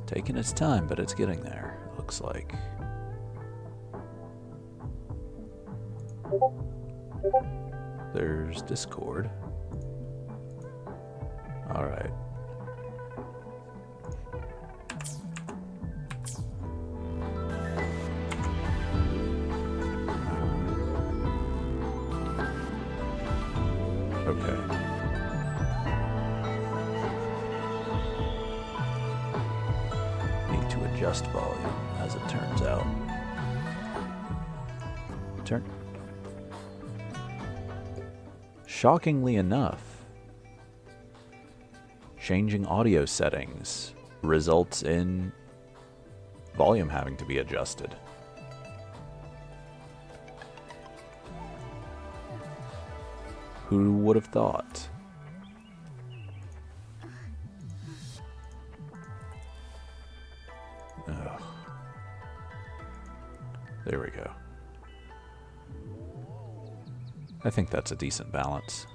Taking its time, but it's getting there, looks like. There's Discord. Alright. Okay. Need to adjust volume, as it turns out. Shockingly enough, changing audio settings results in volume having to be adjusted. Who would have thought? Ugh. There we go. I think that's a decent balance.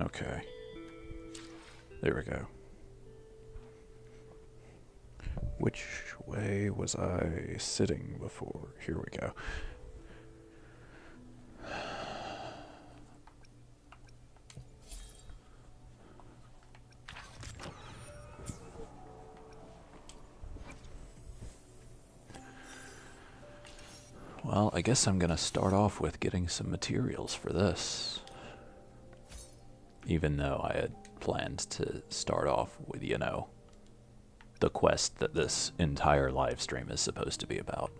Okay. There we go. Which way was I sitting before? Here we go. Well, I guess I'm gonna start off with getting some materials for this. Even though I had planned to start off with, you know, the quest that this entire live stream is supposed to be about.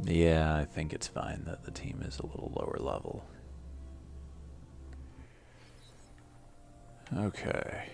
Yeah, I think it's fine that the team is a little lower level. Okay.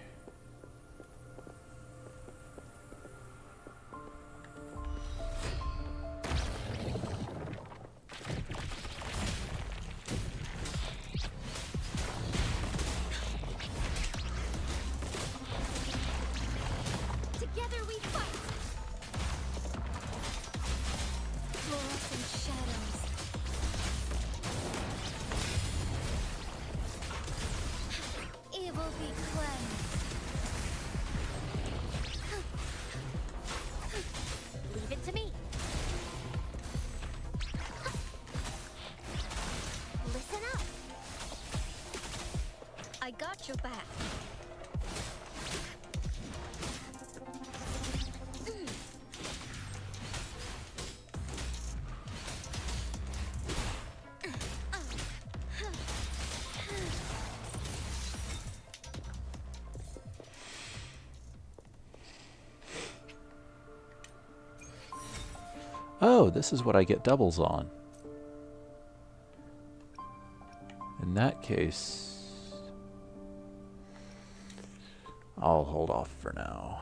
Got your back. Oh, this is what I get doubles on. In that case, I'll hold off for now.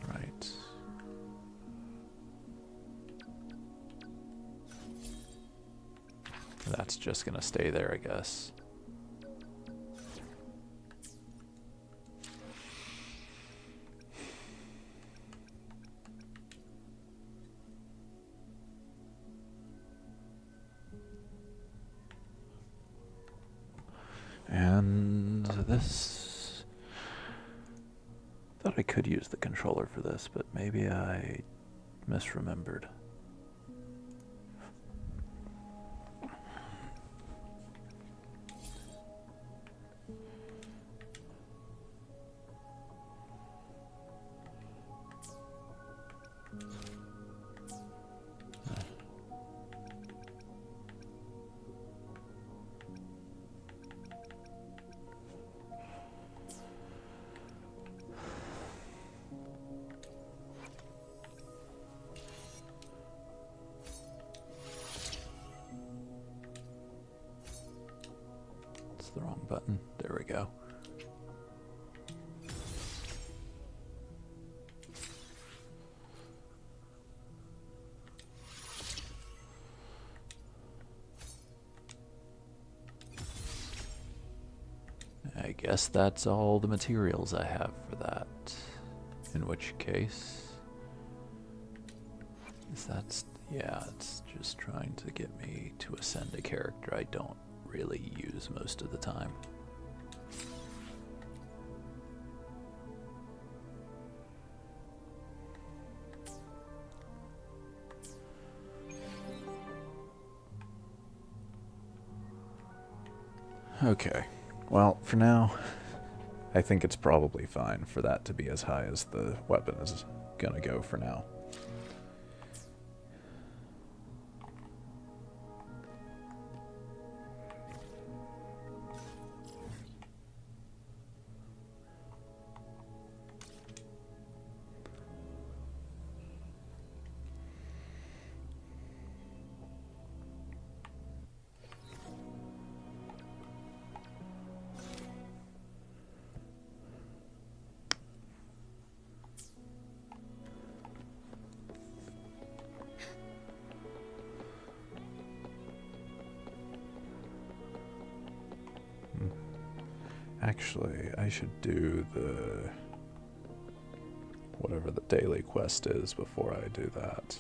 Right. That's just gonna stay there, I guess. And this, thought thought I could use the controller for this, but maybe I misremembered. The wrong button. There we go. I guess that's all the materials I have for that. In which case, yeah, it's just trying to get me to ascend a character I don't really use most of the time. Okay, well, for now, I think it's probably fine for that to be as high as the weapon is gonna go for now. Actually, I should do the whatever the daily quest is before I do that.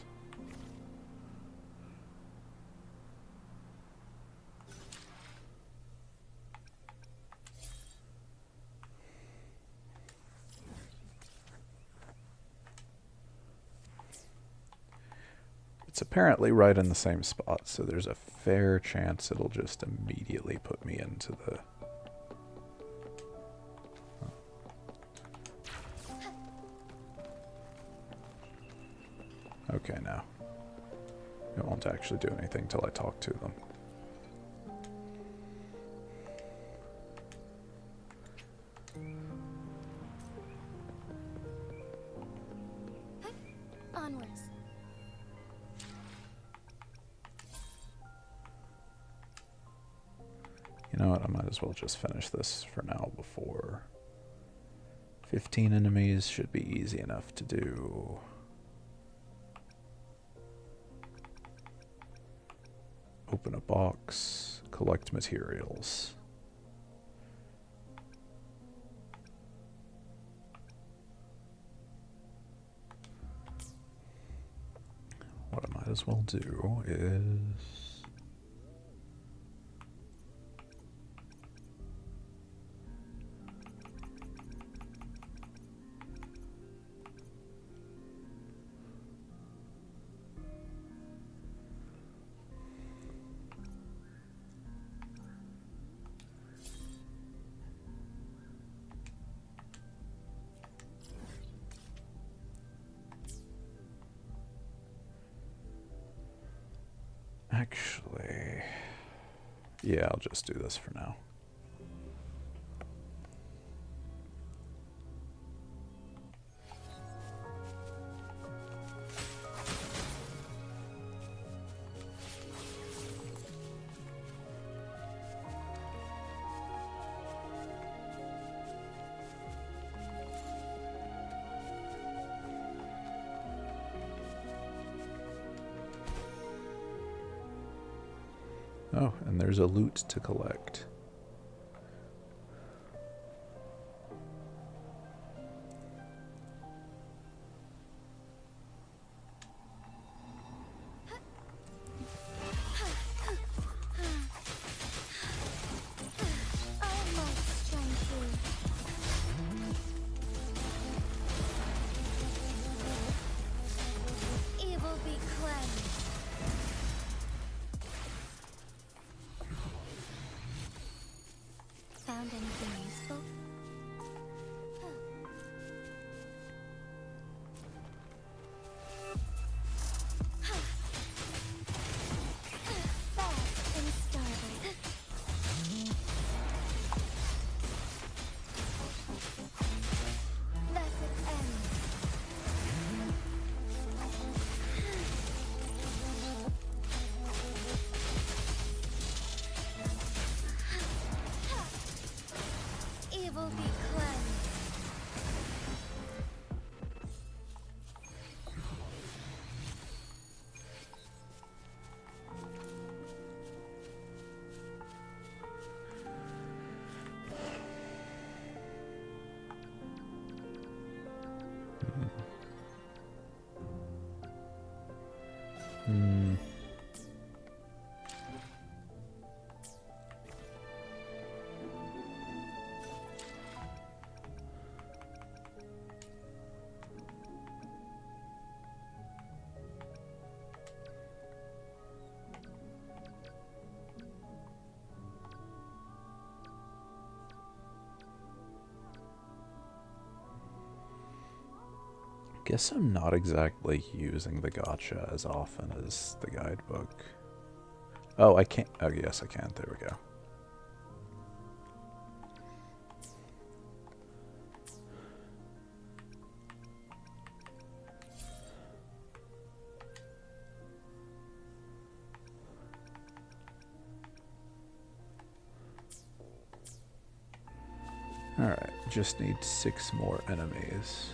It's apparently right in the same spot, so there's a fair chance it'll just immediately put me into the... Okay, now. It won't actually do anything till I talk to them. Onwards. You know what, I might as well just finish this for now before... 15 enemies should be easy enough to do. Open a box, collect materials. What I might as well do is... Actually, yeah, I'll just do this for now. Oh, and there's a loot to collect. anything useful? Fast and startled. Thus it ends. Evil be cleansed. Hmm. Guess I'm not exactly using the gacha as often as the guidebook. Oh, I can't. Oh, yes, I can. There we go. Alright, just need 6 more enemies.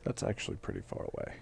That's actually pretty far away.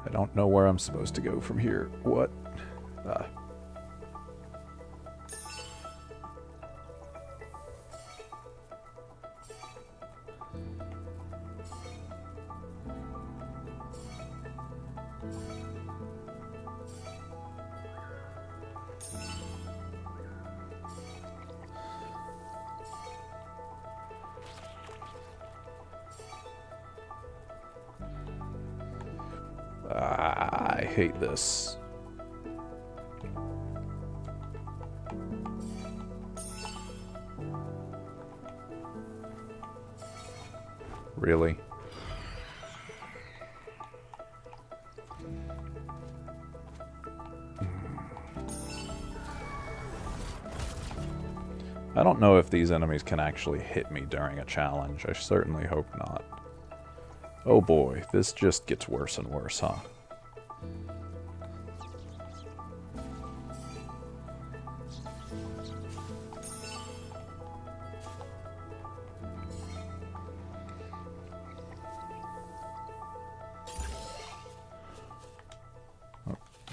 I don't know where I'm supposed to go from here. What? Ah. I hate this. Really? I don't know if these enemies can actually hit me during a challenge. I certainly hope not. Oh boy, this just gets worse and worse, huh?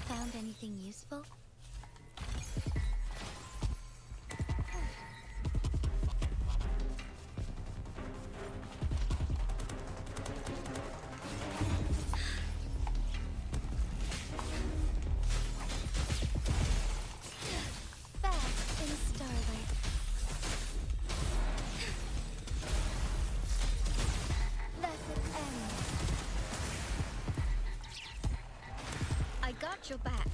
Found anything useful? Fast in starlight. Thus it ends. I got your back.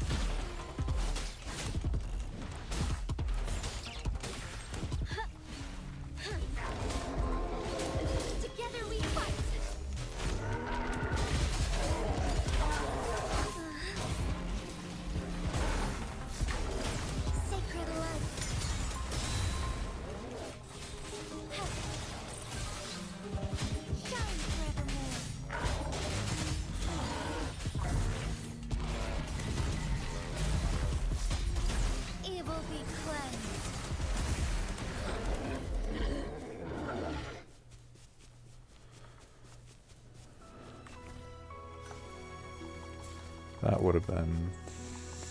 That would have been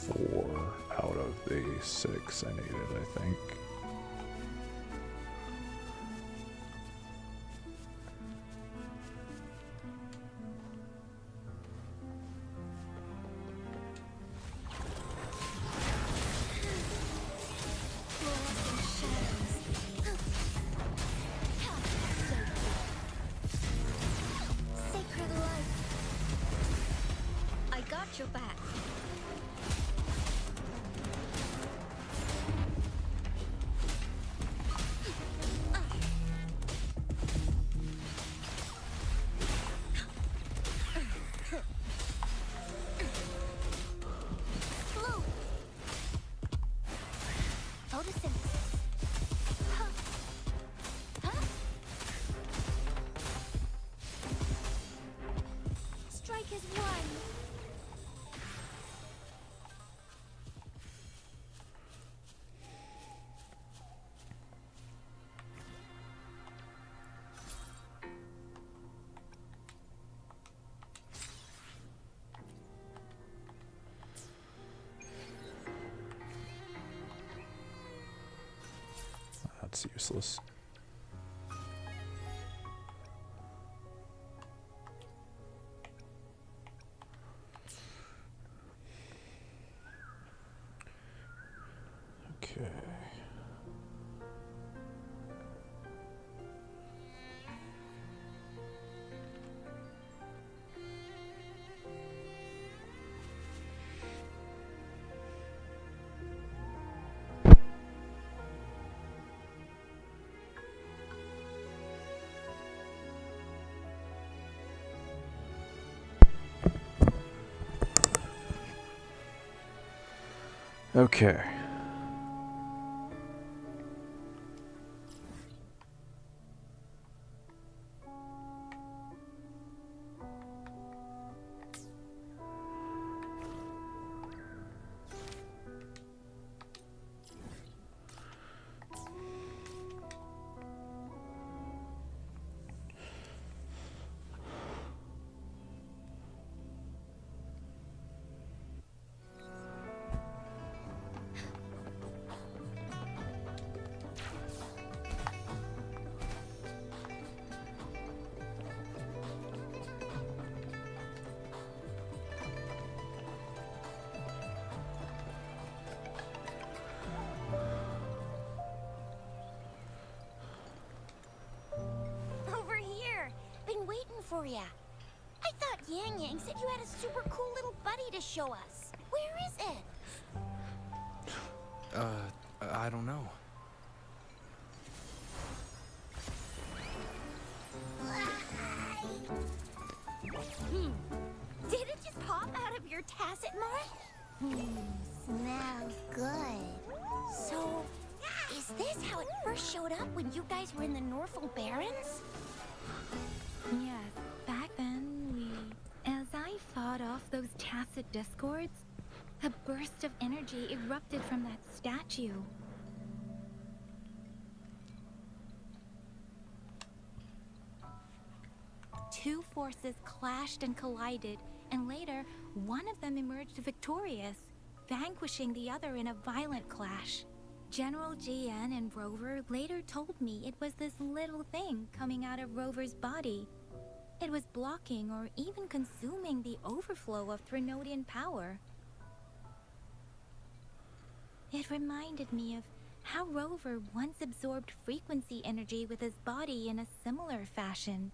4 out of the 6 I needed, I think. Sacred light. I got your back. Blue. Photosynthesis. Huh. Huh? Strike is one. That's useless. Okay. Okay. Over here. Been waiting for ya. I thought Yang Yang said you had a super cool little buddy to show us. Where is it? I don't know. Did it just pop out of your tacit mark? Smells good. So, is this how it first showed up when you guys were in the Norfolk Barrens? Yes, back then as I fought off those tacit discords, a burst of energy erupted from that statue. Two forces clashed and collided, and later, one of them emerged victorious, vanquishing the other in a violent clash. General GN and Rover later told me it was this little thing coming out of Rover's body. It was blocking or even consuming the overflow of Threnodian power. It reminded me of how Rover once absorbed frequency energy with his body in a similar fashion.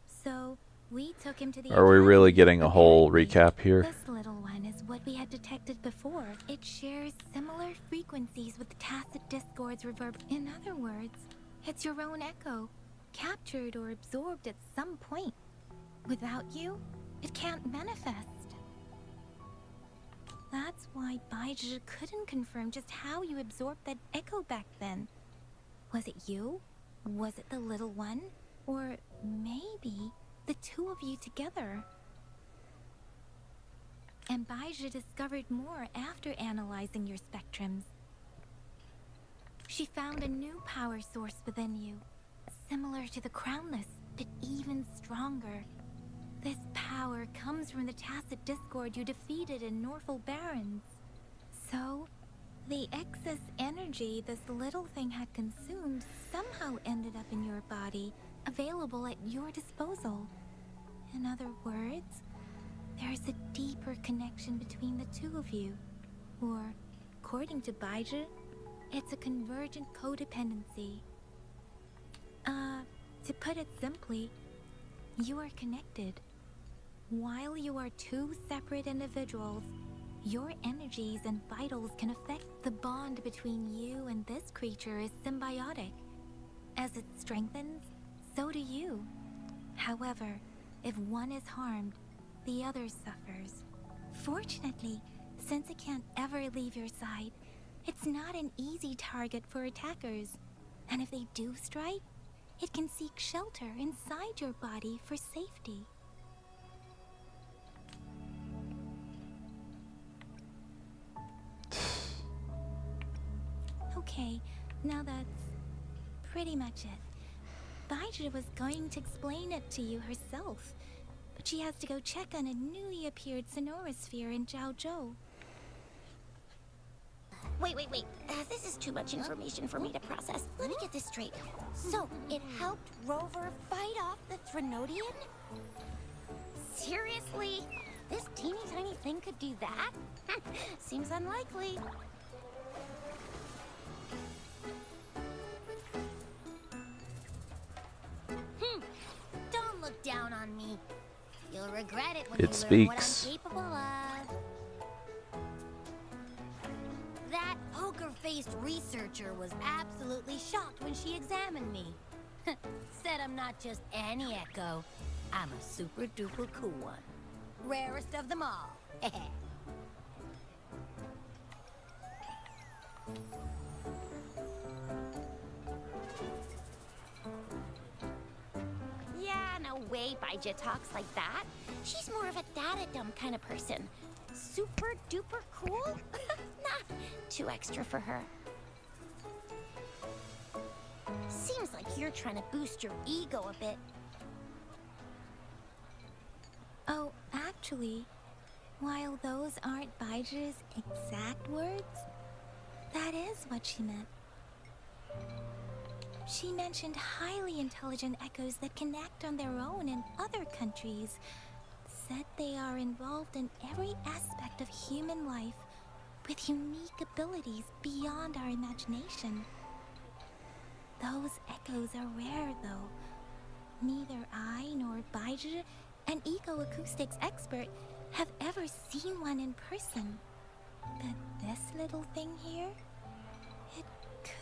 So, we took him to the Are we really academy. getting a whole Apparently, recap here? This little one is what we had detected before. It shares similar frequencies with the tacit discords reverb. In other words, it's your own echo, captured or absorbed at some point. Without you, it can't manifest. That's why Baizhi couldn't confirm just how you absorbed that echo back then. Was it you? Was it the little one? Or maybe the two of you together? And Baizhi discovered more after analyzing your spectrums. She found a new power source within you, similar to the Crownless, but even stronger. This power comes from the Tacet Discord you defeated in Norful Barrens. So, the excess energy this little thing had consumed somehow ended up in your body, available at your disposal. In other words, there's a deeper connection between the two of you. Or, according to Baizhi, it's a convergent codependency. To put it simply, you are connected. While you are two separate individuals, your energies and vitals can affect the bond between you and this creature is symbiotic. As it strengthens, so do you. However, if one is harmed, the other suffers. Fortunately, since it can't ever leave your side, it's not an easy target for attackers. And if they do strike, it can seek shelter inside your body for safety. Okay, now that's pretty much it. Baizhi was going to explain it to you herself, but she has to go check on a newly appeared Sonorosphere in Jiaozhou. Wait. This is too much information for me to process. Let me get this straight. So, it helped Rover fight off the Threnodian? Seriously? This teeny tiny thing could do that? Seems unlikely. Don't look down on me. You'll regret it when It you learn what speaks. I'm capable of. That poker-faced researcher was absolutely shocked when she examined me. Said I'm not just any Echo. I'm a super-duper cool one. Rarest of them all. Yeah, no way Baizhi talks like that. She's more of a data-dumb kind of person. Super-duper cool? Nah, too extra for her. Seems like you're trying to boost your ego a bit. Oh, actually, while those aren't Baizhi's exact words, that is what she meant. She mentioned highly intelligent echoes that can act on their own in other countries. Said they are involved in every aspect of human life with unique abilities beyond our imagination. Those echoes are rare, though. Neither I nor Baizhi, an eco-acoustics expert, have ever seen one in person. But this little thing here, it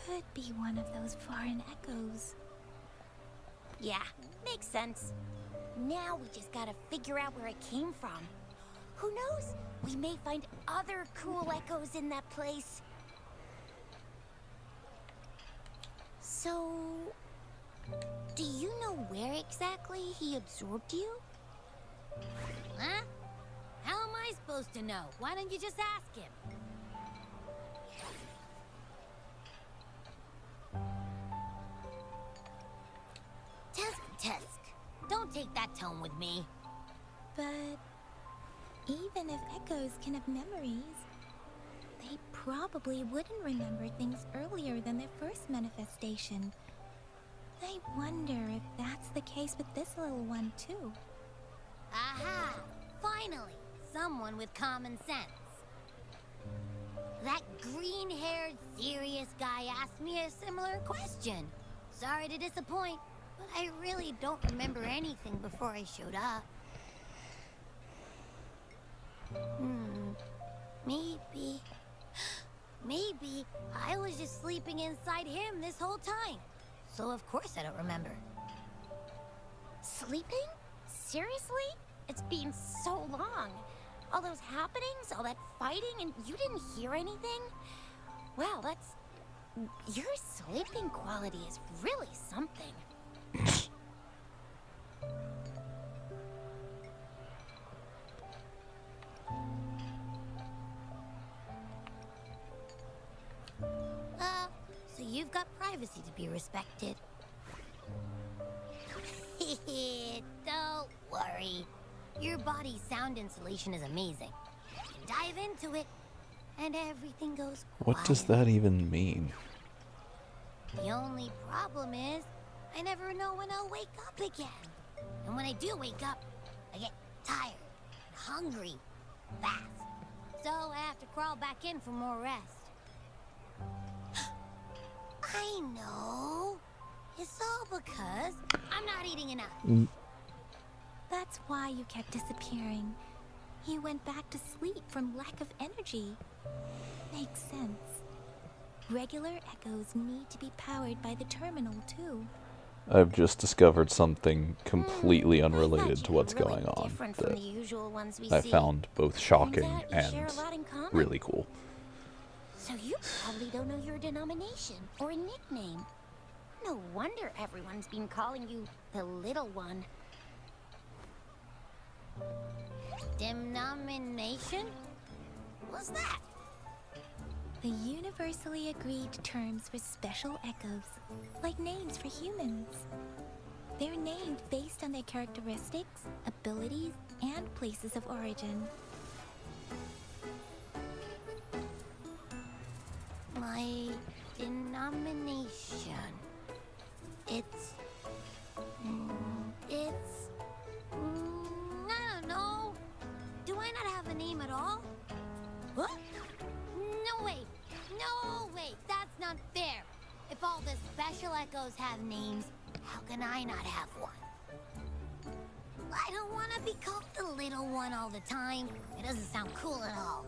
could be one of those foreign echoes. Yeah, makes sense. Now we just gotta figure out where it came from. Who knows? We may find other cool echoes in that place. So, do you know where exactly he absorbed you? Huh? How am I supposed to know? Why don't you just ask him? Tusk. Don't take that tone with me. But even if echoes can have memories, they probably wouldn't remember things earlier than their first manifestation. I wonder if that's the case with this little one, too. Aha! Finally, someone with common sense. That green-haired, serious guy asked me a similar question. Sorry to disappoint, but I really don't remember anything before I showed up. Maybe I was just sleeping inside him this whole time. So of course I don't remember. Sleeping? Seriously? It's been so long. All those happenings, all that fighting, and you didn't hear anything? Wow, that's... Your sleeping quality is really something. So you've got privacy to be respected. Don't worry. Your body's sound insulation is amazing. You can dive into it, and everything goes quiet. What does that even mean? The only problem is, I never know when I'll wake up again. And when I do wake up, I get tired, hungry, fast. So I have to crawl back in for more rest. I know. It's all because I'm not eating enough. That's why you kept disappearing. You went back to sleep from lack of energy. Makes sense. Regular echoes need to be powered by the terminal, too. I've just discovered something completely unrelated to what's Really going on different from that the usual ones we I see. found both shocking Turns out you share and a lot in common. really cool. So you probably don't know your denomination or a nickname. No wonder everyone's been calling you the little one. Denomination? What's that? The universally agreed terms for special echoes, like names for humans. They're named based on their characteristics, abilities, and places of origin. My denomination. It's... I don't know. Do I not have a name at all? What? No way. No way. That's not fair. If all the special echoes have names, how can I not have one? I don't want to be called the little one all the time. It doesn't sound cool at all.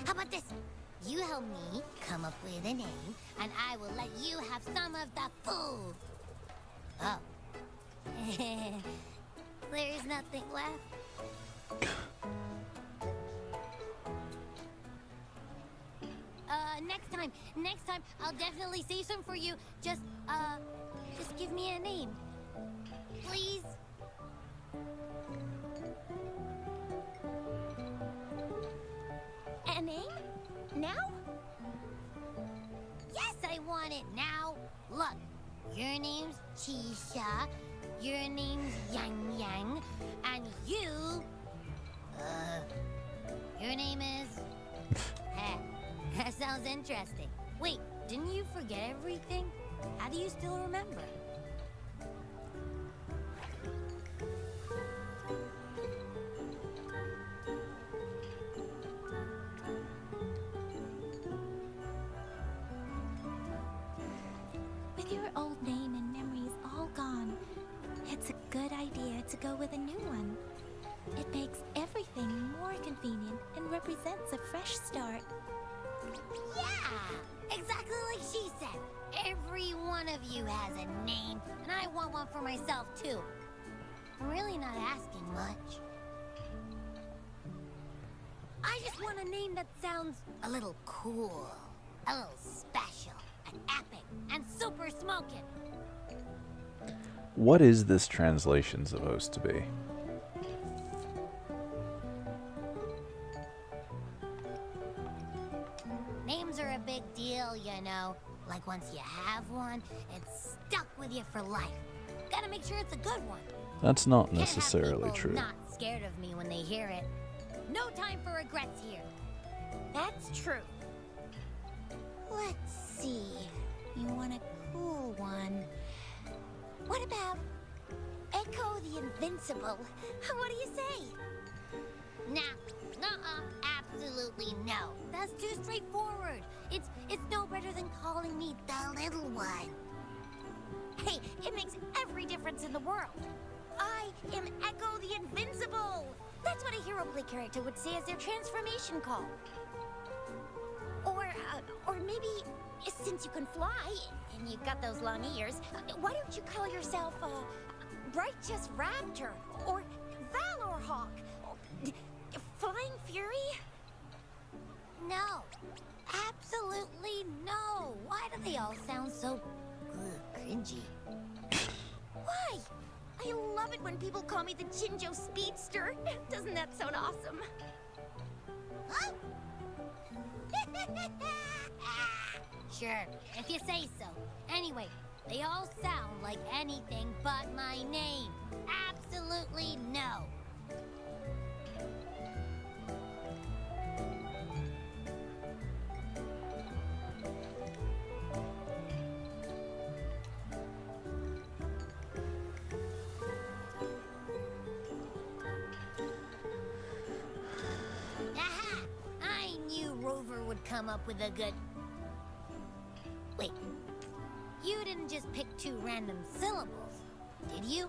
How about this? You help me come up with a name, and I will let you have some of the food. Oh. There's nothing left. Next time, I'll definitely say some for you. Just give me a name. Please? A name? Now? Yes, I want it now. Look, your name's Chisha, your name's Yang Yang, and your name is... That sounds interesting. Wait, didn't you forget everything? How do you still remember? With your old name and memories all gone, it's a good idea to go with a new one. It makes everything more convenient and represents a fresh start. Yeah, exactly like she said. Every one of you has a name, and I want one for myself too. I'm really not asking much. I just want a name that sounds a little cool, a little special, and epic, and super smoking. What is this translation supposed to be? Names are a big deal, you know. Like once you have one, it's stuck with you for life. Gotta make sure it's a good one. That's not Can't have necessarily people true. not scared of me when they hear it. No time for regrets here. That's true. Let's see. You want a cool one. What about Echo the Invincible? What do you say? Nah, absolutely no. That's too straightforward. It's no better than calling me the little one. Hey, it makes every difference in the world. I am Echo the Invincible. That's what a hero play character would say as their transformation call. Or maybe, since you can fly and you've got those long ears, why don't you call yourself Righteous Raptor or Valor Hawk? Flying Fury? No. Absolutely no. Why do they all sound so cringy? Why? I love it when people call me the Jinjo Speedster. Doesn't that sound awesome? Huh? Sure, if you say so. Anyway, They all sound like anything but my name. Absolutely no. Aha! I knew Rover would come up with a good... Wait. You didn't just pick two random syllables, did you?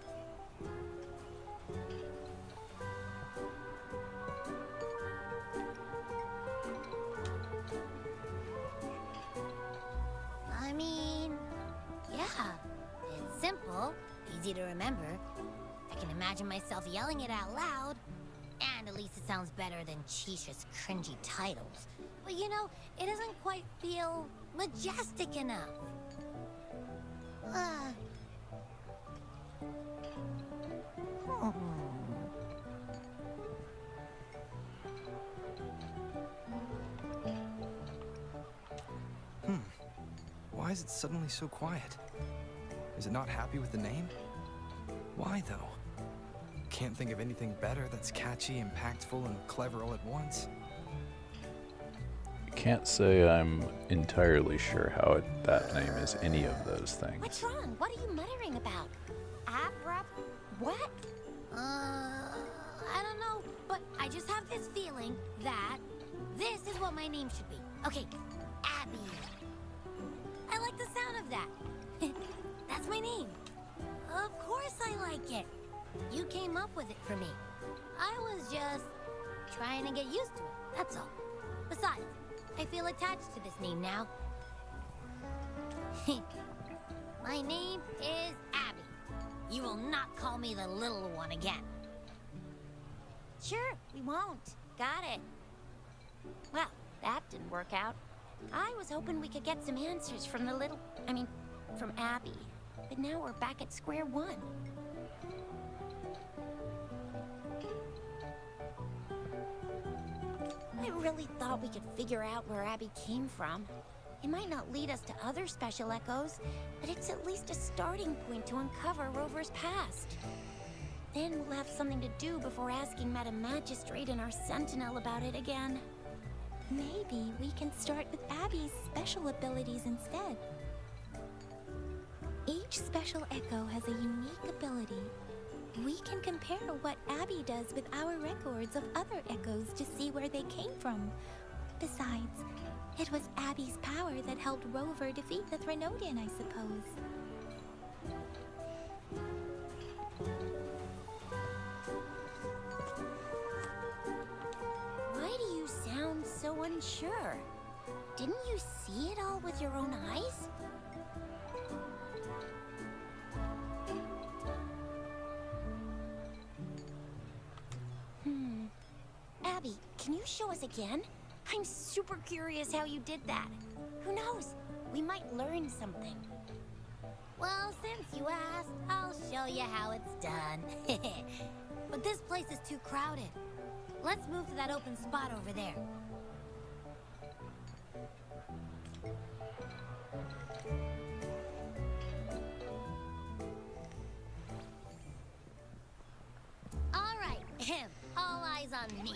I mean, yeah. It's simple, easy to remember. I can imagine myself yelling it out loud. And at least it sounds better than Chisha's cringy titles. But you know, it doesn't quite feel majestic enough. Why is it suddenly so quiet? Is it not happy with the name? Why, though? Can't think of anything better that's catchy, impactful, and clever all at once. Can't say I'm entirely sure how that name is any of those things. What's wrong? What are you muttering about? Abrupt? What? I don't know, but I just have this feeling that this is what my name should be. Okay, Abby. I like the sound of that. That's my name. Of course I like it. You came up with it for me. I was just trying to get used to it, that's all. Besides, I feel attached to this name now. My name is Abby. You will not call me the little one again. Sure, we won't. Got it. Well, that didn't work out. I was hoping we could get some answers from from Abby. But now we're back at square one. I really thought we could figure out where Abby came from. It might not lead us to other special echoes, but it's at least a starting point to uncover Rover's past. Then we'll have something to do before asking Madam Magistrate and our Sentinel about it again. Maybe we can start with Abby's special abilities instead. Each special echo has a unique ability. We can compare what Abby does with our records of other echoes to see where they came from. Besides, it was Abby's power that helped Rover defeat the Threnodian, I suppose. Why do you sound so unsure? Didn't you see it all with your own eyes? Abby, can you show us again? I'm super curious how you did that. Who knows? We might learn something. Well, since you asked, I'll show you how it's done. But this place is too crowded. Let's move to that open spot over there. All right, all eyes on me.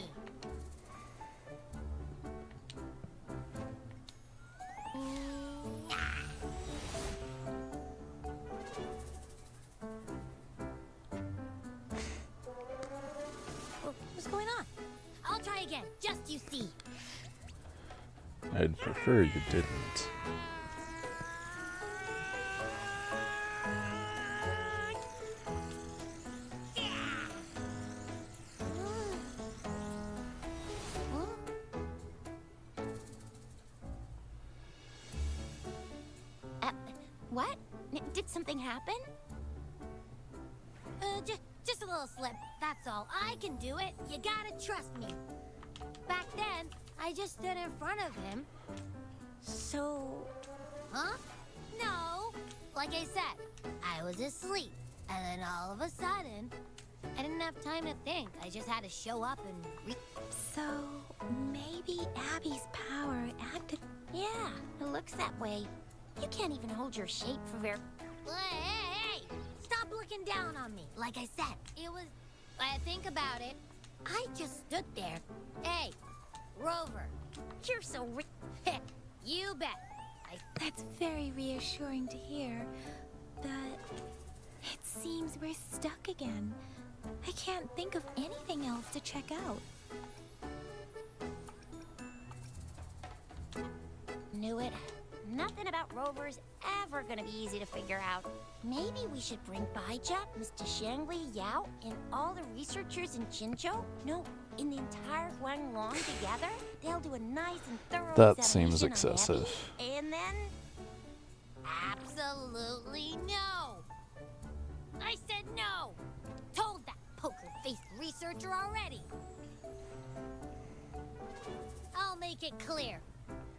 What's going on? I'll try again, just you see. I'd prefer you didn't. What? Did something happen? Just a little slip, that's all. I can do it. You gotta trust me. Back then, I just stood in front of him. So... Huh? No. Like I said, I was asleep. And then all of a sudden, I didn't have time to think. I just had to show up and... So, maybe Abby's power acted... Yeah, it looks that way. You can't even hold your shape for very... Hey! Stop looking down on me. Like I said, it was... think about it. I just stood there. Hey, Rover. You're so You bet. That's very reassuring to hear, but it seems we're stuck again. I can't think of anything else to check out. Knew it. Nothing about Rover's ever gonna be easy to figure out. Maybe we should bring Baija, Mr. Shangli, Yao, and all the researchers in Jinzhou? No, in the entire Guanglong together? They'll do a nice and thorough That seems examination on excessive. Abby, and then... Absolutely no. I said no. Told that poker-faced researcher already. I'll make it clear.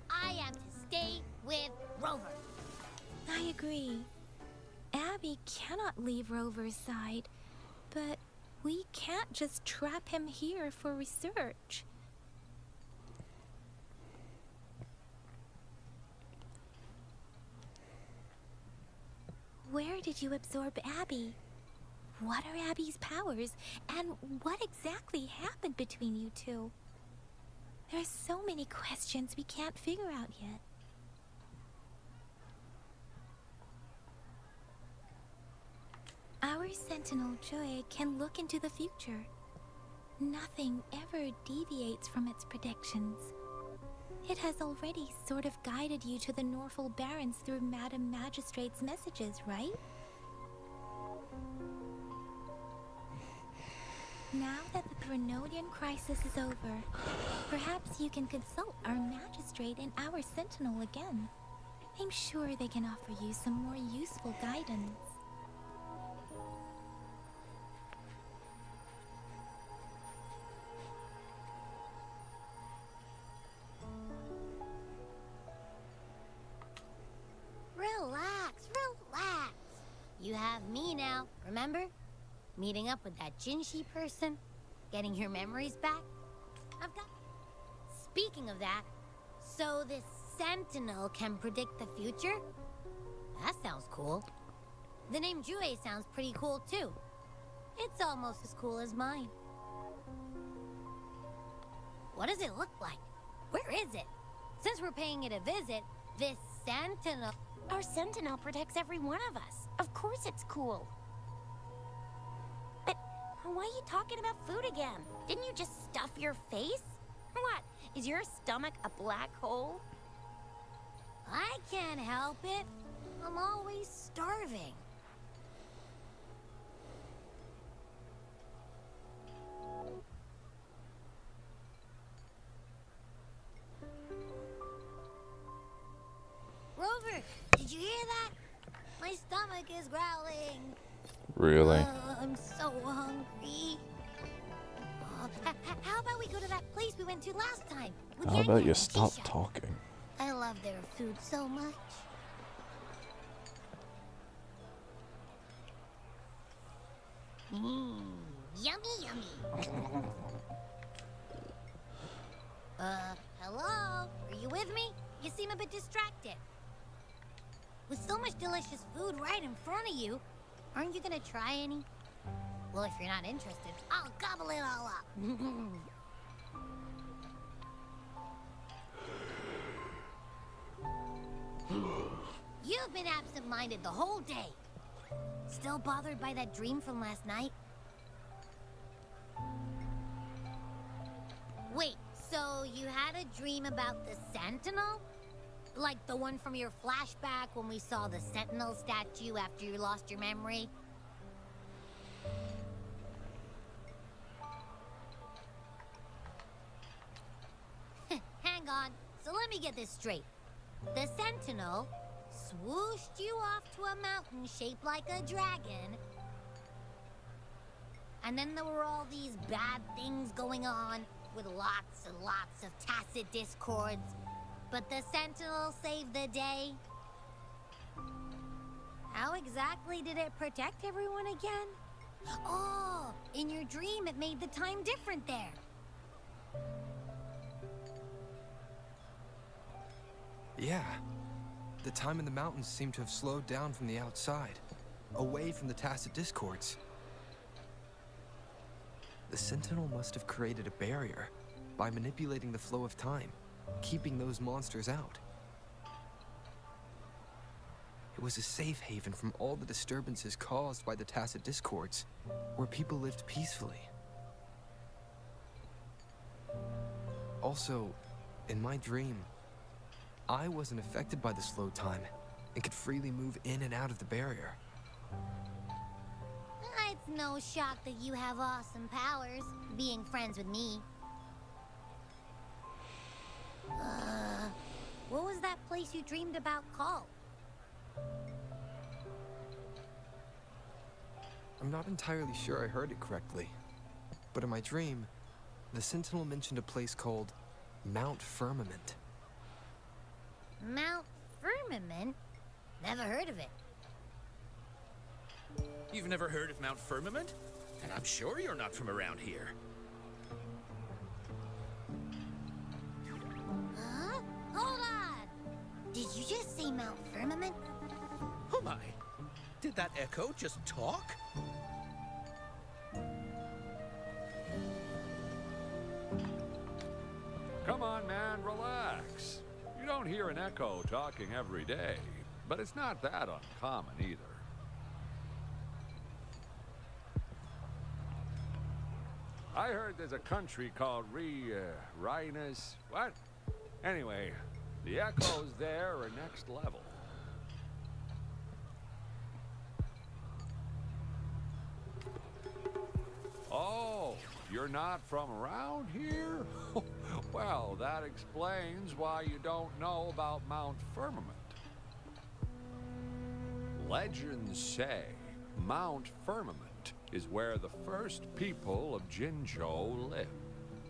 I am to stay with Rover. I agree. Abby cannot leave Rover's side, but we can't just trap him here for research. Where did you absorb Abby? What are Abby's powers, and what exactly happened between you two? There are so many questions we can't figure out yet. Our Sentinel Joy can look into the future. Nothing ever deviates from its predictions. It has already sort of guided you to the Norfolk Barrens through Madam Magistrate's messages, right? Now that the Threnodian crisis is over, perhaps you can consult our Magistrate and our Sentinel again. I'm sure they can offer you some more useful guidance. Relax, relax. You have me now, remember? Meeting up with that Jinshi person, getting your memories back. I've got... Speaking of that, so this Sentinel can predict the future? That sounds cool. The name Jue sounds pretty cool too. It's almost as cool as mine. What does it look like? Where is it? Since we're paying it a visit, this Sentinel... Our Sentinel protects every one of us. Of course it's cool. But why are you talking about food again? Didn't you just stuff your face? What? Is your stomach a black hole? I can't help it. I'm always starving. Rover, did you hear that? My stomach is growling. Really? I'm so hungry. How about we go to that place we went to last time? With How Yan about Yan you and stop Keisha? talking? I love their food so much. Yummy, yummy. Hello? Are you with me? You seem a bit distracted. With so much delicious food right in front of you, aren't you gonna try any? Well, if you're not interested, I'll gobble it all up. You've been absent-minded the whole day. Still bothered by that dream from last night? Wait, so you had a dream about the Sentinel? Like the one from your flashback when we saw the Sentinel statue after you lost your memory? Hang on, so let me get this straight. The Sentinel swooshed you off to a mountain shaped like a dragon. And then there were all these bad things going on, with lots and lots of tacit discords. But the Sentinel saved the day. How exactly did it protect everyone again? Oh, in your dream it made the time different there. Yeah. the time in the mountains seemed to have slowed down from the outside, away from the Tacet Discords. The Sentinel must have created a barrier by manipulating the flow of time, keeping those monsters out. It was a safe haven from all the disturbances caused by the Tacet Discords, where people lived peacefully. Also, in my dream, I wasn't affected by the slow time and could freely move in and out of the barrier. It's no shock that you have awesome powers, being friends with me. What was that place you dreamed about called? I'm not entirely sure I heard it correctly, but in my dream, the Sentinel mentioned a place called Mount Firmament. Mount Firmament? Never heard of it. You've never heard of Mount Firmament? And I'm sure you're not from around here. Huh? Hold on! Did you just say Mount Firmament? Oh my! Did that echo just talk? Come on, man, relax. You don't hear an echo talking every day, but it's not that uncommon either. I heard there's a country called Rhinus. What? Anyway, the echoes there are next level. Oh, you're not from around here? Well, that explains why you don't know about Mount Firmament. Legends say Mount Firmament is where the first people of Jinzhou lived.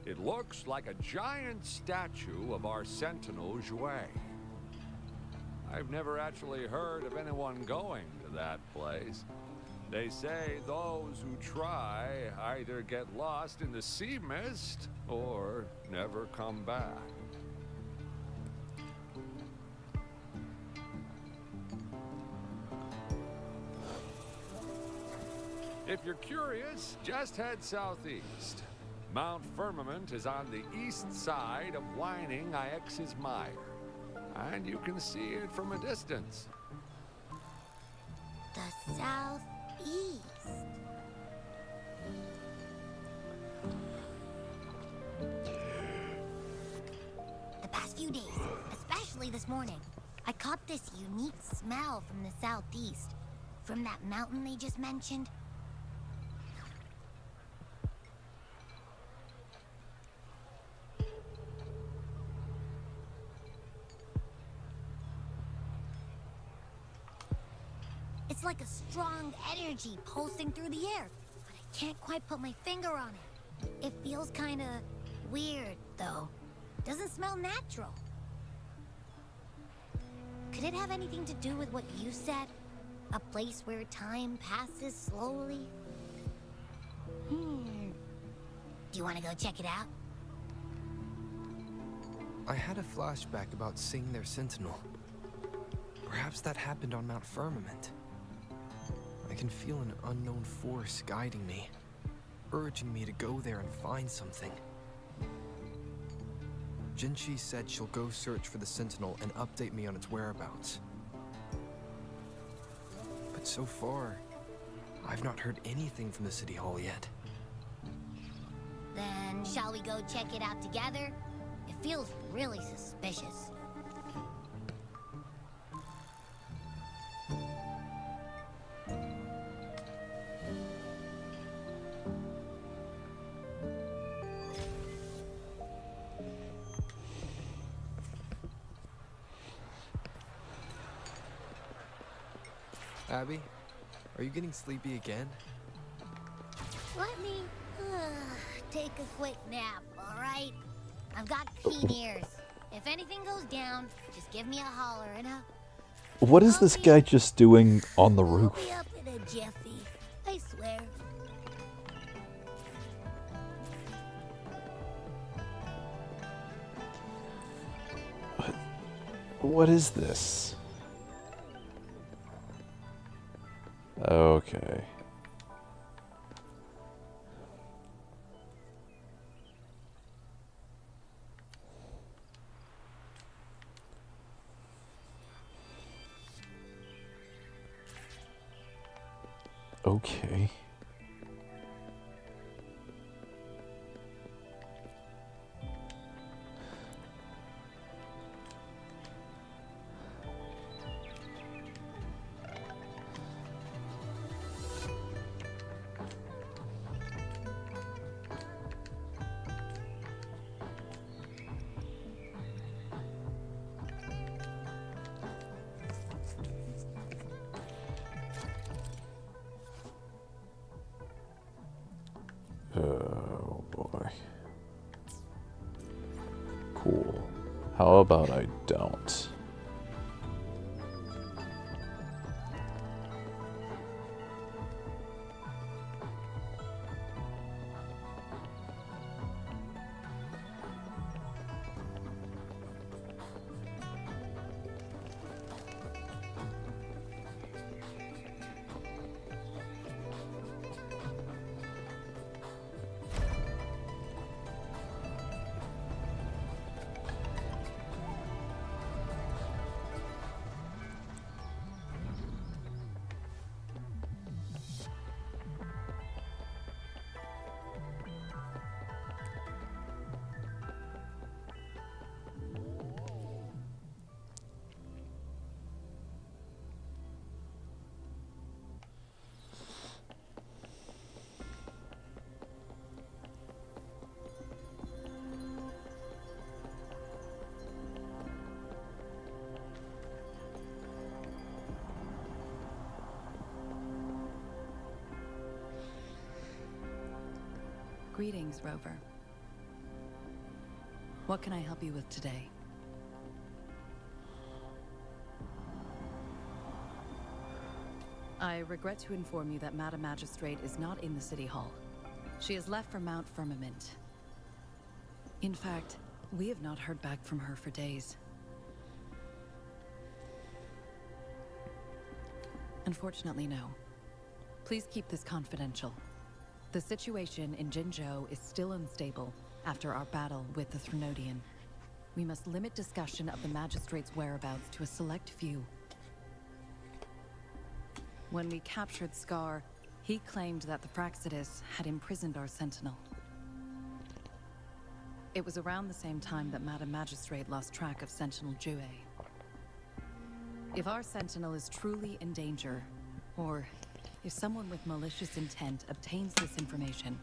It looks like a giant statue of our Sentinel Zhui. I've never actually heard of anyone going to that place. They say those who try either get lost in the sea mist or never come back. If you're curious, just head southeast. Mount Firmament is on the east side of Whining Ix's Mire, and you can see it from a distance. The southeast. The past few days, especially this morning, I caught this unique smell from the southeast. From that mountain they just mentioned. It's like a strong energy pulsing through the air, but I can't quite put my finger on it. It feels kinda weird, though. Doesn't smell natural. Could it have anything to do with what you said? A place where time passes slowly? Do you want to go check it out? I had a flashback about seeing their Sentinel. Perhaps that happened on Mount Firmament. I can feel an unknown force guiding me, urging me to go there and find something. Jinchi said she'll go search for the Sentinel and update me on its whereabouts. But so far, I've not heard anything from the City Hall yet. Then shall we go check it out together? It feels really suspicious. Abby, are you getting sleepy again? Let me take a quick nap, all right? I've got keen ears. If anything goes down, just give me a holler and What is this guy just doing on the I'll roof? be up in a jiffy. I swear. What is this? Okay. Okay. Oh boy. Cool. How about I don't? Greetings, Rover. What can I help you with today? I regret to inform you that Madam Magistrate is not in the City Hall. She has left for Mount Firmament. In fact, we have not heard back from her for days. Unfortunately, no. Please keep this confidential. The situation in Jinzhou is still unstable after our battle with the Threnodian. We must limit discussion of the Magistrate's whereabouts to a select few. When we captured Scar, he claimed that the Praxidus had imprisoned our Sentinel. It was around the same time that Madam Magistrate lost track of Sentinel Jue. If our Sentinel is truly in danger, or if someone with malicious intent obtains this information,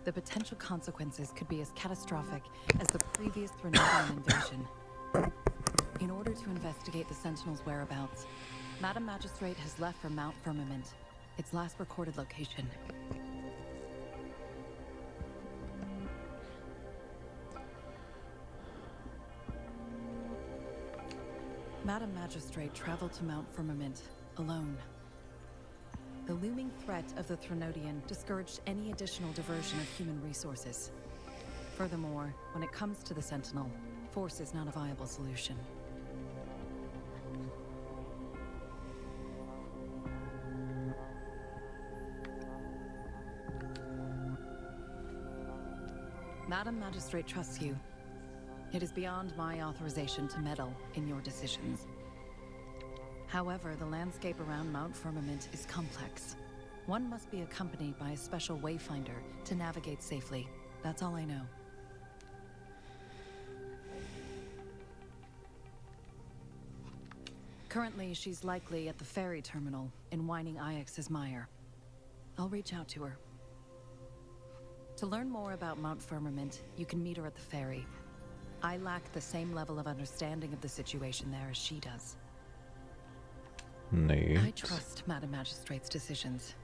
the potential consequences could be as catastrophic as the previous Threnodian invasion. In order to investigate the Sentinel's whereabouts, Madam Magistrate has left for Mount Firmament, its last recorded location. Madam Magistrate traveled to Mount Firmament alone. The looming threat of the Threnodian discouraged any additional diversion of human resources. Furthermore, when it comes to the Sentinel, force is not a viable solution. Madam Magistrate trusts you. It is beyond my authorization to meddle in your decisions. However, the landscape around Mount Firmament is complex. One must be accompanied by a special wayfinder to navigate safely. That's all I know. Currently, she's likely at the ferry terminal in Whining Ix's Mire. I'll reach out to her. To learn more about Mount Firmament, you can meet her at the ferry. I lack the same level of understanding of the situation there as she does. Neat. I trust Madam Magistrate's decisions.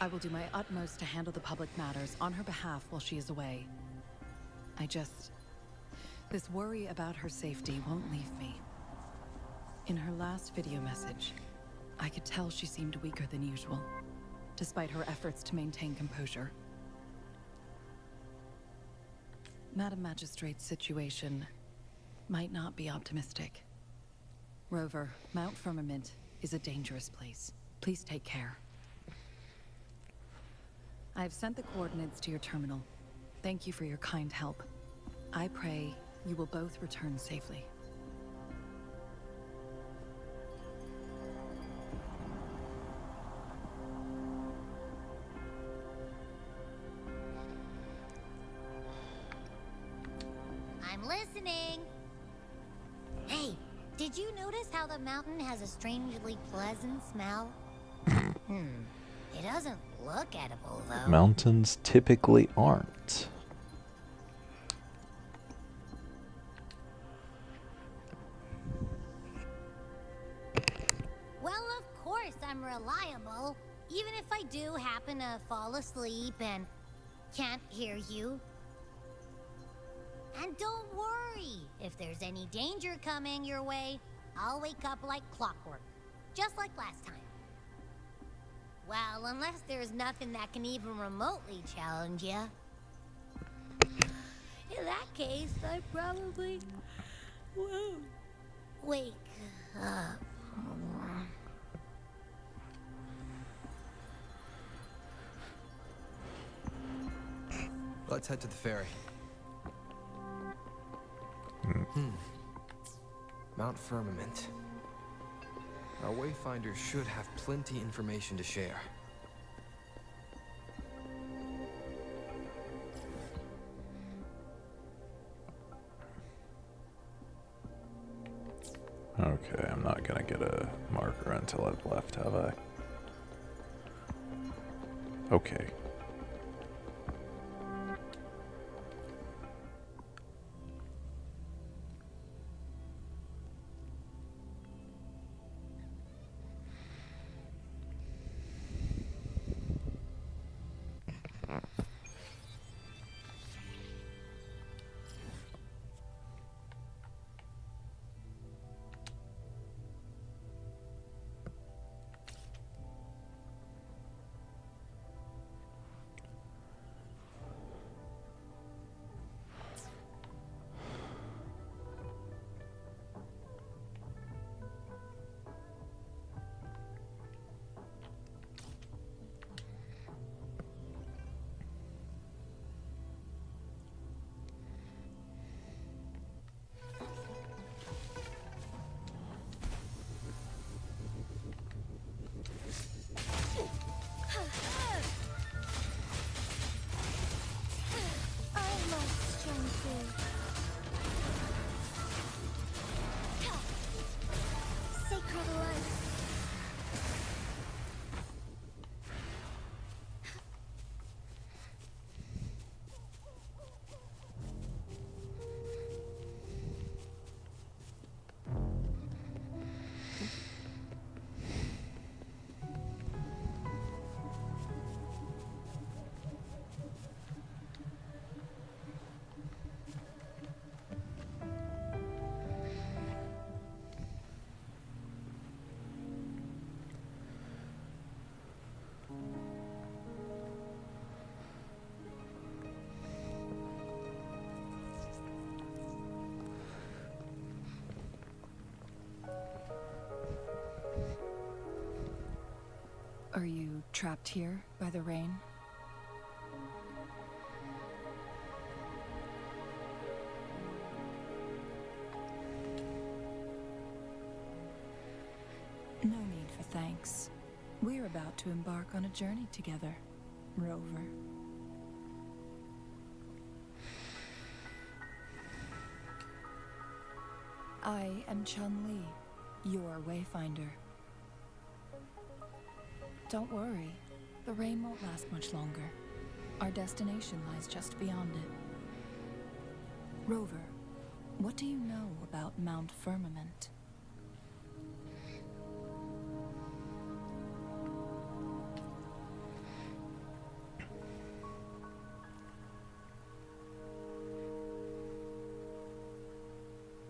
I will do my utmost to handle the public matters on her behalf while she is away. This worry about her safety won't leave me. In her last video message, I could tell she seemed weaker than usual, despite her efforts to maintain composure. Madam Magistrate's situation might not be optimistic. Rover, Mount Firmament is a dangerous place. Please take care. I've sent the coordinates to your terminal. Thank you for your kind help. I pray you will both return safely. I'm listening. Hey, did you notice how the mountain has a strangely pleasant smell? It doesn't look edible, though. Mountains typically aren't. Well, of course I'm reliable. Even if I do happen to fall asleep and can't hear you. And don't worry, if there's any danger coming your way, I'll wake up like clockwork, just like last time. Well, unless there's nothing that can even remotely challenge you. In that case, I probably won't wake up. Let's head to the ferry. Mount Firmament. Our Wayfinder should have plenty information to share. Okay, I'm not gonna get a marker until I've left, have I? Okay. Are you trapped here by the rain? No need for thanks. We're about to embark on a journey together, Rover. I am Chun-Li, your Wayfinder. Don't worry, the rain won't last much longer. Our destination lies just beyond it. Rover, what do you know about Mount Firmament?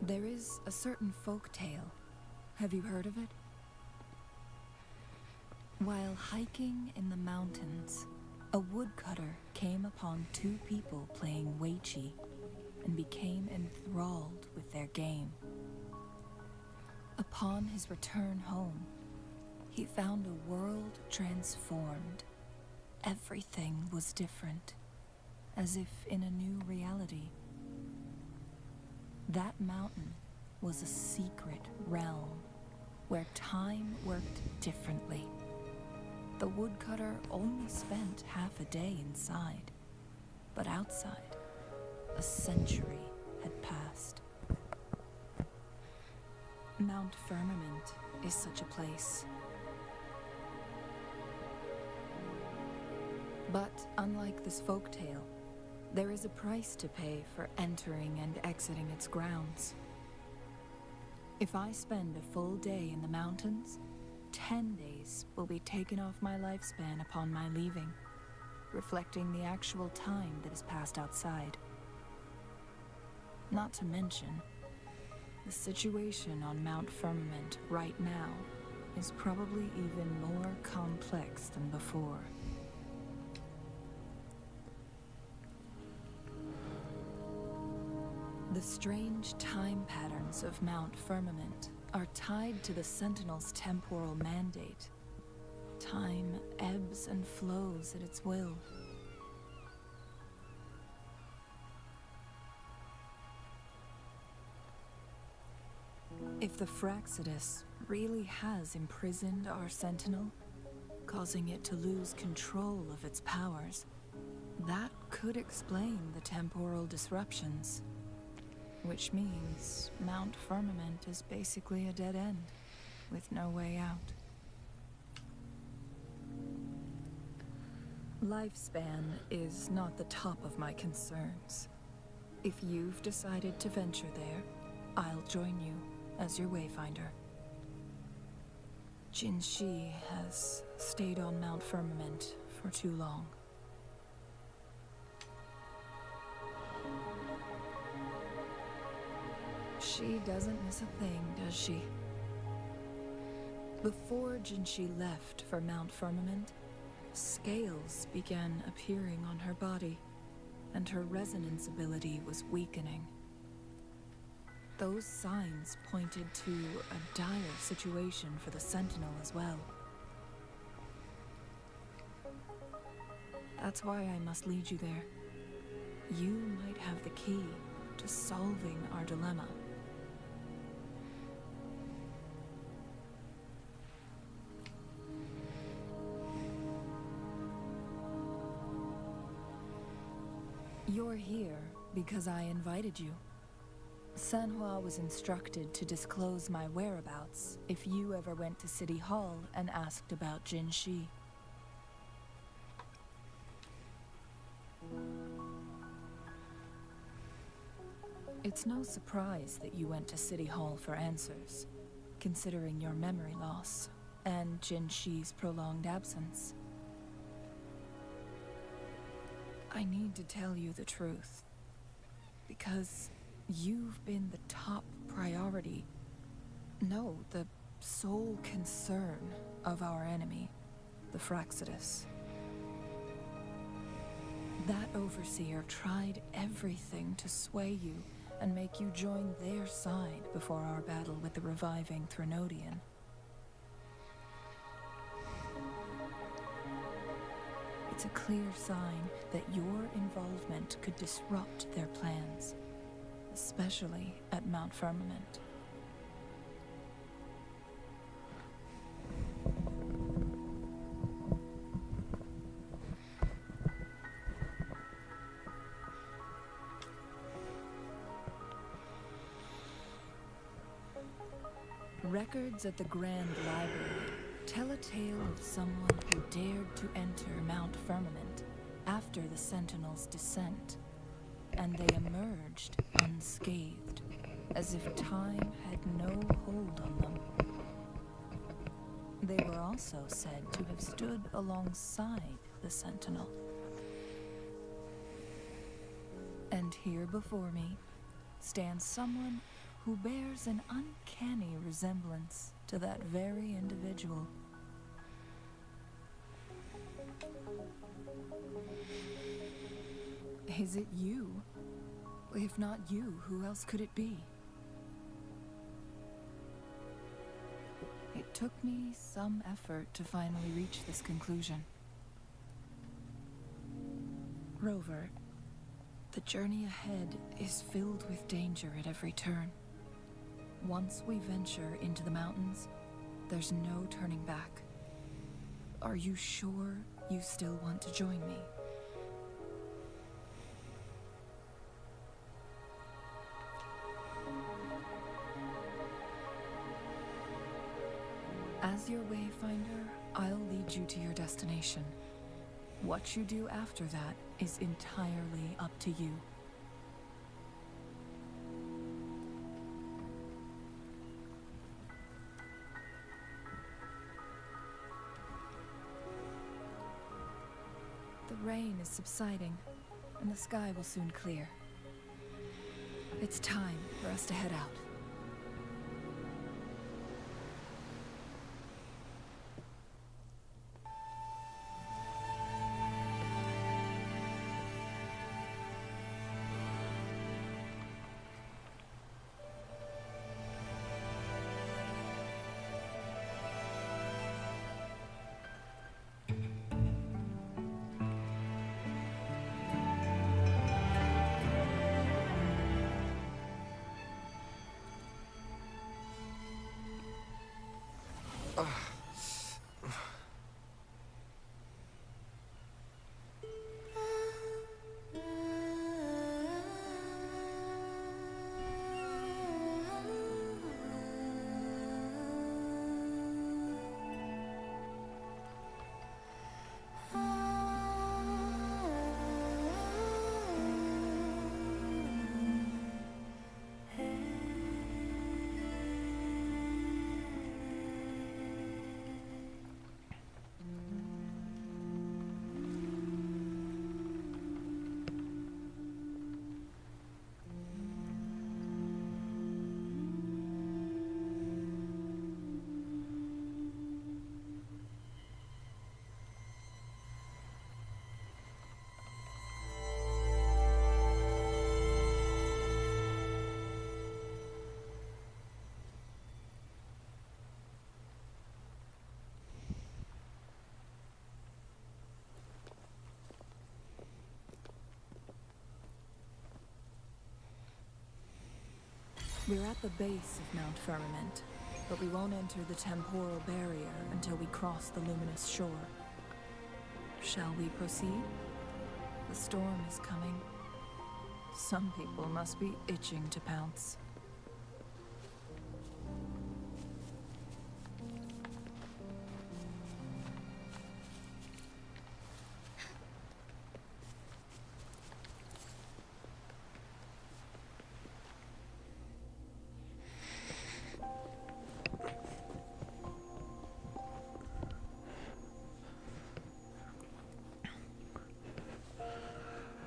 There is a certain folk tale. Have you heard of it? While hiking in the mountains, a woodcutter came upon two people playing Weiqi and became enthralled with their game. Upon his return home, he found a world transformed everything was different, as if in a new reality. That mountain was a secret realm where time worked differently. The woodcutter only spent half a day inside, but outside, a century had passed. Mount Firmament is such a place. But unlike this folktale, there is a price to pay for entering and exiting its grounds. If I spend a full day in the mountains, 10 days will be taken off my lifespan upon my leaving, reflecting the actual time that is passed outside. Not to mention, the situation on Mount Firmament right now is probably even more complex than before. The strange time patterns of Mount Firmament are tied to the Sentinel's temporal mandate. Time ebbs and flows at its will. If the Fraxidus really has imprisoned our Sentinel, causing it to lose control of its powers, that could explain the temporal disruptions. Which means Mount Firmament is basically a dead end, with no way out. Lifespan is not the top of my concerns. If you've decided to venture there, I'll join you as your wayfinder. Jin Shi has stayed on Mount Firmament for too long. She doesn't miss a thing, does she? Before Jinshi left for Mount Firmament, scales began appearing on her body, and her resonance ability was weakening. Those signs pointed to a dire situation for the Sentinel as well. That's why I must lead you there. You might have the key to solving our dilemma. You're here because I invited you. Sanhua was instructed to disclose my whereabouts if you ever went to City Hall and asked about Jin Shi. It's no surprise that you went to City Hall for answers, considering your memory loss and Jin Shi's prolonged absence. I need to tell you the truth, because you've been the top priority, no, the sole concern of our enemy, the Fraxidus. That overseer tried everything to sway you and make you join their side before our battle with the reviving Threnodian. It's a clear sign that your involvement could disrupt their plans, especially at Mount Firmament. Records at the Grand Library tell a tale of someone who dared to enter Mount Firmament after the Sentinel's descent, and they emerged unscathed, as if time had no hold on them. They were also said to have stood alongside the Sentinel. And here before me stands someone who bears an uncanny resemblance to that very individual. Is it you? If not you, who else could it be? It took me some effort to finally reach this conclusion. Rover, the journey ahead is filled with danger at every turn. Once we venture into the mountains, there's no turning back. Are you sure you still want to join me? As your wayfinder, I'll lead you to your destination. What you do after that is entirely up to you. The rain is subsiding, and the sky will soon clear. It's time for us to head out. We're at the base of Mount Firmament, but we won't enter the temporal barrier until we cross the luminous shore. Shall we proceed? The storm is coming. Some people must be itching to pounce.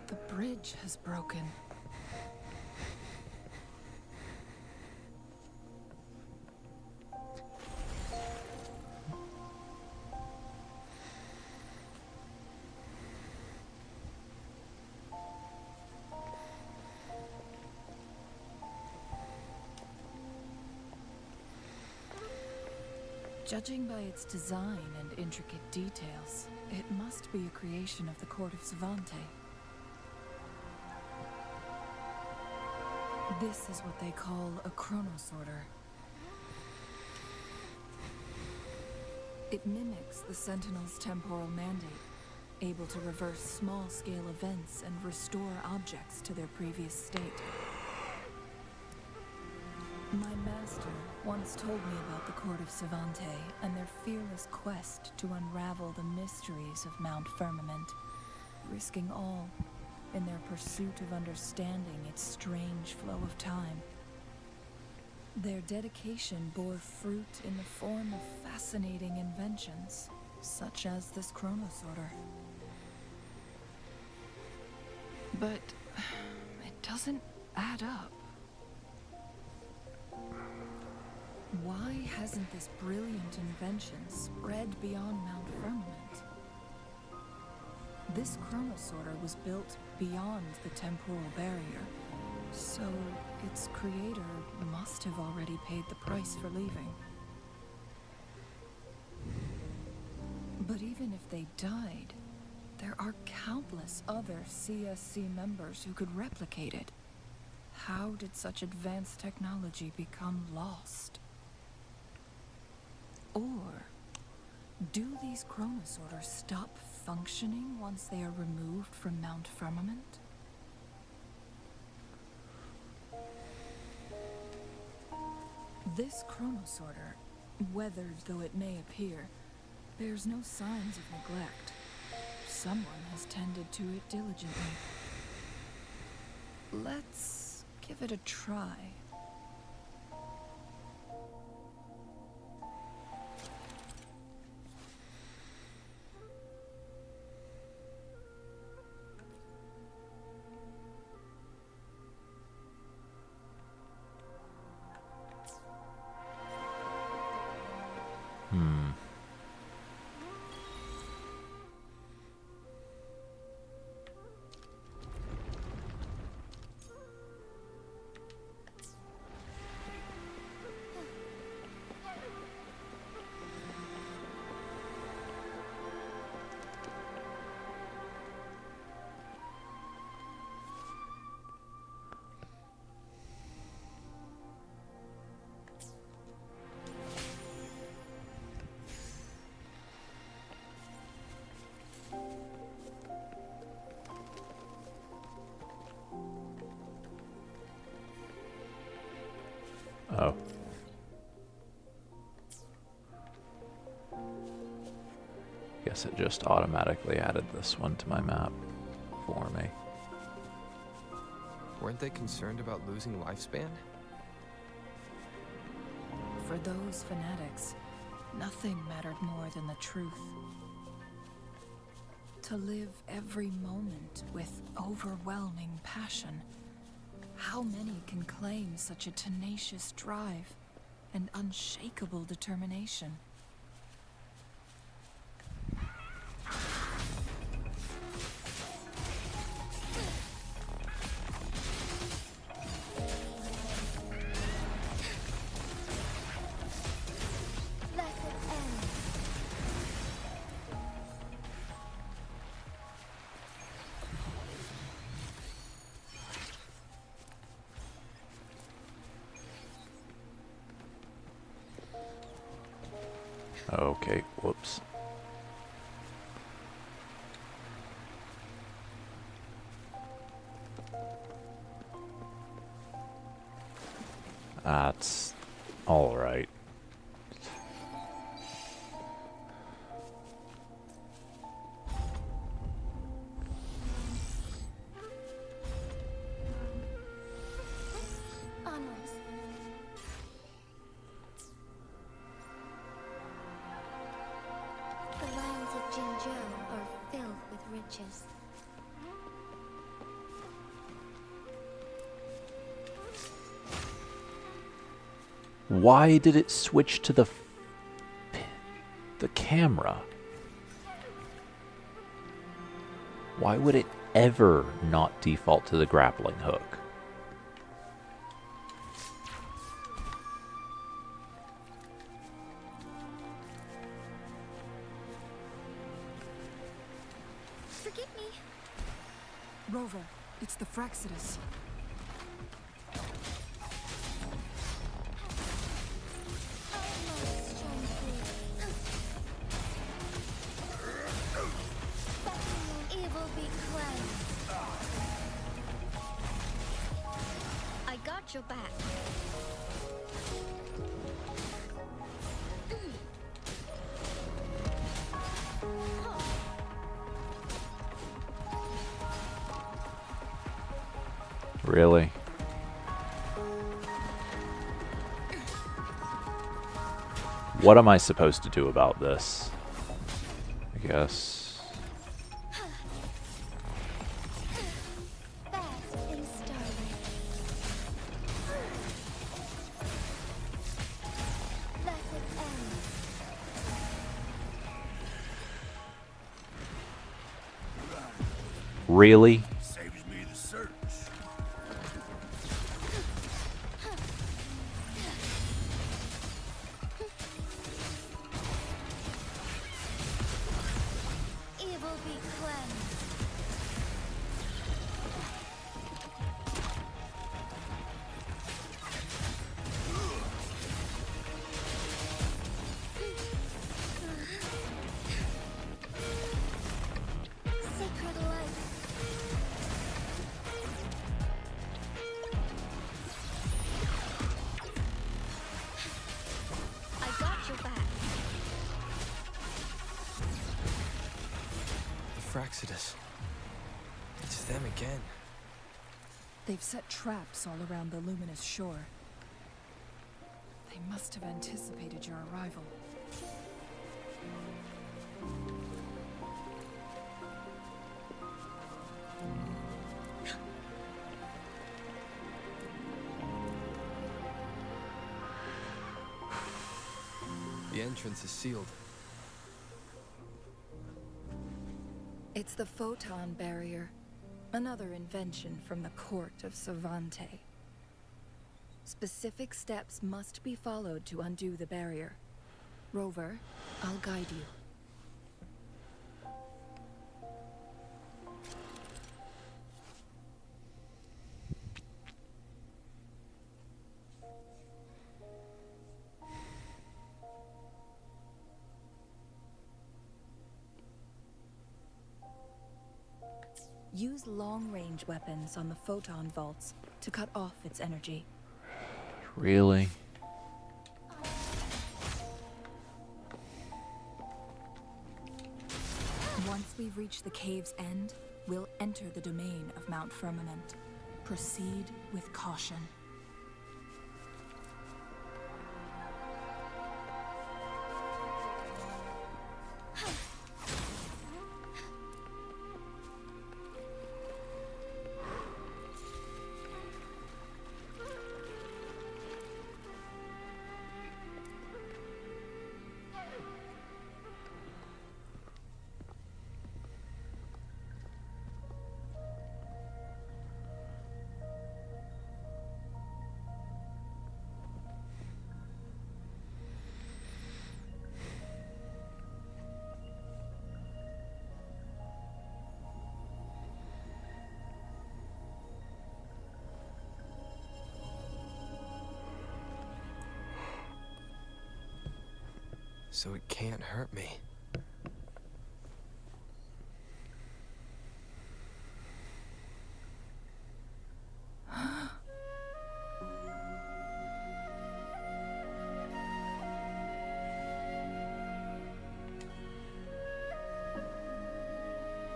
The bridge has broken. Judging by its design and intricate details, it must be a creation of the Court of Savante. This is what they call a chronosorter. It mimics the Sentinel's temporal mandate, able to reverse small-scale events and restore objects to their previous state. My master once told me about the Court of Savante and their fearless quest to unravel the mysteries of Mount Firmament, risking all in their pursuit of understanding its strange flow of time. Their dedication bore fruit in the form of fascinating inventions, such as this chronosorter. But it doesn't add up. Why hasn't this brilliant invention spread beyond Mount Firmament? This chronosorter was built beyond the temporal barrier, so its creator must have already paid the price for leaving. But even if they died, There are countless other CSC members who could replicate it. How did such advanced technology become lost? Or do these chronosorters stop functioning once they are removed from Mount Firmament? This chronosorter, weathered though it may appear, bears no signs of neglect. Someone has tended to it diligently. Let's give it a try. Oh. Guess it just automatically added this one to my map for me. Weren't they concerned about losing lifespan? For those fanatics, nothing mattered more than the truth. To live every moment with overwhelming passion. How many can claim such a tenacious drive and unshakable determination? Okay, whoops. That's all right. Onwards. The lands of Jinzhou are filled with riches. Why did it switch to the camera? Why would it ever not default to the grappling hook? Forgive me. Rover, it's the Fraxidus. Evil be cleansed. I got your back. Really? What am I supposed to do about this? I guess. Fast and starlight. Thus it ends. Really? Saves me the search. Evil be cleansed. Fraccidus. It's them again. They've set traps all around the luminous shore. They must have anticipated your arrival. The entrance is sealed. It's the photon barrier, another invention from the court of Savante. Specific steps must be followed to undo the barrier. Rover, I'll guide you. Use long-range weapons on the photon vaults to cut off its energy. Really? Once we've reached the cave's end, we'll enter the domain of Mount Firmament. Proceed with caution. So it can't hurt me.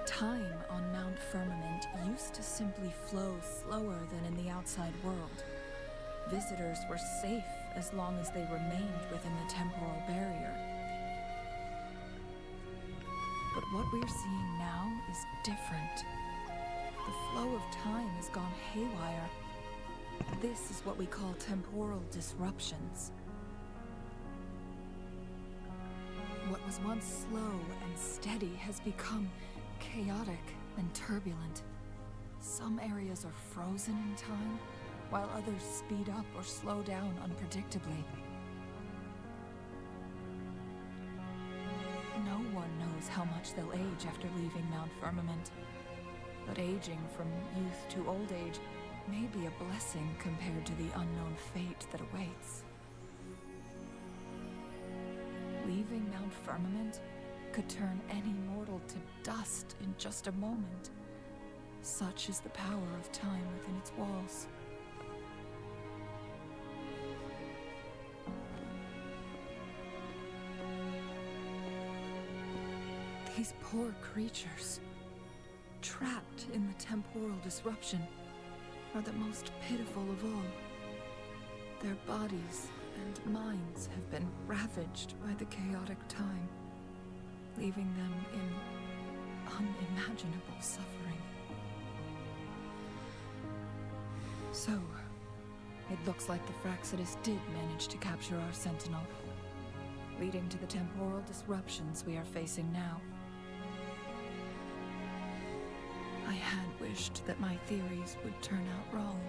Time on Mount Firmament used to simply flow slower than in the outside world. Visitors were safe as long as they remained within the temporal barrier. But what we're seeing now is different. The flow of time has gone haywire. This is what we call temporal disruptions. What was once slow and steady has become chaotic and turbulent. Some areas are frozen in time, while others speed up or slow down unpredictably. No one knows how much they'll age after leaving Mount Firmament, but aging from youth to old age may be a blessing compared to the unknown fate that awaits. Leaving Mount Firmament could turn any mortal to dust in just a moment. Such is the power of time within its walls. These poor creatures, trapped in the temporal disruption, are the most pitiful of all. Their bodies and minds have been ravaged by the chaotic time, leaving them in unimaginable suffering. So, it looks like the Fraccidus did manage to capture our Sentinel, leading to the temporal disruptions we are facing now. I had wished that my theories would turn out wrong.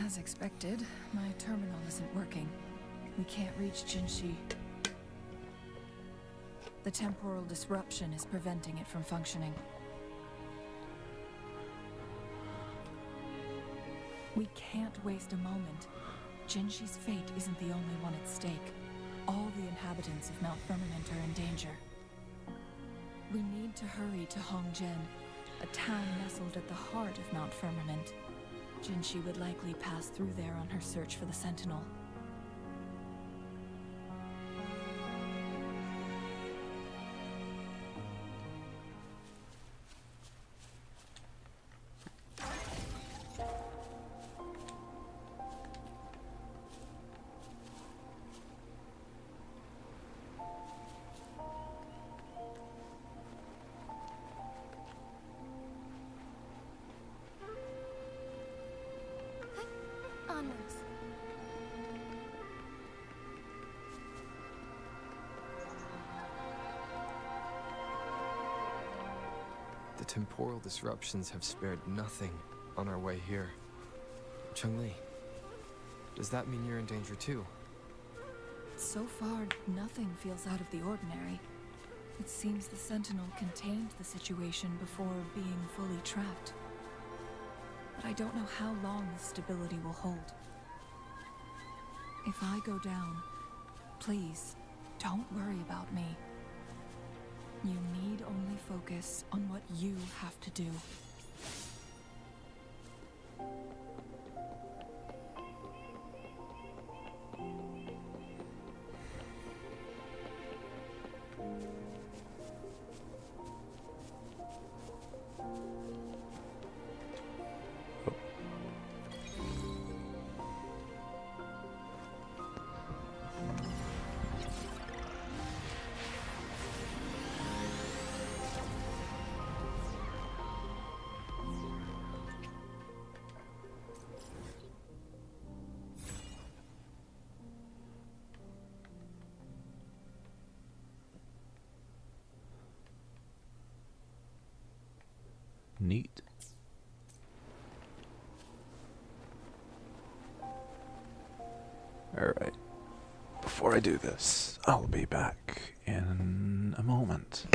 As expected, my terminal isn't working. We can't reach Jinshi. The temporal disruption is preventing it from functioning. We can't waste a moment. Jinshi's fate isn't the only one at stake. All the inhabitants of Mount Firmament are in danger. We need to hurry to Hongjian, a town nestled at the heart of Mount Firmament. Jinshi would likely pass through there on her search for the Sentinel. temporal disruptions have spared nothing on our way here. Chun-Li, does that mean you're in danger too? So far, nothing feels out of the ordinary. It seems the Sentinel contained the situation before being fully trapped. But I don't know how long this stability will hold. If I go down, please, don't worry about me. You need only focus on what you have to do. Neat. Alright. Before I do this, I'll be back in a moment.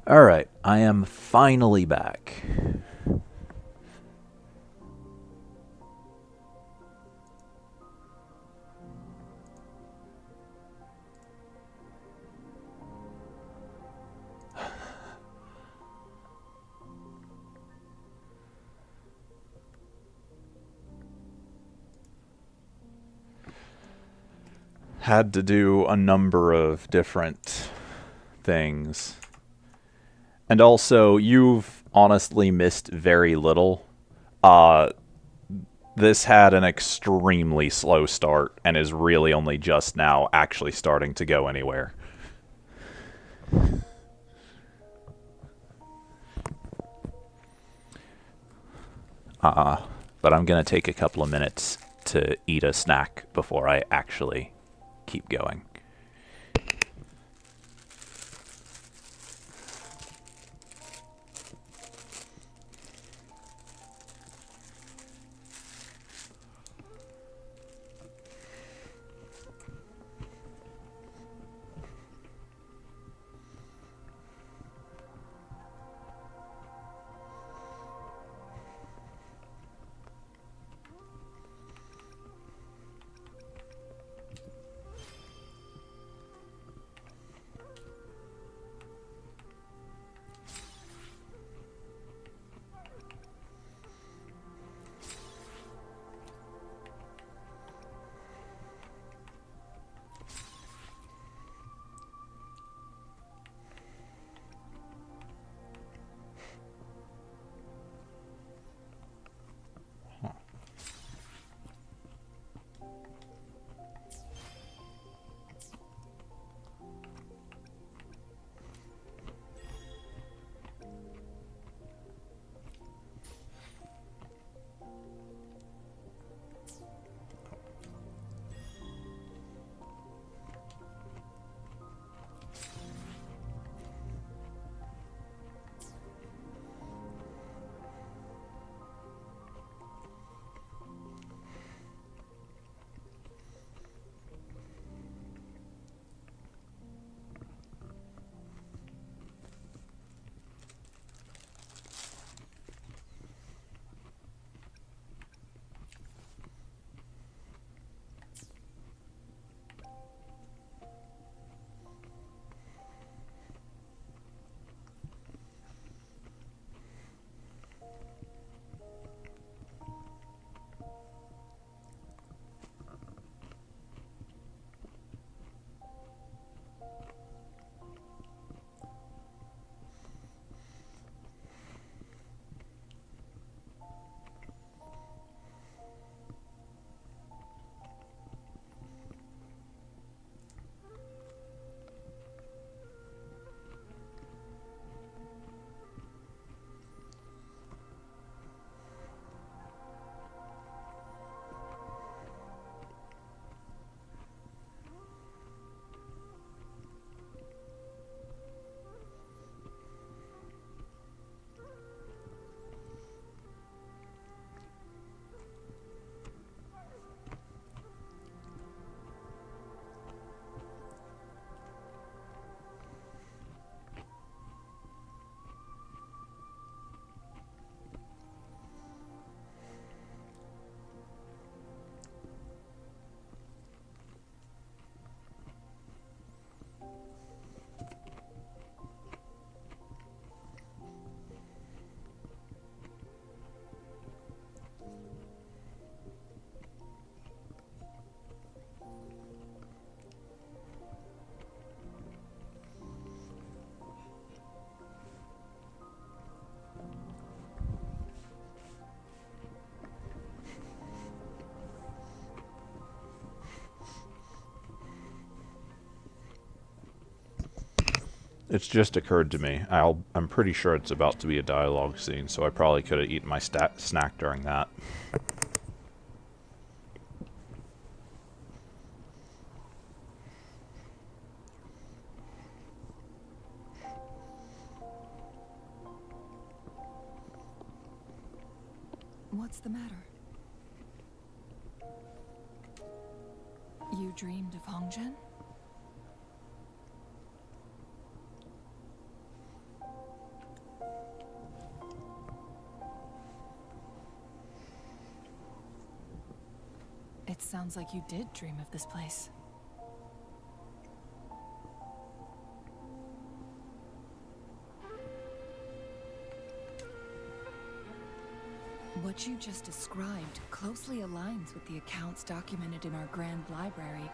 Alright, I am finally back. Had to do a number of different things. And also, you've honestly missed very little. This had an extremely slow start and is really only just now actually starting to go anywhere. But I'm gonna take a couple of minutes to eat a snack before I actually keep going. It's just occurred to me. I'm pretty sure it's about to be a dialogue scene, so I probably could have eaten my snack during that. What's the matter? You dreamed of Hongzhen? It sounds like you did dream of this place. What you just described closely aligns with the accounts documented in our Grand Library.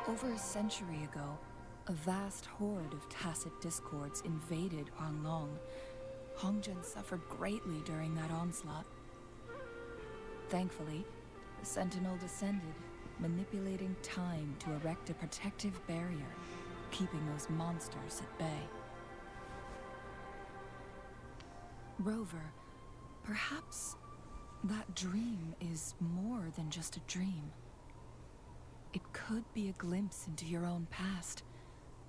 Over a century ago, a vast horde of tacit discords invaded Huanglong. Hongzhen suffered greatly during that onslaught. Thankfully, the Sentinel descended, manipulating time to erect a protective barrier, keeping those monsters at bay. Rover, perhaps that dream is more than just a dream. It could be a glimpse into your own past,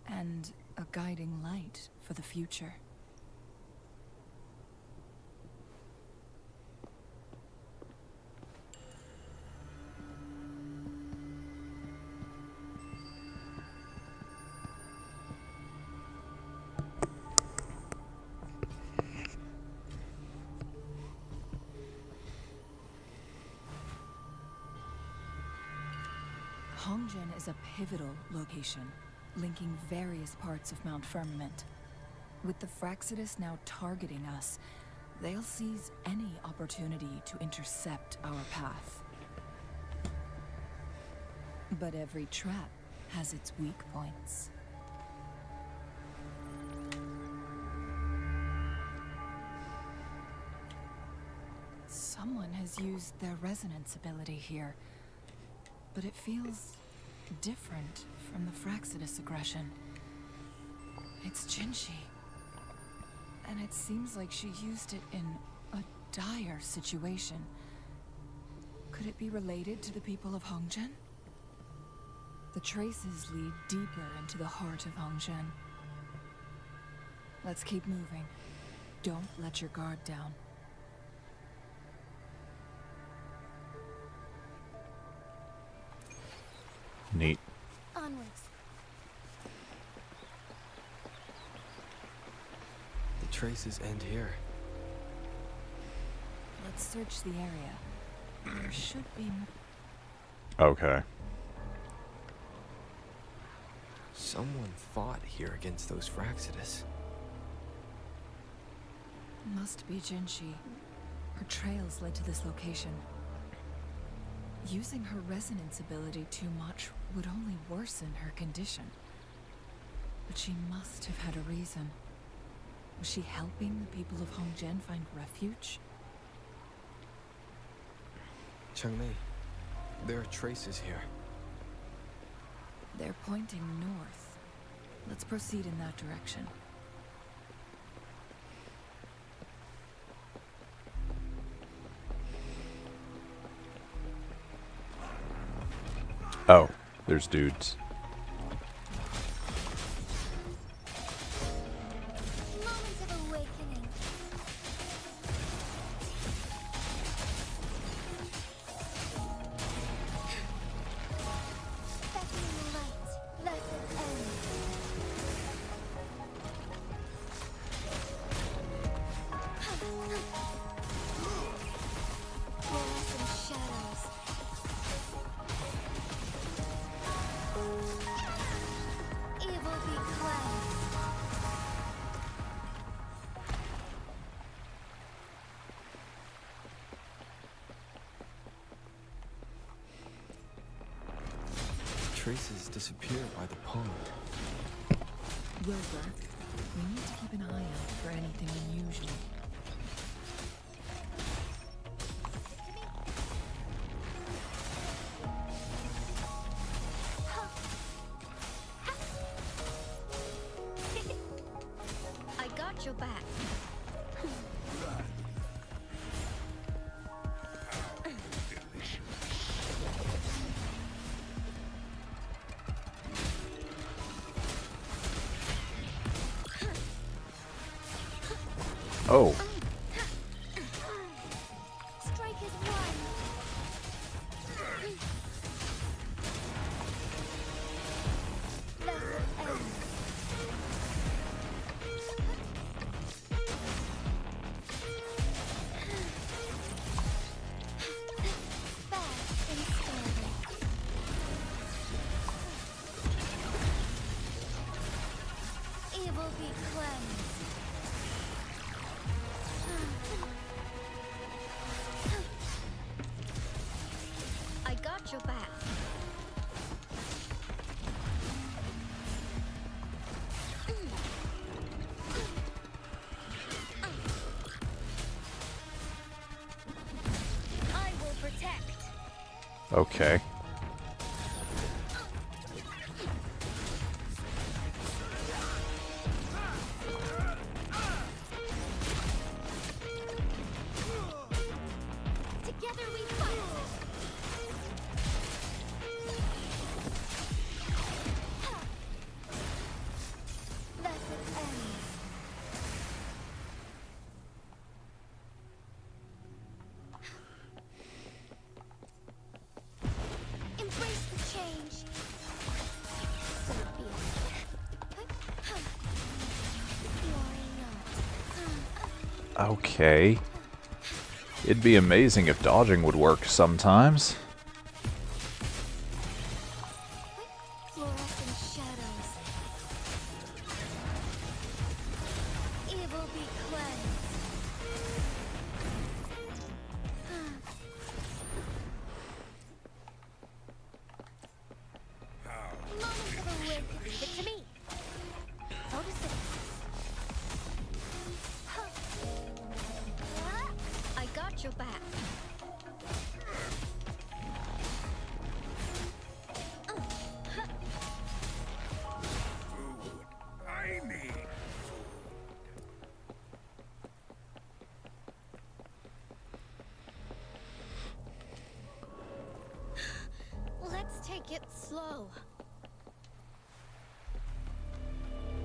and a guiding light for the future. Hongzhen is a pivotal location, linking various parts of Mount Firmament. With the Fraxidus now targeting us, they'll seize any opportunity to intercept our path. But every trap has its weak points. Someone has used their resonance ability here, but it feels different from the Fraxidus aggression. It's Jinshi, and it seems like she used it in a dire situation. Could it be related to the people of Hongzhen? The traces lead deeper into the heart of Hongzhen. Let's keep moving. Don't let your guard down. Neat. Onwards. The traces end here. Let's search the area. There should be... Okay. Someone fought here against those Fraxidus. Must be Jinshi. Her trails led to this location. Using her resonance ability too much would only worsen her condition. But she must have had a reason. Was she helping the people of Hongzhen find refuge? Changmei, there are traces here. They're pointing north. Let's proceed in that direction. Oh, there's dudes. Moments of awakening. Beckoning light, let it end. Fluorescent shadows. Evil be cleansed. Traces disappear by the pond. Wilbur, we need to keep an eye out for anything unusual. I got your back. Oh, Strike is one. Let it end. Fast. Okay. Together we fight. Thus it ends. Embrace the change. So be it. Why not? Okay. It'd be amazing if dodging would work sometimes. Fluorescent shadows. Evil be cleansed. Moment of a win. Leave it to me. Photosynthesis. I got your back. I mean. Let's take it slow.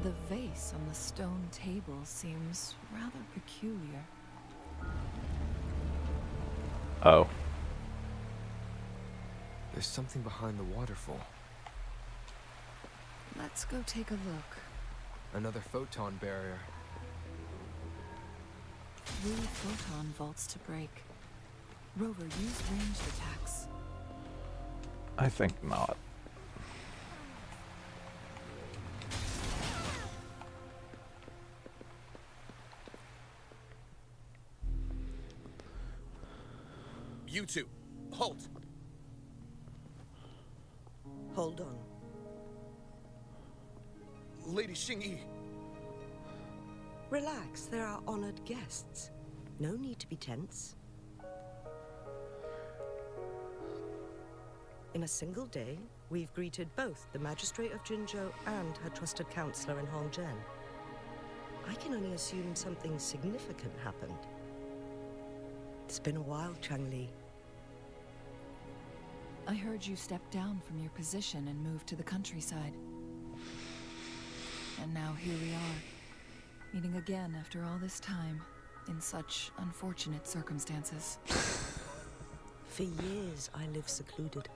The vase on the stone table seems rather peculiar. Oh. There's something behind the waterfall. Let's go take a look. Another photon barrier. 3 photon vaults to break. Rover, use ranged attacks. I think not. You two, halt. Hold on. Lady Xingyi. Relax, there are honored guests. No need to be tense. In a single day, we've greeted both the Magistrate of Jinzhou and her trusted counselor in Hongzhen. I can only assume something significant happened. It's been a while, Changli. I heard you stepped down from your position and moved to the countryside. And now here we are, meeting again after all this time, in such unfortunate circumstances. For years, I lived secluded,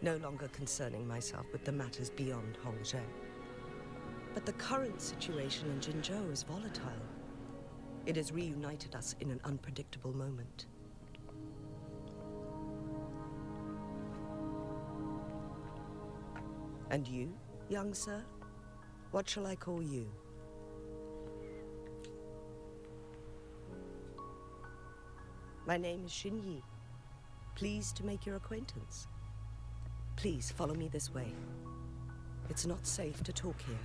no longer concerning myself with the matters beyond Hongzhen. But the current situation in Jinzhou is volatile. It has reunited us in an unpredictable moment. And you, young sir? What shall I call you? My name is Xinyi. Pleased to make your acquaintance. Please follow me this way. It's not safe to talk here.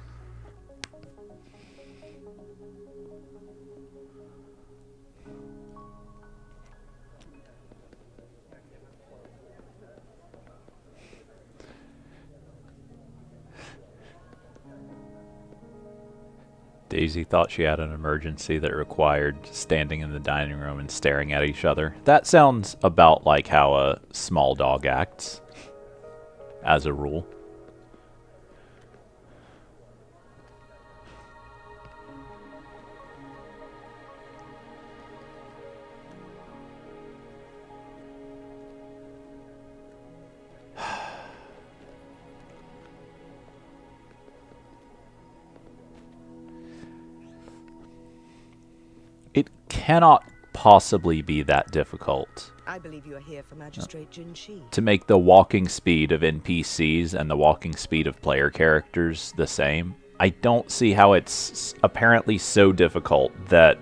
Daisy thought she had an emergency that required standing in the dining room and staring at each other. That sounds about like how a small dog acts, as a rule. It cannot possibly be that difficult I believe you are here for Magistrate Jin Shi. to make the walking speed of NPCs and the walking speed of player characters the same. I don't see how it's apparently so difficult that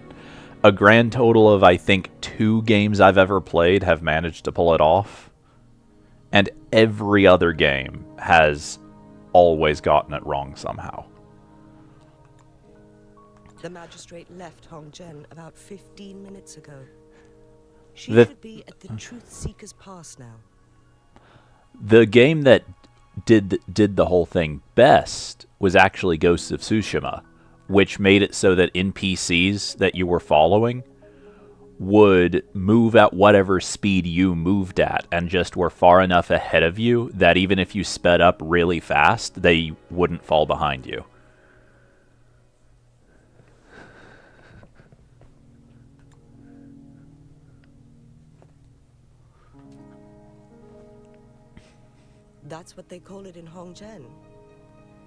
a grand total of, I think, 2 games I've ever played have managed to pull it off. And every other game has always gotten it wrong somehow. The magistrate left Hongzhen about 15 minutes ago. She The- should be at the Truth Seeker's Pass now. The game that did the whole thing best was actually Ghost of Tsushima, which made it so that NPCs that you were following would move at whatever speed you moved at, and just were far enough ahead of you that even if you sped up really fast, they wouldn't fall behind you. That's what they call it in Hongzhen.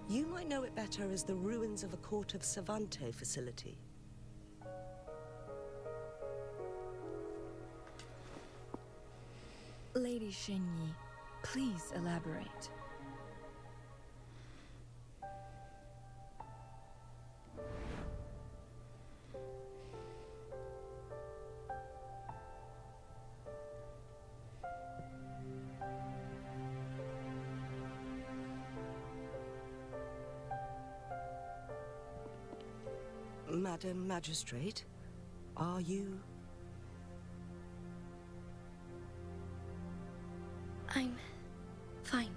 You might know it better as the ruins of a Court of Savante facility. Lady Xingyi, please elaborate. Madam Magistrate, are you? I'm fine.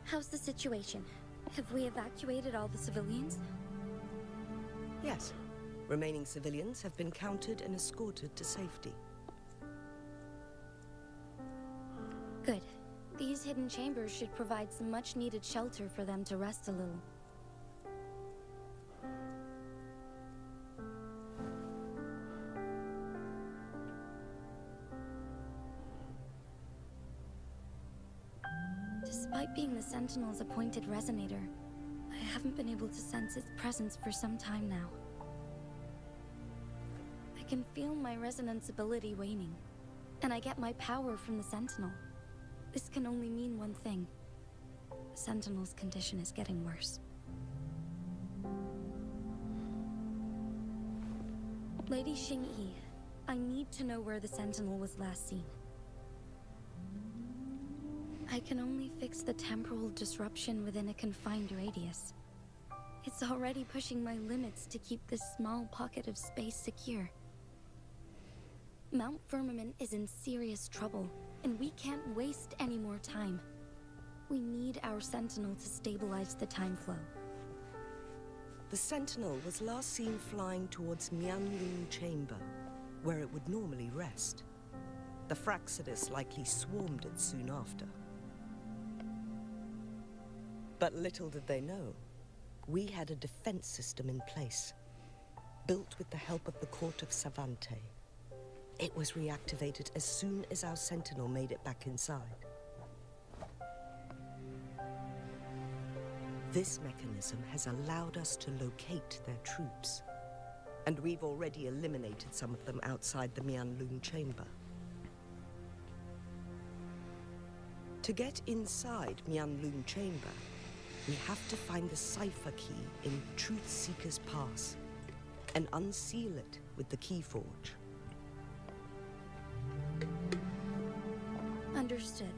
How's the situation? Have we evacuated all the civilians? Yes. Remaining civilians have been counted and escorted to safety. Good. These hidden chambers should provide some much-needed shelter for them to rest a little. Despite being the Sentinel's appointed resonator, I haven't been able to sense its presence for some time now. I can feel my resonance ability waning, and I get my power from the Sentinel. This can only mean one thing. The Sentinel's condition is getting worse. Lady Xingyi, I need to know where the Sentinel was last seen. I can only fix the temporal disruption within a confined radius. It's already pushing my limits to keep this small pocket of space secure. Mount Firmament is in serious trouble, and we can't waste any more time. We need our Sentinel to stabilize the time flow. The Sentinel was last seen flying towards Mianlun Chamber, where it would normally rest. The Fraxidus likely swarmed it soon after. But little did they know, we had a defense system in place, built with the help of the Court of Savante. It was reactivated as soon as our Sentinel made it back inside. This mechanism has allowed us to locate their troops, and we've already eliminated some of them outside the Mianlun Chamber. To get inside Mianlun Chamber, we have to find the cipher key in Truthseeker's Pass and unseal it with the Keyforge. Understood.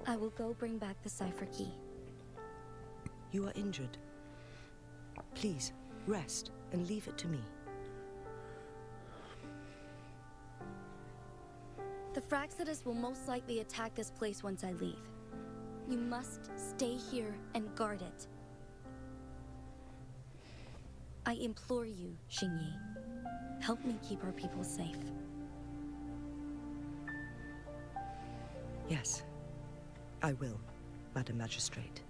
I will go bring back the cipher key. You are injured. Please, rest and leave it to me. The Fraxidus will most likely attack this place once I leave. You must stay here and guard it. I implore you, Xingyi. Help me keep our people safe. Yes, I will, Madam Magistrate.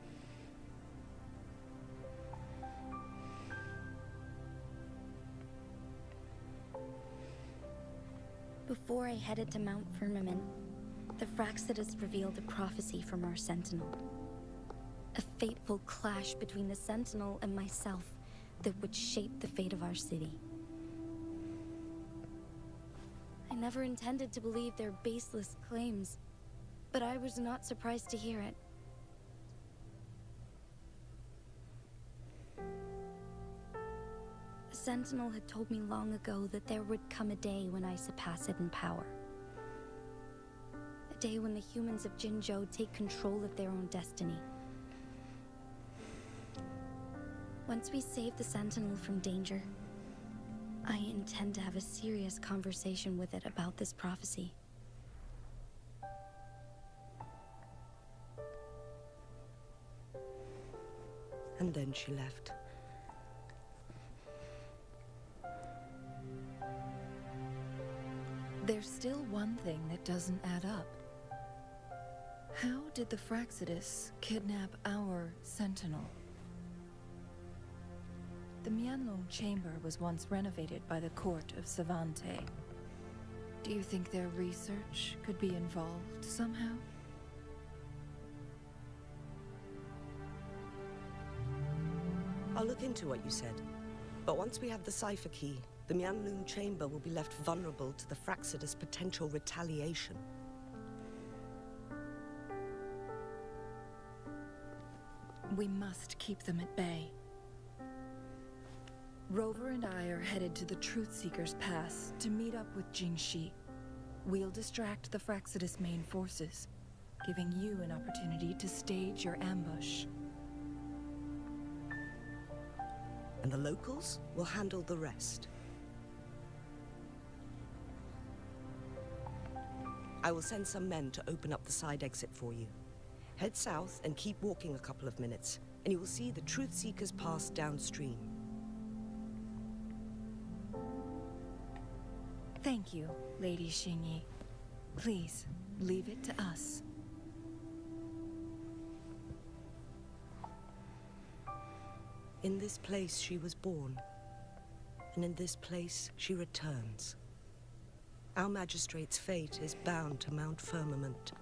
Before I headed to Mount Firmament, the Fraxidus revealed a prophecy from our Sentinel. A fateful clash between the Sentinel and myself that would shape the fate of our city. I never intended to believe their baseless claims, but I was not surprised to hear it. The Sentinel had told me long ago that there would come a day when I surpass it in power. A day when the humans of Jinzhou take control of their own destiny. Once we save the Sentinel from danger, I intend to have a serious conversation with it about this prophecy. And then she left. There's still one thing that doesn't add up. How did the Fraxidus kidnap our Sentinel? The Mianlong Chamber was once renovated by the court of Savante. Do you think their research could be involved somehow? I'll look into what you said. But once we have the cipher key, the Mianlong Chamber will be left vulnerable to the Fraxidus' potential retaliation. We must keep them at bay. Rover and I are headed to the Truthseeker's Pass to meet up with Jingxi. We'll distract the Fraxidus main forces, giving you an opportunity to stage your ambush. And the locals will handle the rest. I will send some men to open up the side exit for you. Head south and keep walking a couple of minutes, and you will see the Truthseeker's Pass downstream. Thank you, Lady Xingyi. Please, leave it to us. In this place she was born, and in this place she returns. Our magistrate's fate is bound to Mount Firmament.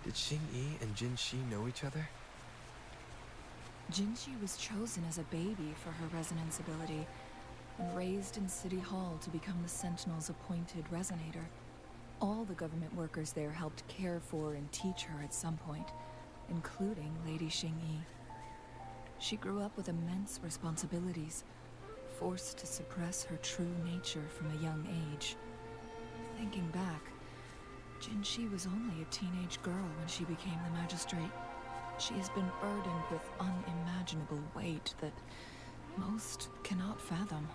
Did Xingyi and Jinxi know each other? Jinxi was chosen as a baby for her resonance ability, and raised in City Hall to become the Sentinel's appointed resonator. All the government workers there helped care for and teach her at some point, including Lady Xingyi. She grew up with immense responsibilities, forced to suppress her true nature from a young age. Thinking back, Jinxi was only a teenage girl when she became the magistrate. She has been burdened with unimaginable weight that most cannot fathom.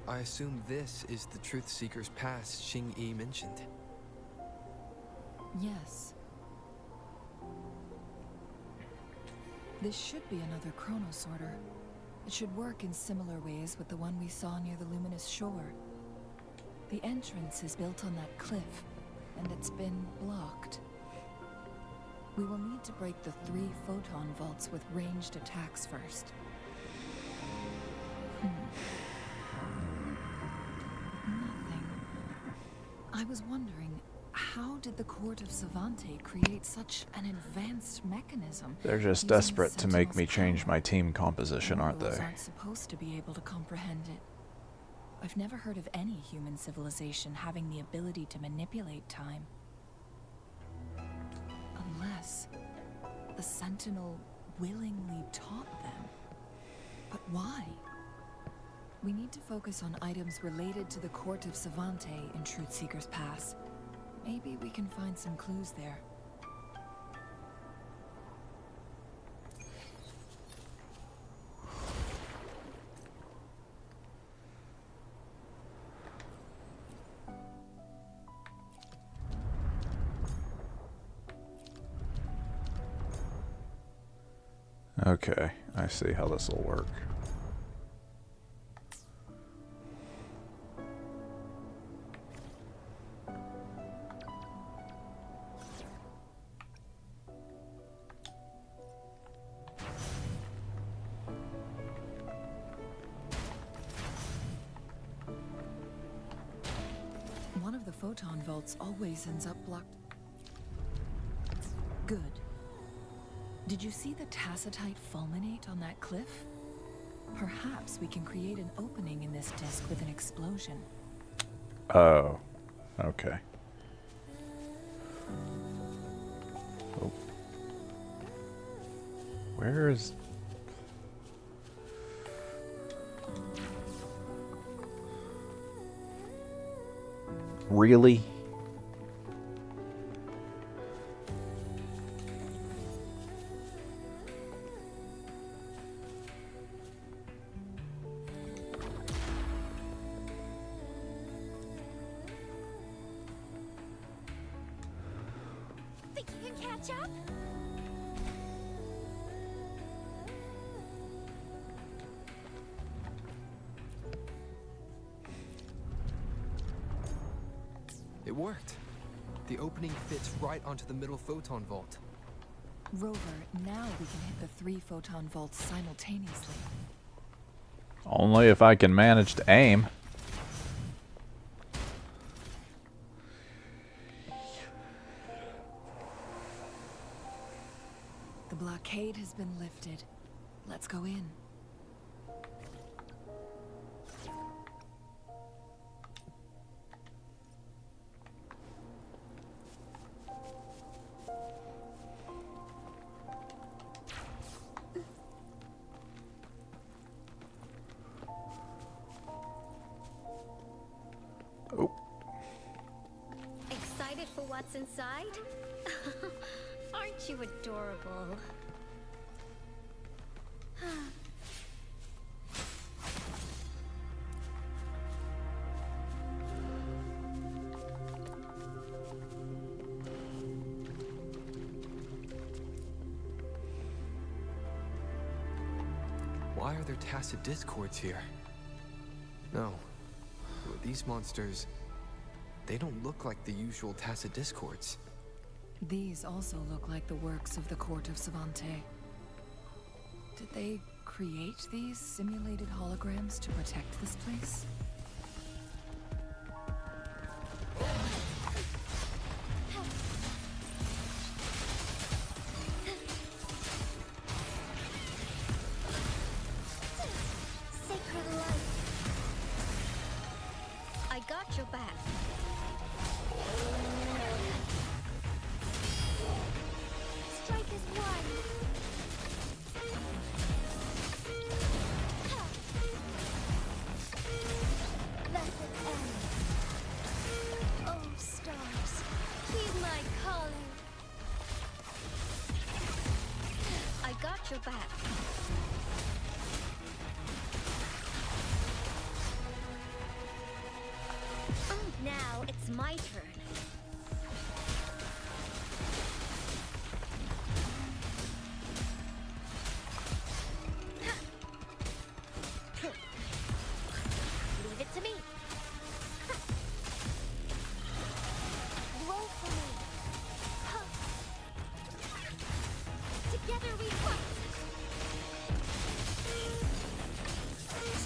I assume this is the Truthseeker's Pass Xingyi mentioned. Yes. This should be another chronosorter. It should work in similar ways with the one we saw near the Luminous Shore. The entrance is built on that cliff, and it's been blocked. We will need to break the 3 photon vaults with ranged attacks first. Nothing. I was wondering, how did the Court of Savante create such an advanced mechanism? They're just using desperate to make me Sentinel's change power? my team composition, aren't Mortals they? aren't supposed to be able to comprehend it. I've never heard of any human civilization having the ability to manipulate time. Unless the Sentinel willingly taught them. But why? We need to focus on items related to the Court of Savante in Truthseeker's Pass. Maybe we can find some clues there. Okay, I see how this will work. photon vaults always ends up blocked. Good. Did you see the tacitite fulminate on that cliff? Perhaps we can create an opening in this disk with an explosion. Oh, okay. Oh. Where is... Really? Think you can catch up? It worked. The opening fits right onto the middle photon vault. Rover, now we can hit the 3 photon vaults simultaneously. Only if I can manage to aim. The blockade has been lifted. Let's go in. Oh. Excited for what's inside? Aren't you adorable? Why are there tacit discords here? No. These monsters, they don't look like the usual tacit discords. These also look like the works of the Court of Savante. Did they create these simulated holograms to protect this place? Sacred light. I got your back. Strike is one. Blessed end. Oh, stars, heed my calling. I got your back. Now it's my turn. Leave it to me. Roll for me. Together we fight.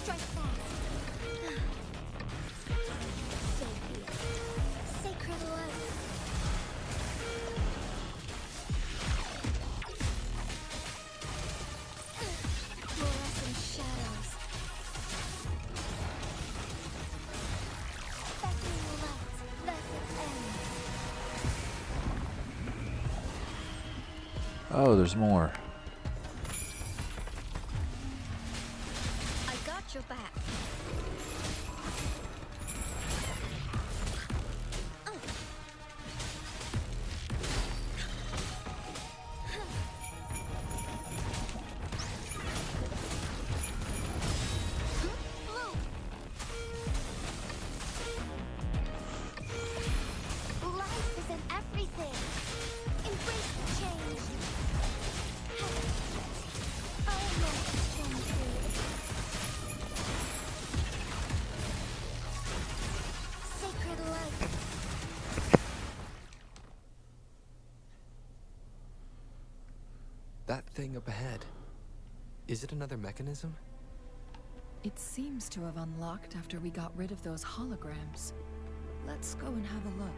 Strike fast. So be it. Sacred light. Fluorescent shadows. Beckoning light. Blessed end. Oh, there's more. I got your back. Life is in everything. Embrace the change. I am not changing. Sacred light. That thing up ahead, is it another mechanism? It seems to have unlocked after we got rid of those holograms. Let's go and have a look.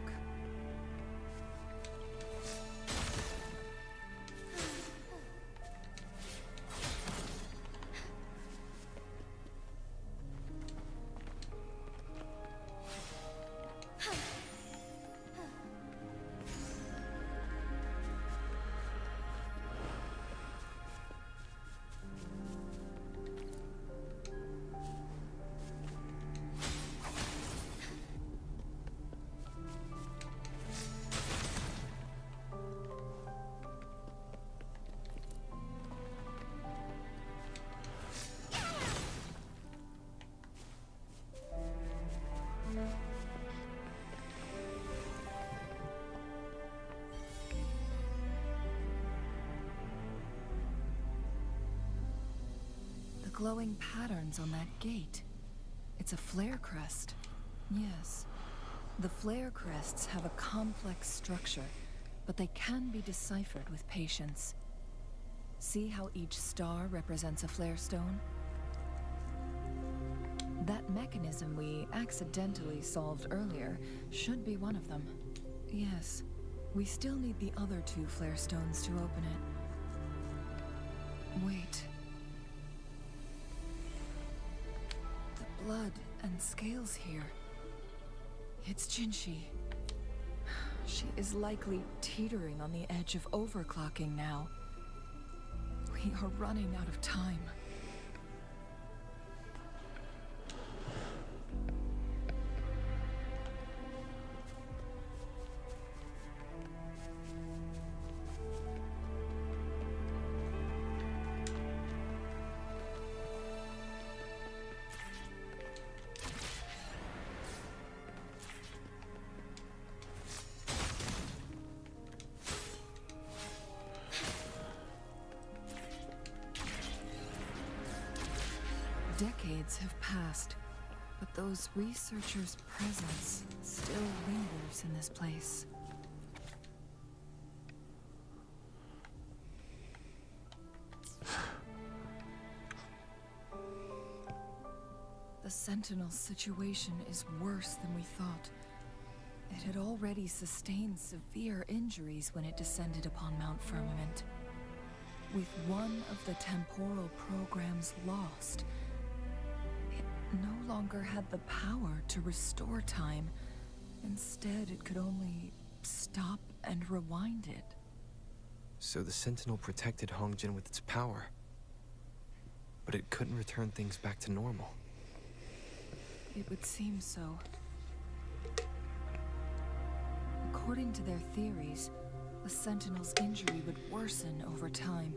Glowing patterns on that gate. It's a flare crest. Yes. The flare crests have a complex structure, but they can be deciphered with patience. See how each star represents a flare stone? That mechanism we accidentally solved earlier should be one of them. Yes. We still need the other 2 flare stones to open it. Wait. Blood and scales here. It's Jinshi. She is likely teetering on the edge of overclocking now. We are running out of time. Decades have passed, but those researchers' presence still lingers in this place. The Sentinel's situation is worse than we thought. It had already sustained severe injuries when it descended upon Mount Firmament. With one of the temporal programs lost, no longer had the power to restore time. Instead, it could only stop and rewind it. So the Sentinel protected Hongjin with its power, but it couldn't return things back to normal. It would seem so. According to their theories, the Sentinel's injury would worsen over time.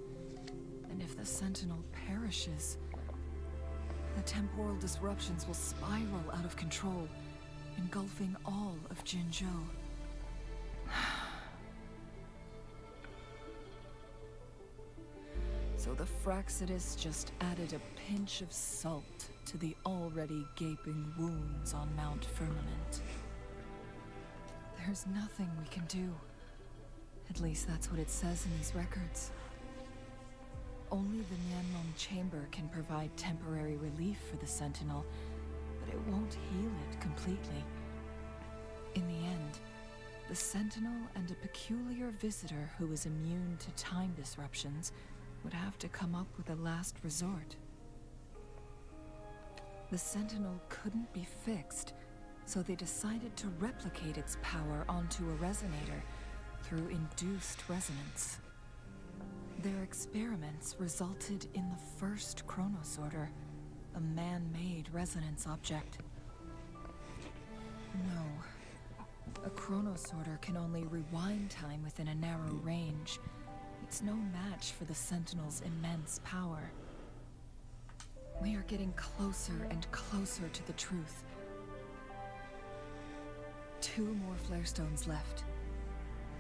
And if the Sentinel perishes, the temporal disruptions will spiral out of control, engulfing all of Jinzhou. So the Fraxidus just added a pinch of salt to the already gaping wounds on Mount Firmament. There's nothing we can do. At least that's what it says in these records. Only the Nianlong Chamber can provide temporary relief for the Sentinel, but it won't heal it completely. In the end, the Sentinel and a peculiar visitor who is immune to time disruptions would have to come up with a last resort. The Sentinel couldn't be fixed, so they decided to replicate its power onto a resonator through induced resonance. Their experiments resulted in the first Chronosorter, a man-made resonance object. No, a Chronosorter can only rewind time within a narrow range. It's no match for the Sentinel's immense power. We are getting closer and closer to the truth. 2 more flare stones left.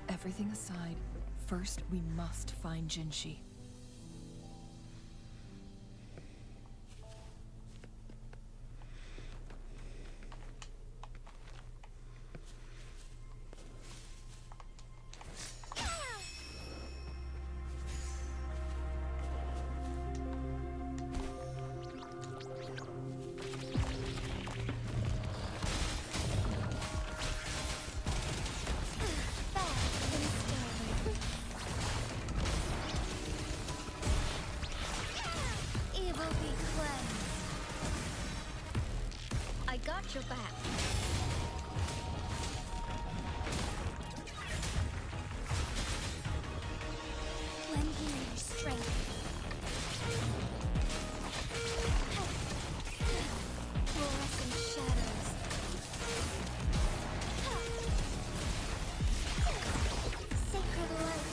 Everything aside, first we must find Jinshi. Got your back. Lend me your strength. Fluorescent shadows. Sacred light.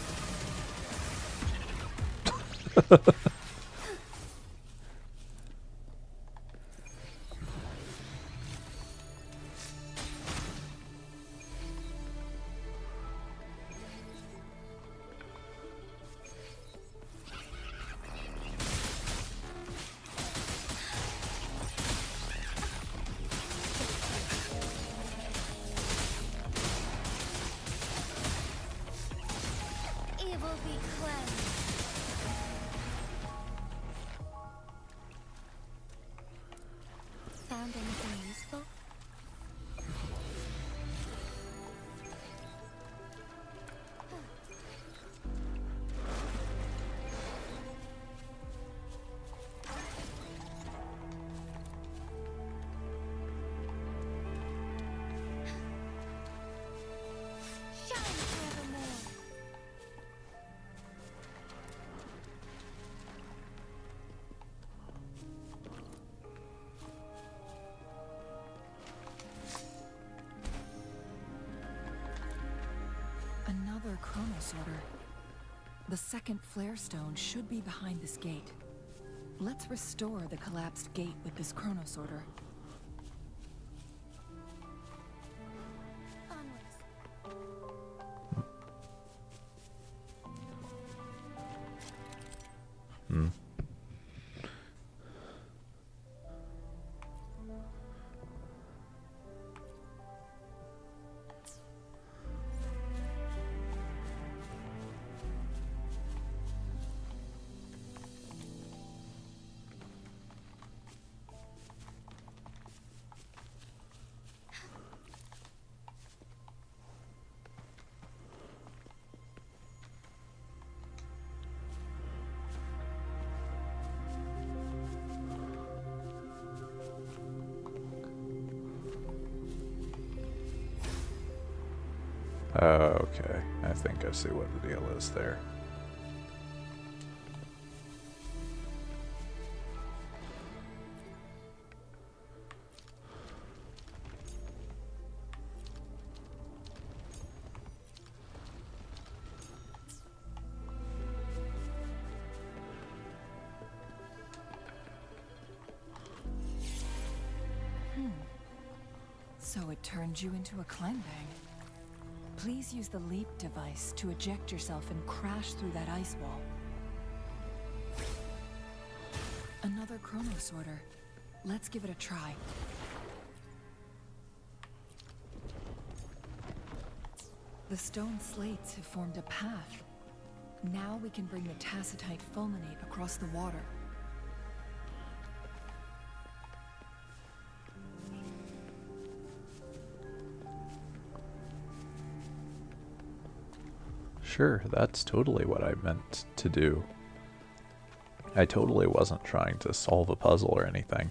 Evil be cleansed. Found anything useful? Shine forevermore. Another chronosorter. The second flare stone should be behind this gate. Let's restore the collapsed gate with this chronosorter. Onwards. Hmm. Okay, I think I see what the deal is there. So it turned you into a clangbang. Please use the leap device to eject yourself and crash through that ice wall. Another chronosorter. Let's give it a try. The stone slates have formed a path. Now we can bring the Tacitite fulminate across the water. Sure, that's totally what I meant to do. I totally wasn't trying to solve a puzzle or anything.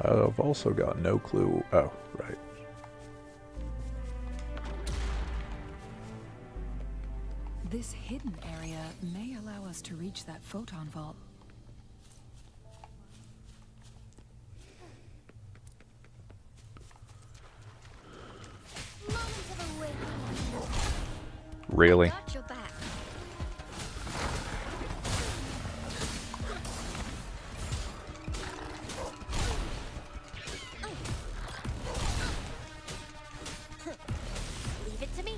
I've also got no clue. Oh, right. This hidden area may allow us to reach that photon vault. Really? Got your back. Leave it to me.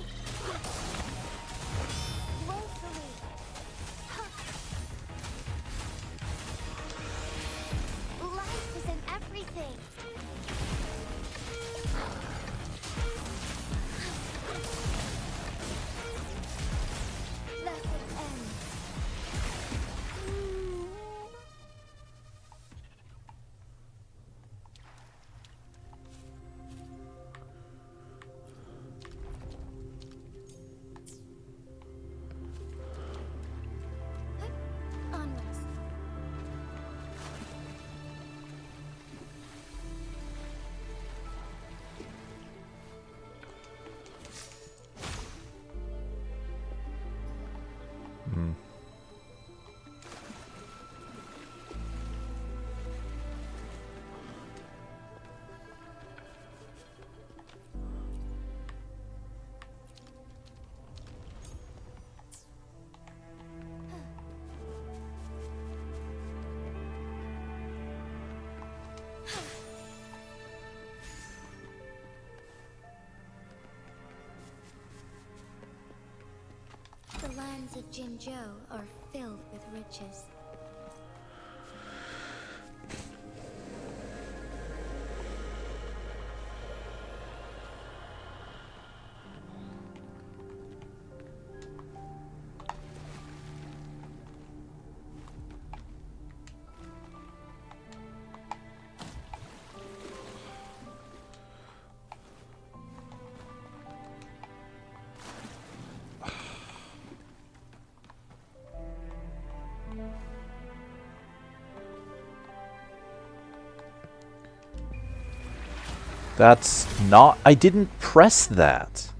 Woefully. Life is in everything. The lands of Jinzhou are filled with riches. That's not... I didn't press that.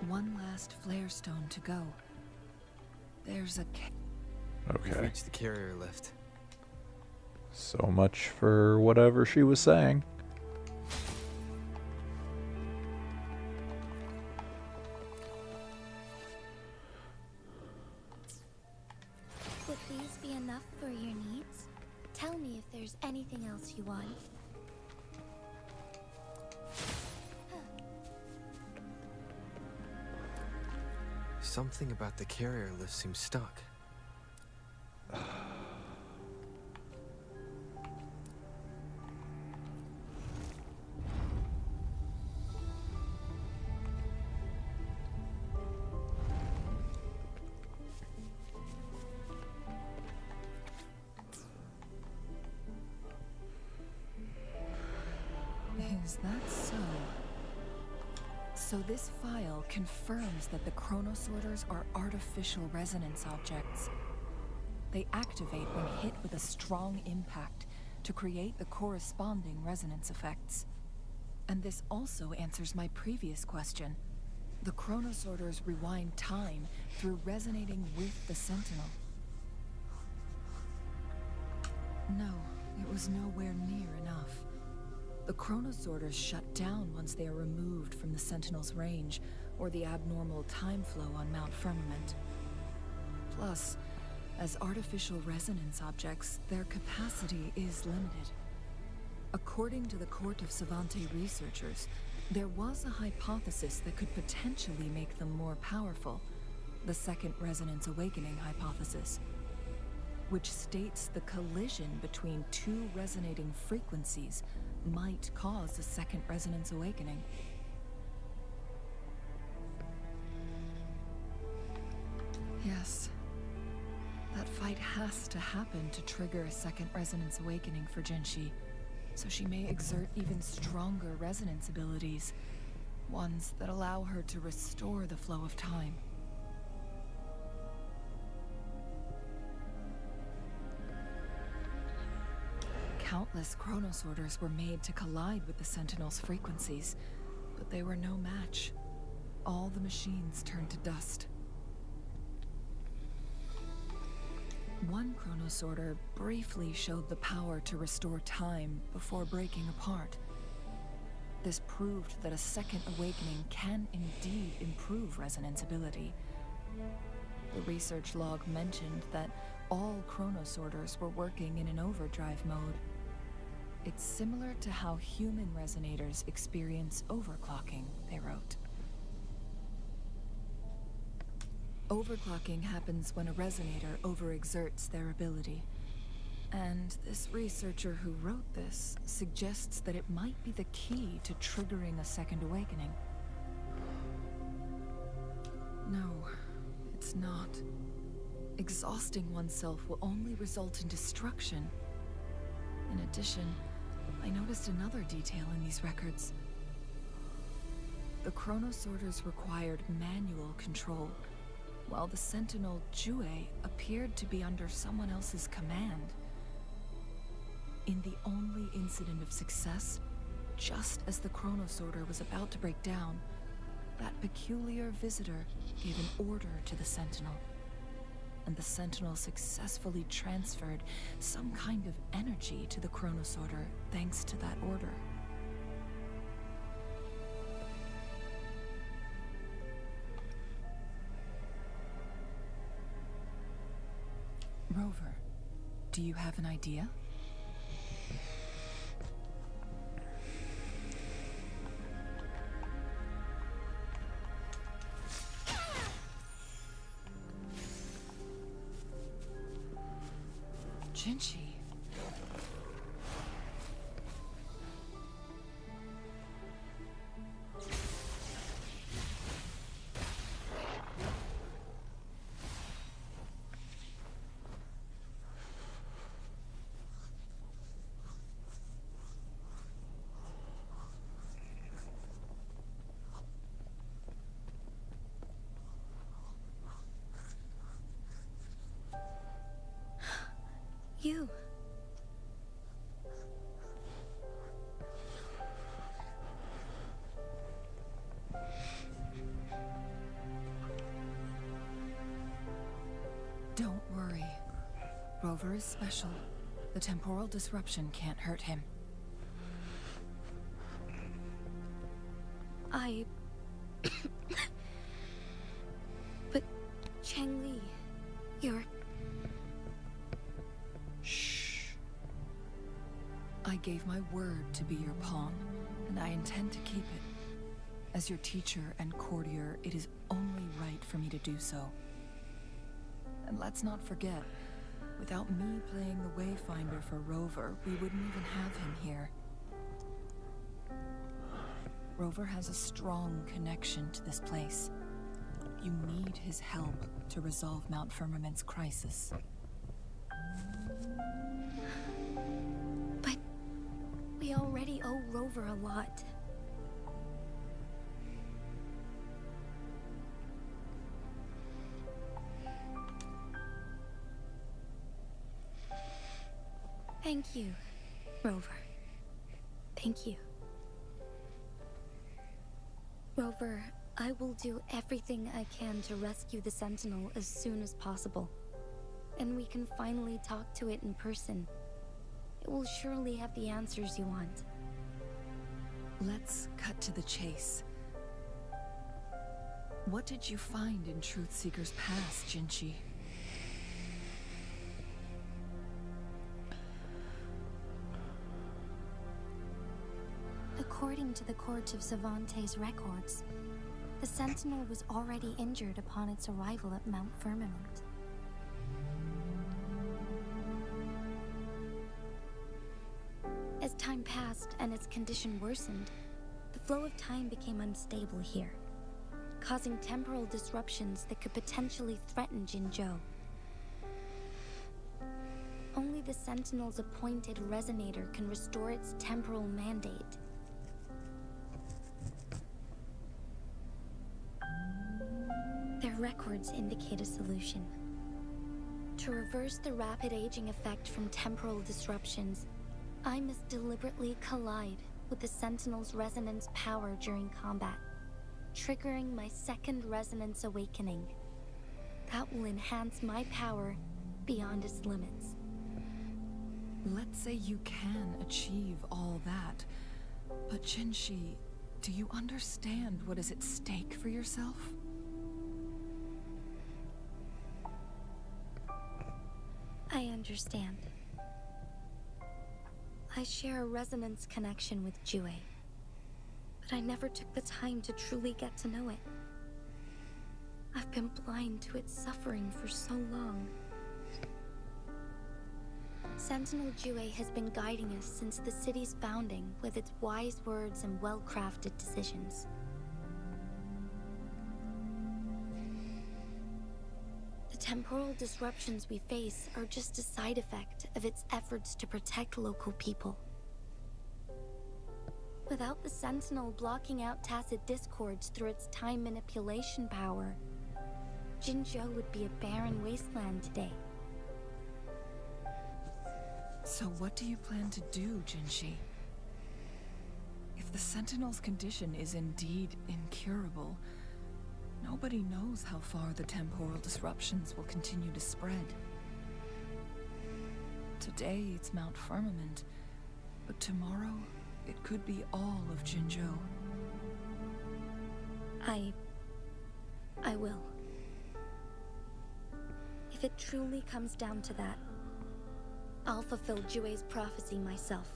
One last flare stone to go. There's a We've Okay. reached the carrier lift. So much for whatever she was saying. Would these be enough for your needs? Tell me if there's anything else you want. Something about the carrier lift seems stuck. Is that so? So this file confirms that the chronosorters are artificial resonance objects. They activate when hit with a strong impact to create the corresponding resonance effects. And this also answers my previous question. The chronosorters rewind time through resonating with the Sentinel. No, it was nowhere near enough. The chronosorters shut down once they are removed from the Sentinel's range, or the abnormal time flow on Mount Firmament. Plus, as artificial resonance objects, their capacity is limited. According to the Court of Savante researchers, there was a hypothesis that could potentially make them more powerful, the Second Resonance Awakening hypothesis, which states the collision between two resonating frequencies might cause a second resonance awakening. Yes. That fight has to happen to trigger a second resonance awakening for Jinshi, so she may exert even stronger resonance abilities, ones that allow her to restore the flow of time. Countless chronosorters were made to collide with the Sentinel's frequencies, but they were no match. All the machines turned to dust. One chronosorter briefly showed the power to restore time before breaking apart. This proved that a second awakening can indeed improve resonance ability. The research log mentioned that all chronosorters were working in an overdrive mode. It's similar to how human resonators experience overclocking, they wrote. Overclocking happens when a resonator overexerts their ability. And this researcher who wrote this suggests that it might be the key to triggering a second awakening. No, it's not. Exhausting oneself will only result in destruction. In addition, I noticed another detail in these records. The chronosorters required manual control, while the Sentinel Jue appeared to be under someone else's command. In the only incident of success, just as the Chronos Order was about to break down, that peculiar visitor gave an order to the Sentinel. And the Sentinel successfully transferred some kind of energy to the Chronos Order thanks to that order. Rover, do you have an idea? Jinchi. You. Don't worry. Rover is special. The temporal disruption can't hurt him. But Changli, you're... I gave my word to be your pawn, and I intend to keep it. As your teacher and courtier, it is only right for me to do so. And let's not forget, without me playing the Wayfinder for Rover, we wouldn't even have him here. Rover has a strong connection to this place. You need his help to resolve Mount Firmament's crisis. We already owe Rover a lot. Thank you, Rover. Thank you. Rover, I will do everything I can to rescue the Sentinel as soon as possible. And we can finally talk to it in person. It will surely have the answers you want. Let's cut to the chase. What did you find in Truthseeker's past, Jinchi? According to the Court of Savante's records, the Sentinel was already injured upon its arrival at Mount Firmament. As time passed and its condition worsened, the flow of time became unstable here, causing temporal disruptions that could potentially threaten Jinzhou. Only the Sentinel's appointed resonator can restore its temporal mandate. Their records indicate a solution. To reverse the rapid aging effect from temporal disruptions, I must deliberately collide with the Sentinel's resonance power during combat, triggering my second resonance awakening. That will enhance my power beyond its limits. Let's say you can achieve all that, but Jinchi, do you understand what is at stake for yourself? I understand. I share a resonance connection with Jue, but I never took the time to truly get to know it. I've been blind to its suffering for so long. Sentinel Jue has been guiding us since the city's founding with its wise words and well-crafted decisions. The temporal disruptions we face are just a side effect of its efforts to protect local people. Without the Sentinel blocking out tacit discords through its time manipulation power, Jinzhou would be a barren wasteland today. So what do you plan to do, Jinshi? If the Sentinel's condition is indeed incurable, nobody knows how far the temporal disruptions will continue to spread. Today it's Mount Firmament, but tomorrow it could be all of Jinzhou. I will. If it truly comes down to that, I'll fulfill Jue's prophecy myself.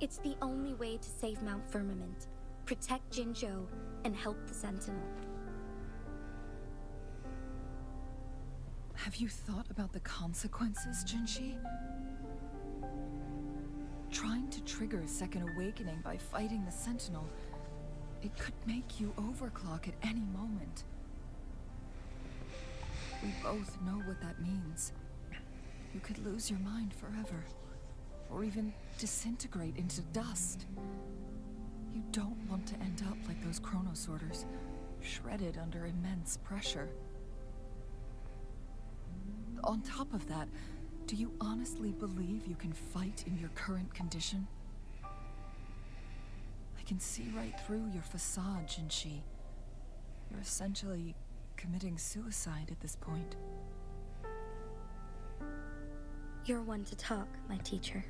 It's the only way to save Mount Firmament, protect Jinzhou, and help the Sentinel. Have you thought about the consequences, Jinshi? Trying to trigger a second awakening by fighting the Sentinel, it could make you overclock at any moment. We both know what that means. You could lose your mind forever, or even disintegrate into dust. You don't want to end up like those Chronosorters, shredded under immense pressure. On top of that, do you honestly believe you can fight in your current condition? I can see right through your facade, Jinshi. You're essentially committing suicide at this point. You're one to talk, my teacher.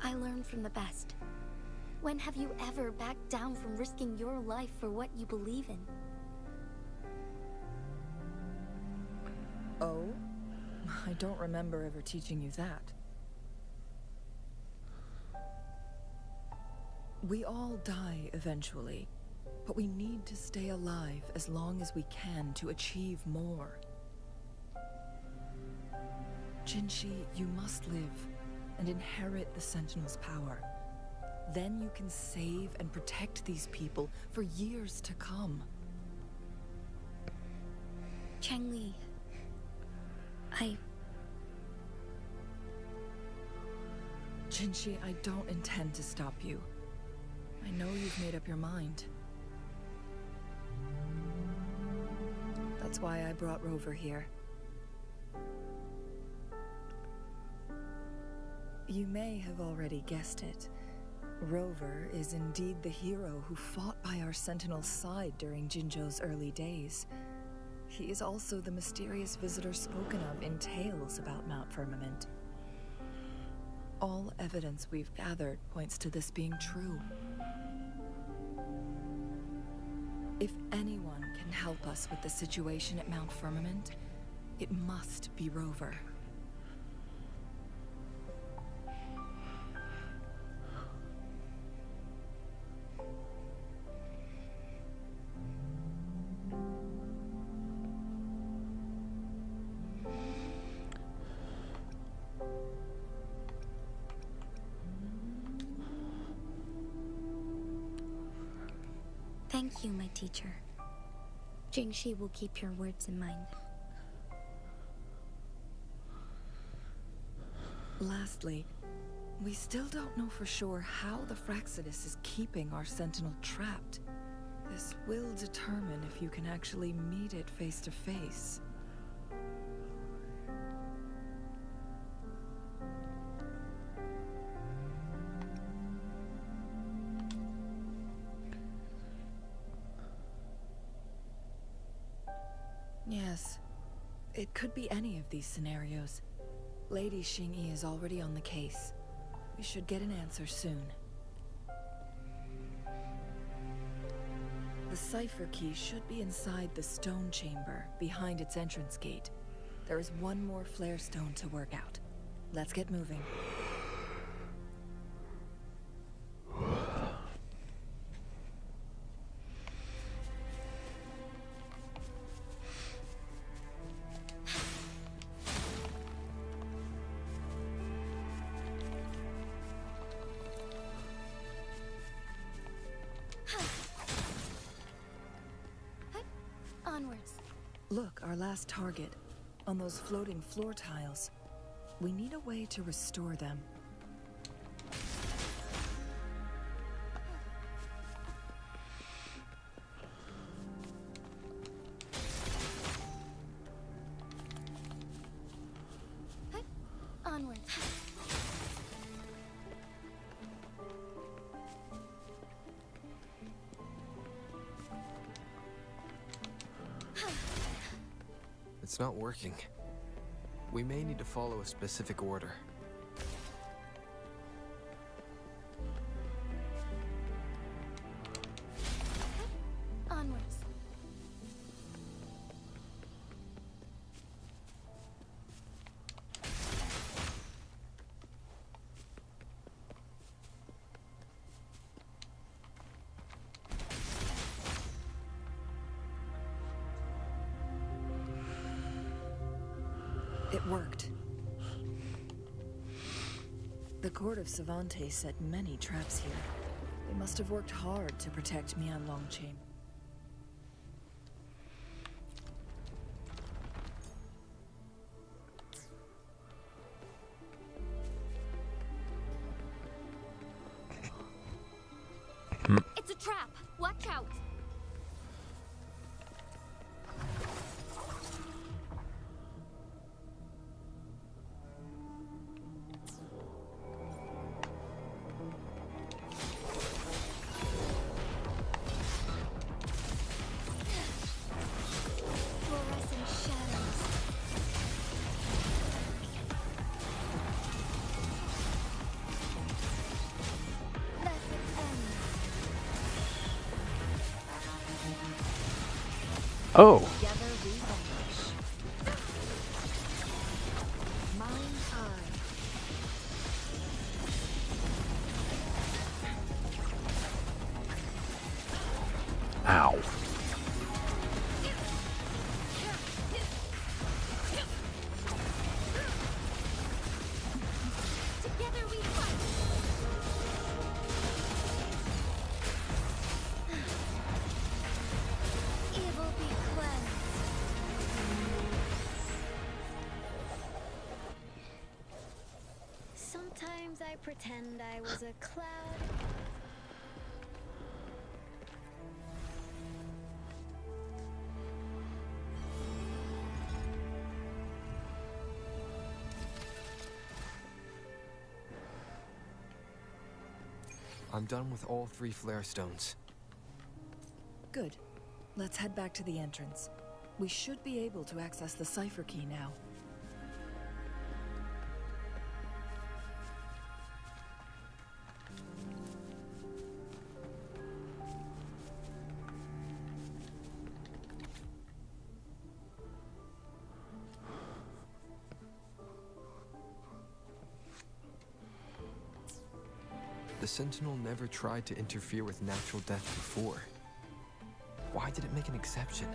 I learned from the best. When have you ever backed down from risking your life for what you believe in? Oh? I don't remember ever teaching you that. We all die eventually, but we need to stay alive as long as we can to achieve more. Jinshi, you must live and inherit the Sentinel's power. Then you can save and protect these people for years to come. Changli, Jinshi, I don't intend to stop you. I know you've made up your mind. That's why I brought Rover here. You may have already guessed it. Rover is indeed the hero who fought by our Sentinel's side during Jinzhou's early days. He is also the mysterious visitor spoken of in tales about Mount Firmament. All evidence we've gathered points to this being true. If anyone can help us with the situation at Mount Firmament, it must be Rover. Thank you, my teacher. Jingshi will keep your words in mind. Lastly, we still don't know for sure how the Fraxidus is keeping our Sentinel trapped. This will determine if you can actually meet it face to face. Yes, it could be any of these scenarios. Lady Xingyi is already on the case. We should get an answer soon. The cipher key should be inside the stone chamber, behind its entrance gate. There is one more flare stone to work out. Let's get moving. Onwards. Look, our last target. On those floating floor tiles. We need a way to restore them. It's not working. We may need to follow a specific order. Onwards. It worked. The court of Savante set many traps here. They must have worked hard to protect Mian Longchain. It's a trap! Watch out! Fluorescent shadows. Let it end. Oh, Together we vanish. Mind eye. ow. Together we fight. Evil be cleansed. Sometimes I pretend I was a cloud. I'm done with all 3 flare stones. Good. Let's head back to the entrance. We should be able to access the cipher key now. The Sentinel never tried to interfere with natural death before. Why did it make an exception?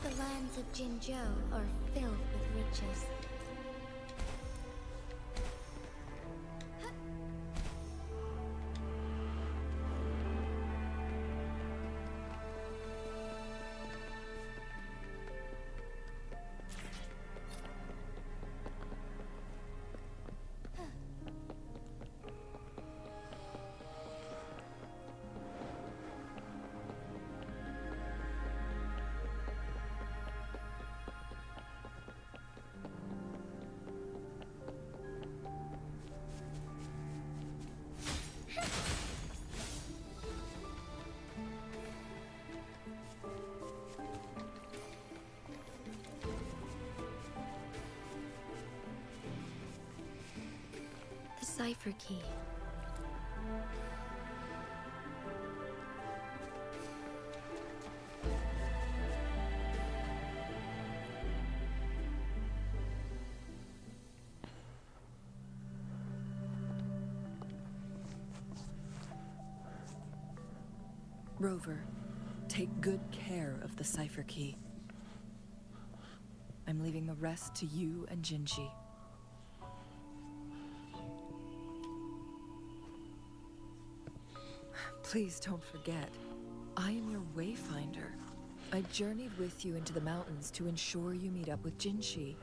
The lands of Jinzhou are filled with riches. The cipher key. Rover, take good care of the cipher key. I'm leaving the rest to you and Jinji. Please don't forget, I am your wayfinder. I journeyed with you into the mountains to ensure you meet up with Jinshi.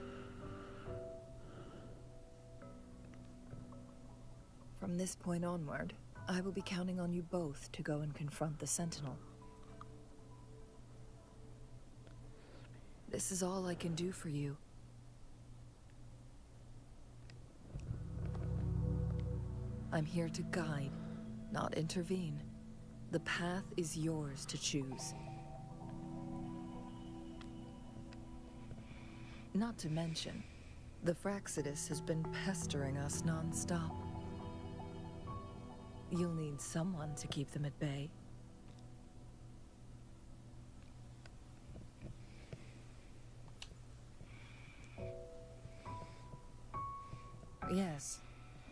From this point onward, I will be counting on you both to go and confront the Sentinel. This is all I can do for you. I'm here to guide, not intervene. The path is yours to choose. Not to mention, the Fraxidus has been pestering us non-stop. You'll need someone to keep them at bay. Yes,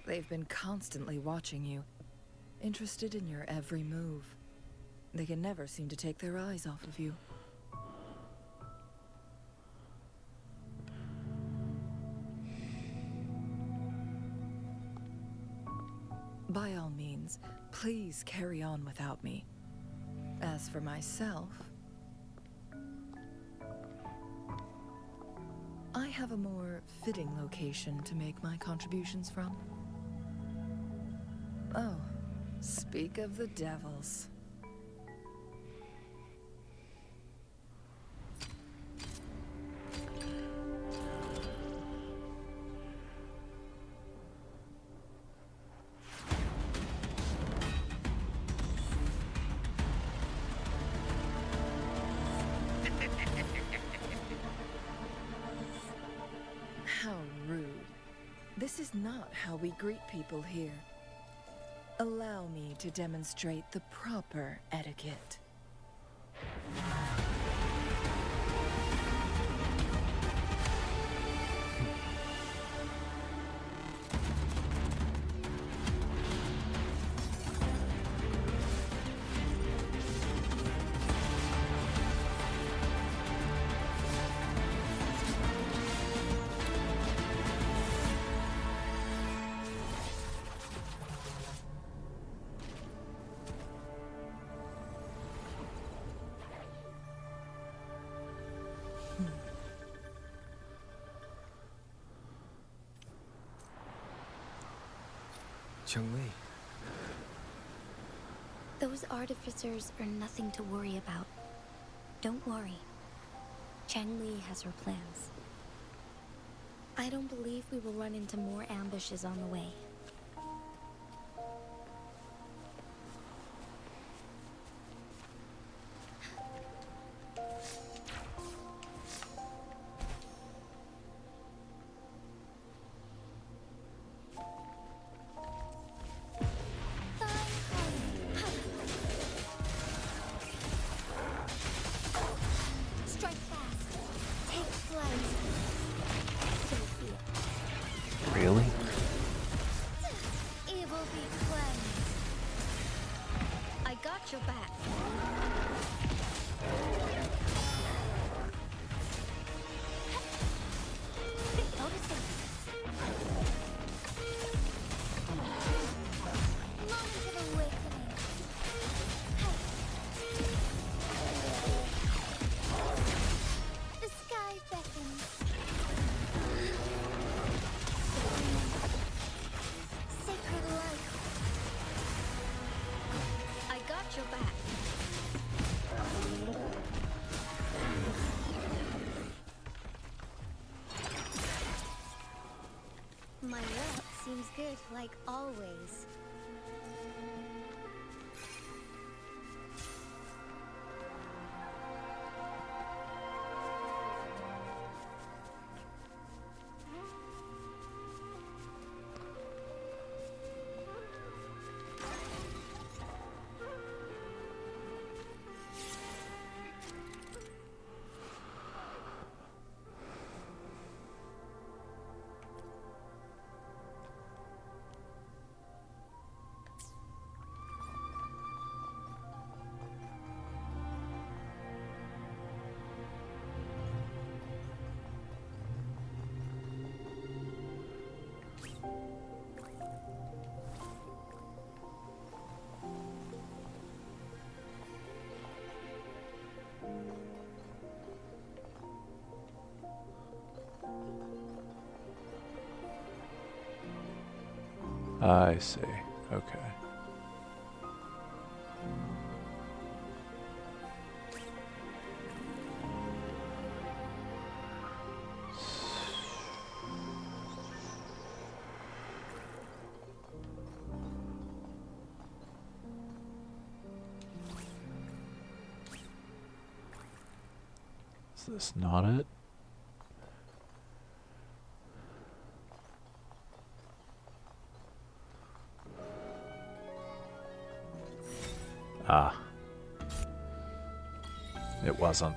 they've been constantly watching you, interested in your every move. They can never seem to take their eyes off of you. By all means, please carry on without me. As for myself, I have a more fitting location to make my contributions from. Oh, speak of the devils. How rude. This is not how we greet people here. Allow me to demonstrate the proper etiquette. Changli. Those artificers are nothing to worry about. Don't worry. Changli has her plans. I don't believe we will run into more ambushes on the way. Strike fast. Take flight. Sophia. Really? Evil be cleansed. I got your back. Moment of awakening. The sky beckons. Sacred light. I got your back. My luck seems good, like always. I see. Okay. Is this not it? Ah. It wasn't.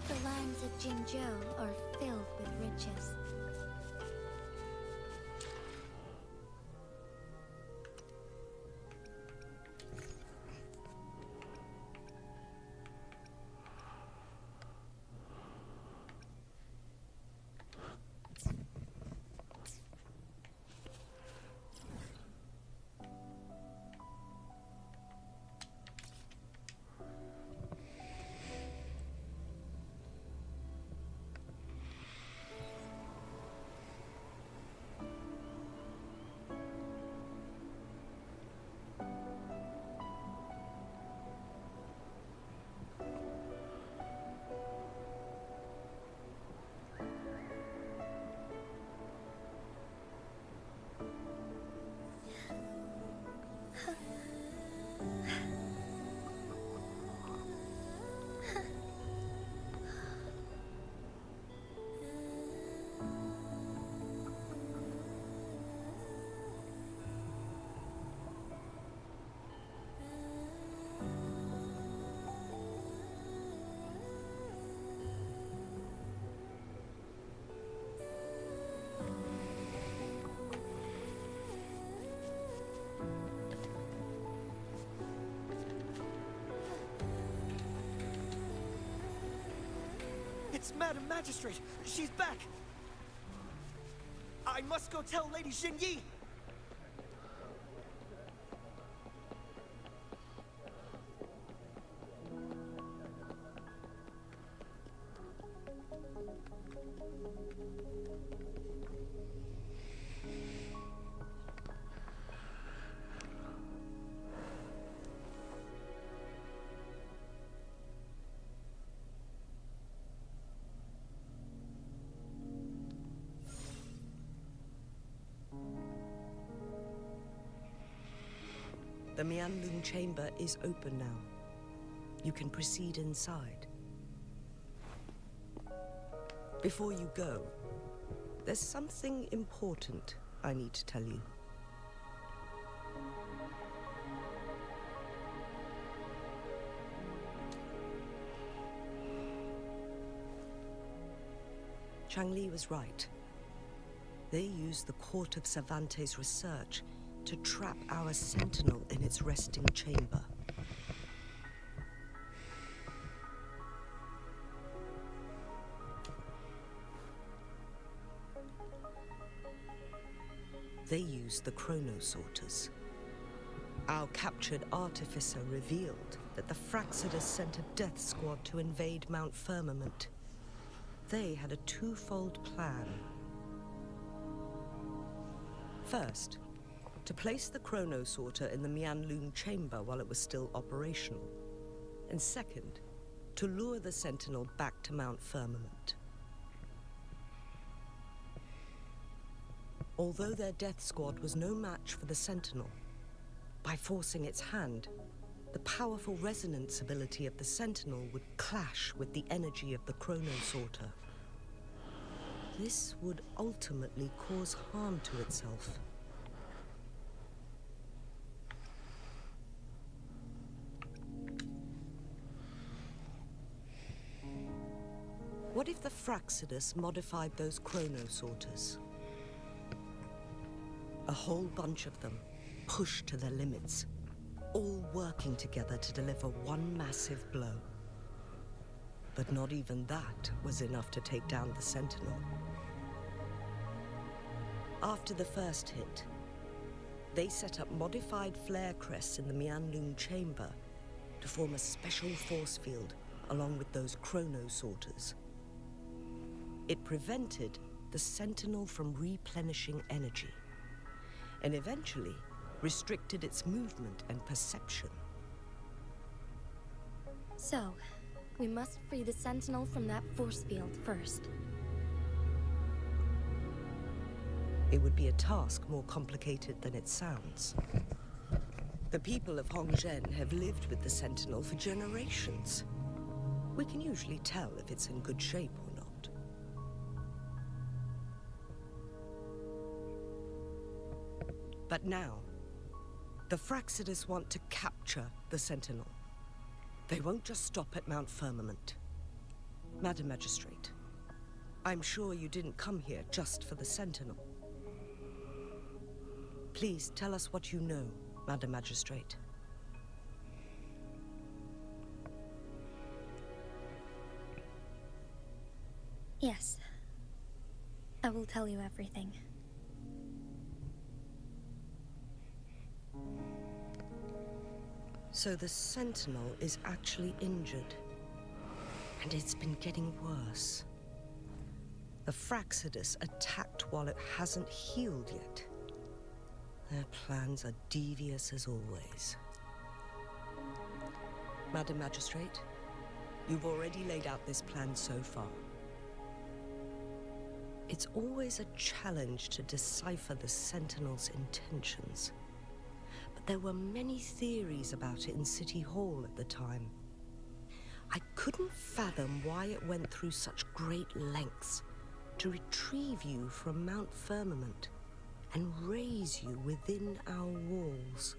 The lands of Jinzhou are filled with riches. It's Madam Magistrate! She's back! I must go tell Lady Xinyi! The Mianlun chamber is open now. You can proceed inside. Before you go, there's something important I need to tell you. Changli was right. They used the Court of Cervantes' research to trap our sentinel in its resting chamber. They used the Chronosorters. Our captured artificer revealed that the Fraxidus sent a death squad to invade Mount Firmament. They had a twofold plan. First, to place the Chronosorter in the Mianlun chamber while it was still operational. And second, to lure the Sentinel back to Mount Firmament. Although their death squad was no match for the Sentinel, by forcing its hand, the powerful resonance ability of the Sentinel would clash with the energy of the Chronosorter. This would ultimately cause harm to itself. What if the Fraxidus modified those Chronosorters? A whole bunch of them, pushed to their limits, all working together to deliver one massive blow. But not even that was enough to take down the Sentinel. After the first hit, they set up modified flare crests in the Mianlun chamber to form a special force field along with those Chronosorters. It prevented the Sentinel from replenishing energy, and eventually restricted its movement and perception. So, we must free the Sentinel from that force field first. It would be a task more complicated than it sounds. The people of Hongzhen have lived with the Sentinel for generations. We can usually tell if it's in good shape or not. But now, the Fraxidus want to capture the Sentinel. They won't just stop at Mount Firmament. Madam Magistrate, I'm sure you didn't come here just for the Sentinel. Please tell us what you know, Madam Magistrate. Yes. I will tell you everything. So the Sentinel is actually injured. And it's been getting worse. The Fraxidus attacked while it hasn't healed yet. Their plans are devious as always. Madam Magistrate, you've already laid out this plan so far. It's always a challenge to decipher the Sentinel's intentions. But there were many theories about it in City Hall at the time. I couldn't fathom why it went through such great lengths to retrieve you from Mount Firmament and raise you within our walls.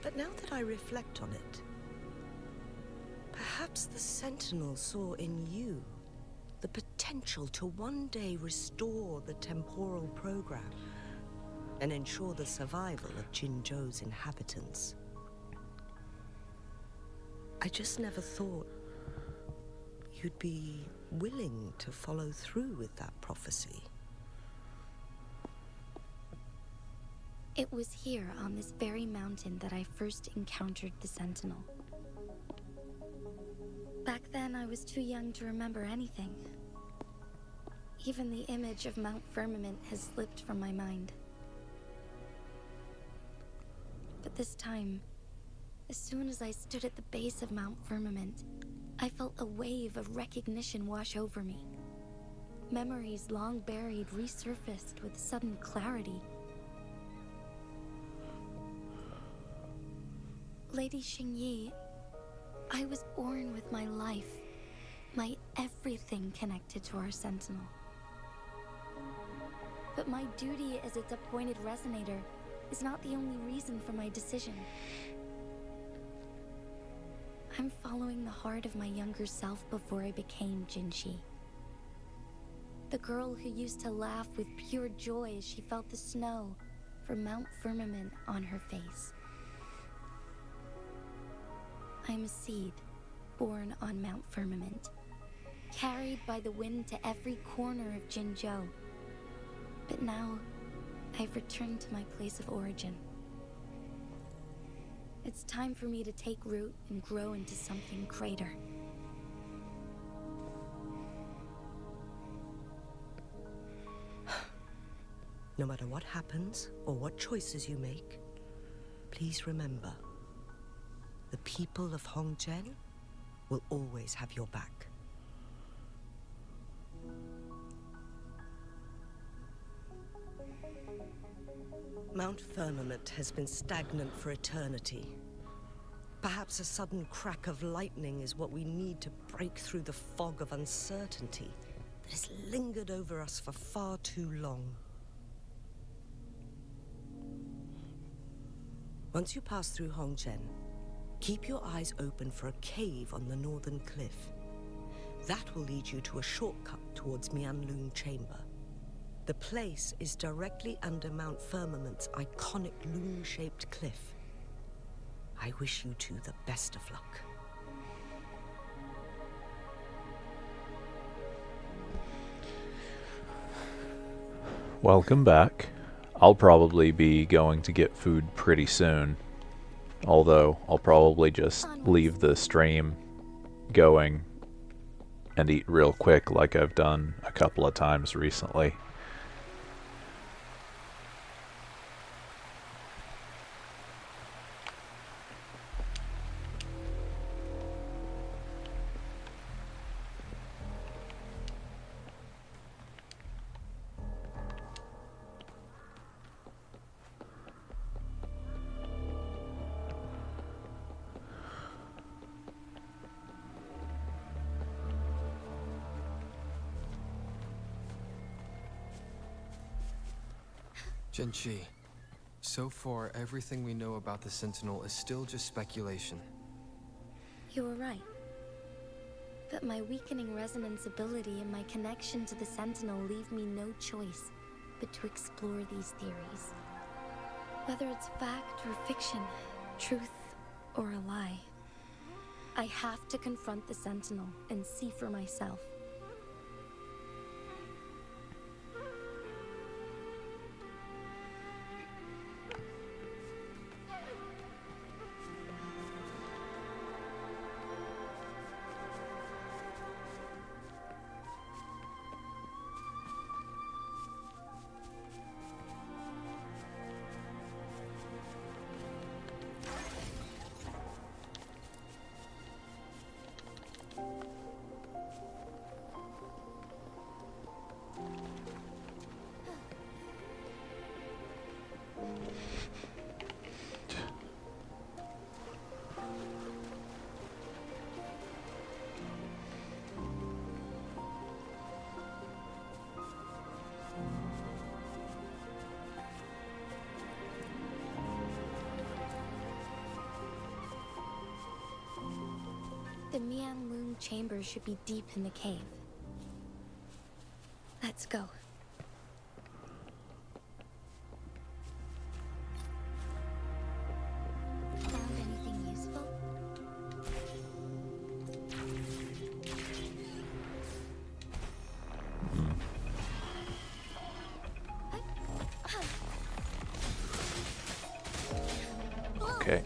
But now that I reflect on it, perhaps the Sentinel saw in you the potential to one day restore the temporal program and ensure the survival of Jinzhou's inhabitants. I just never thought you'd be willing to follow through with that prophecy. It was here on this very mountain that I first encountered the Sentinel. Back then, I was too young to remember anything. Even the image of Mount Firmament has slipped from my mind. But this time, as soon as I stood at the base of Mount Firmament, I felt a wave of recognition wash over me. Memories long buried resurfaced with sudden clarity. Lady Xingyi, I was born with my life, my everything connected to our Sentinel. But my duty as its appointed resonator is not the only reason for my decision. I'm following the heart of my younger self before I became Jinxi. The girl who used to laugh with pure joy as she felt the snow from Mount Firmament on her face. I'm a seed, born on Mount Firmament, carried by the wind to every corner of Jinzhou. But now, I've returned to my place of origin. It's time for me to take root and grow into something greater. No matter what happens or what choices you make, please remember, the people of Hongzhen will always have your back. Mount Firmament has been stagnant for eternity. Perhaps a sudden crack of lightning is what we need to break through the fog of uncertainty that has lingered over us for far too long. Once you pass through Hongzhen, keep your eyes open for a cave on the northern cliff. That will lead you to a shortcut towards Mianlun Chamber. The place is directly under Mount Firmament's iconic loom-shaped cliff. I wish you two the best of luck. Welcome back. I'll probably be going to get food pretty soon. Although, I'll probably just leave the stream going and eat real quick like I've done a couple of times recently. Jinchi, so far everything we know about the Sentinel is still just speculation. You were right. But my weakening resonance ability and my connection to the Sentinel leave me no choice but to explore these theories. Whether it's fact or fiction, truth or a lie, I have to confront the Sentinel and see for myself. The Mianlun chamber should be deep in the cave. Let's go. Found anything useful? Okay.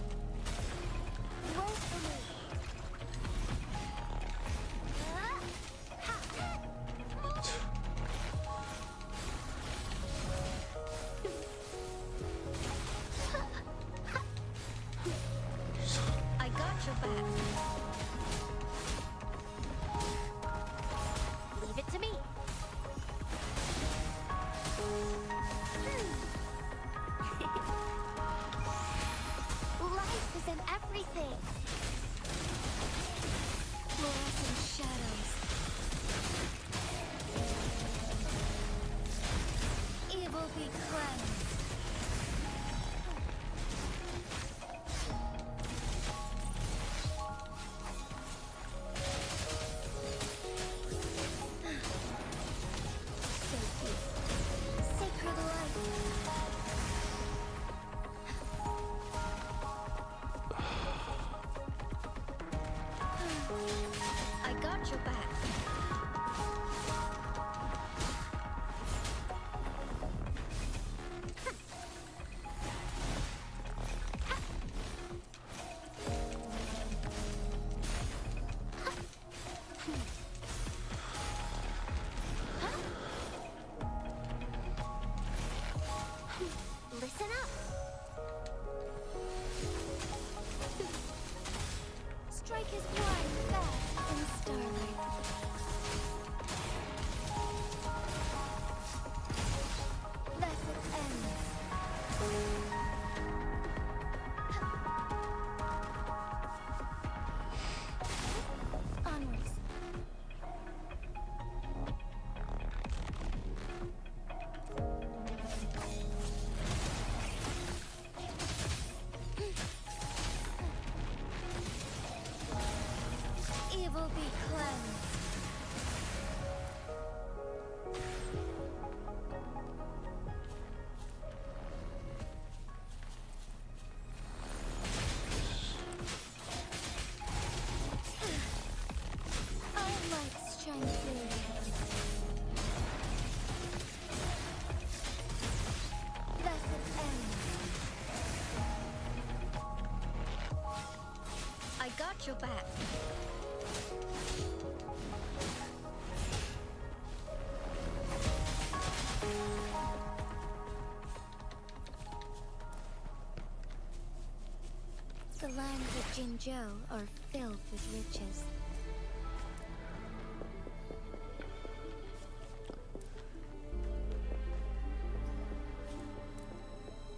I got your back. Leave it to me. Life is in everything. Fluorescent shadows. Evil be cleansed. Sacred light. I got your back. Listen up. Strike his blind fast in starlight. Thus it ends. Onwards. Evil be cleansed. Our lights shine through. Thus it ends. I got your back. The lands of Jinzhou are filled with riches.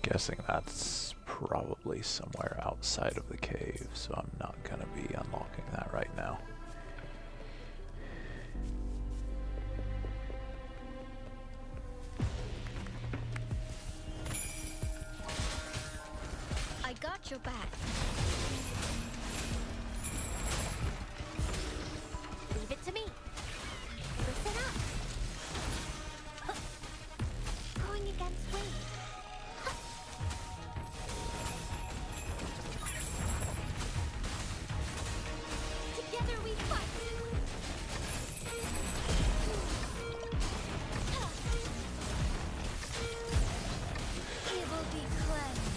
Guessing that's probably somewhere outside of the cave, so I'm not gonna be unlocking that right now. I got your back. Leave it to me. Listen up. Going against wind. Together we fight. Evil be cleansed.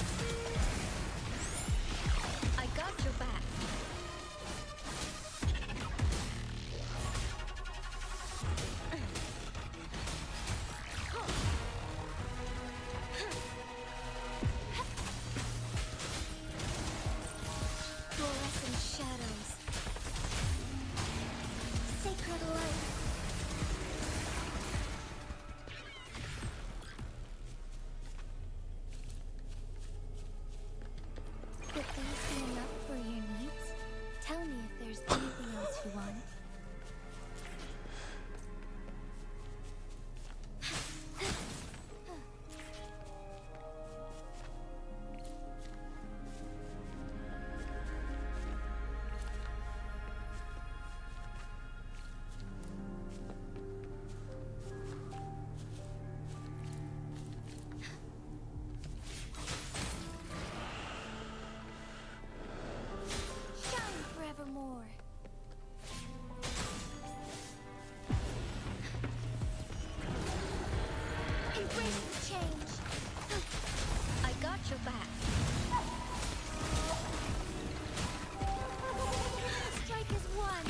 I got your back. Fluorescent shadows. Sacred light. Would these be enough for your needs? Tell me if there's anything else you want. Shine forevermore. Embrace the change. I got your back. Strike as one.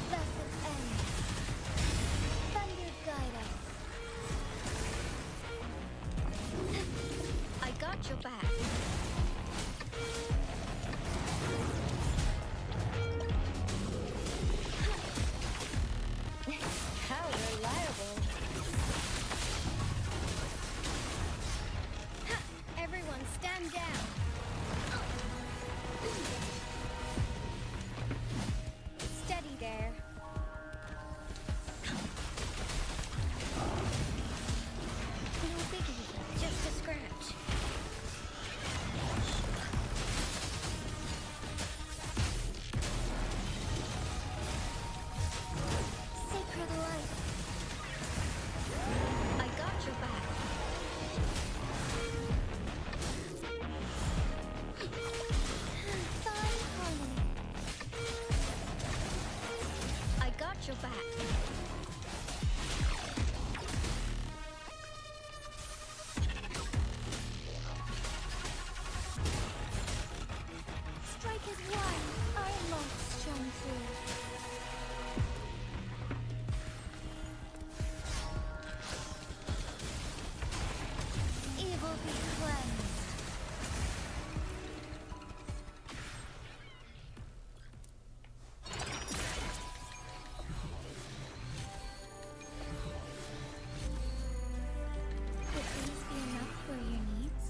Blessed end. Thunder guide us. I got your back. How reliable. Everyone stand down. Steady there. No biggie, just a scratch. Sacred light. I got your back. Fine harmony. I got your back. Strike as one. Our lights shone through. Evil be cleansed. Would these be enough for your needs?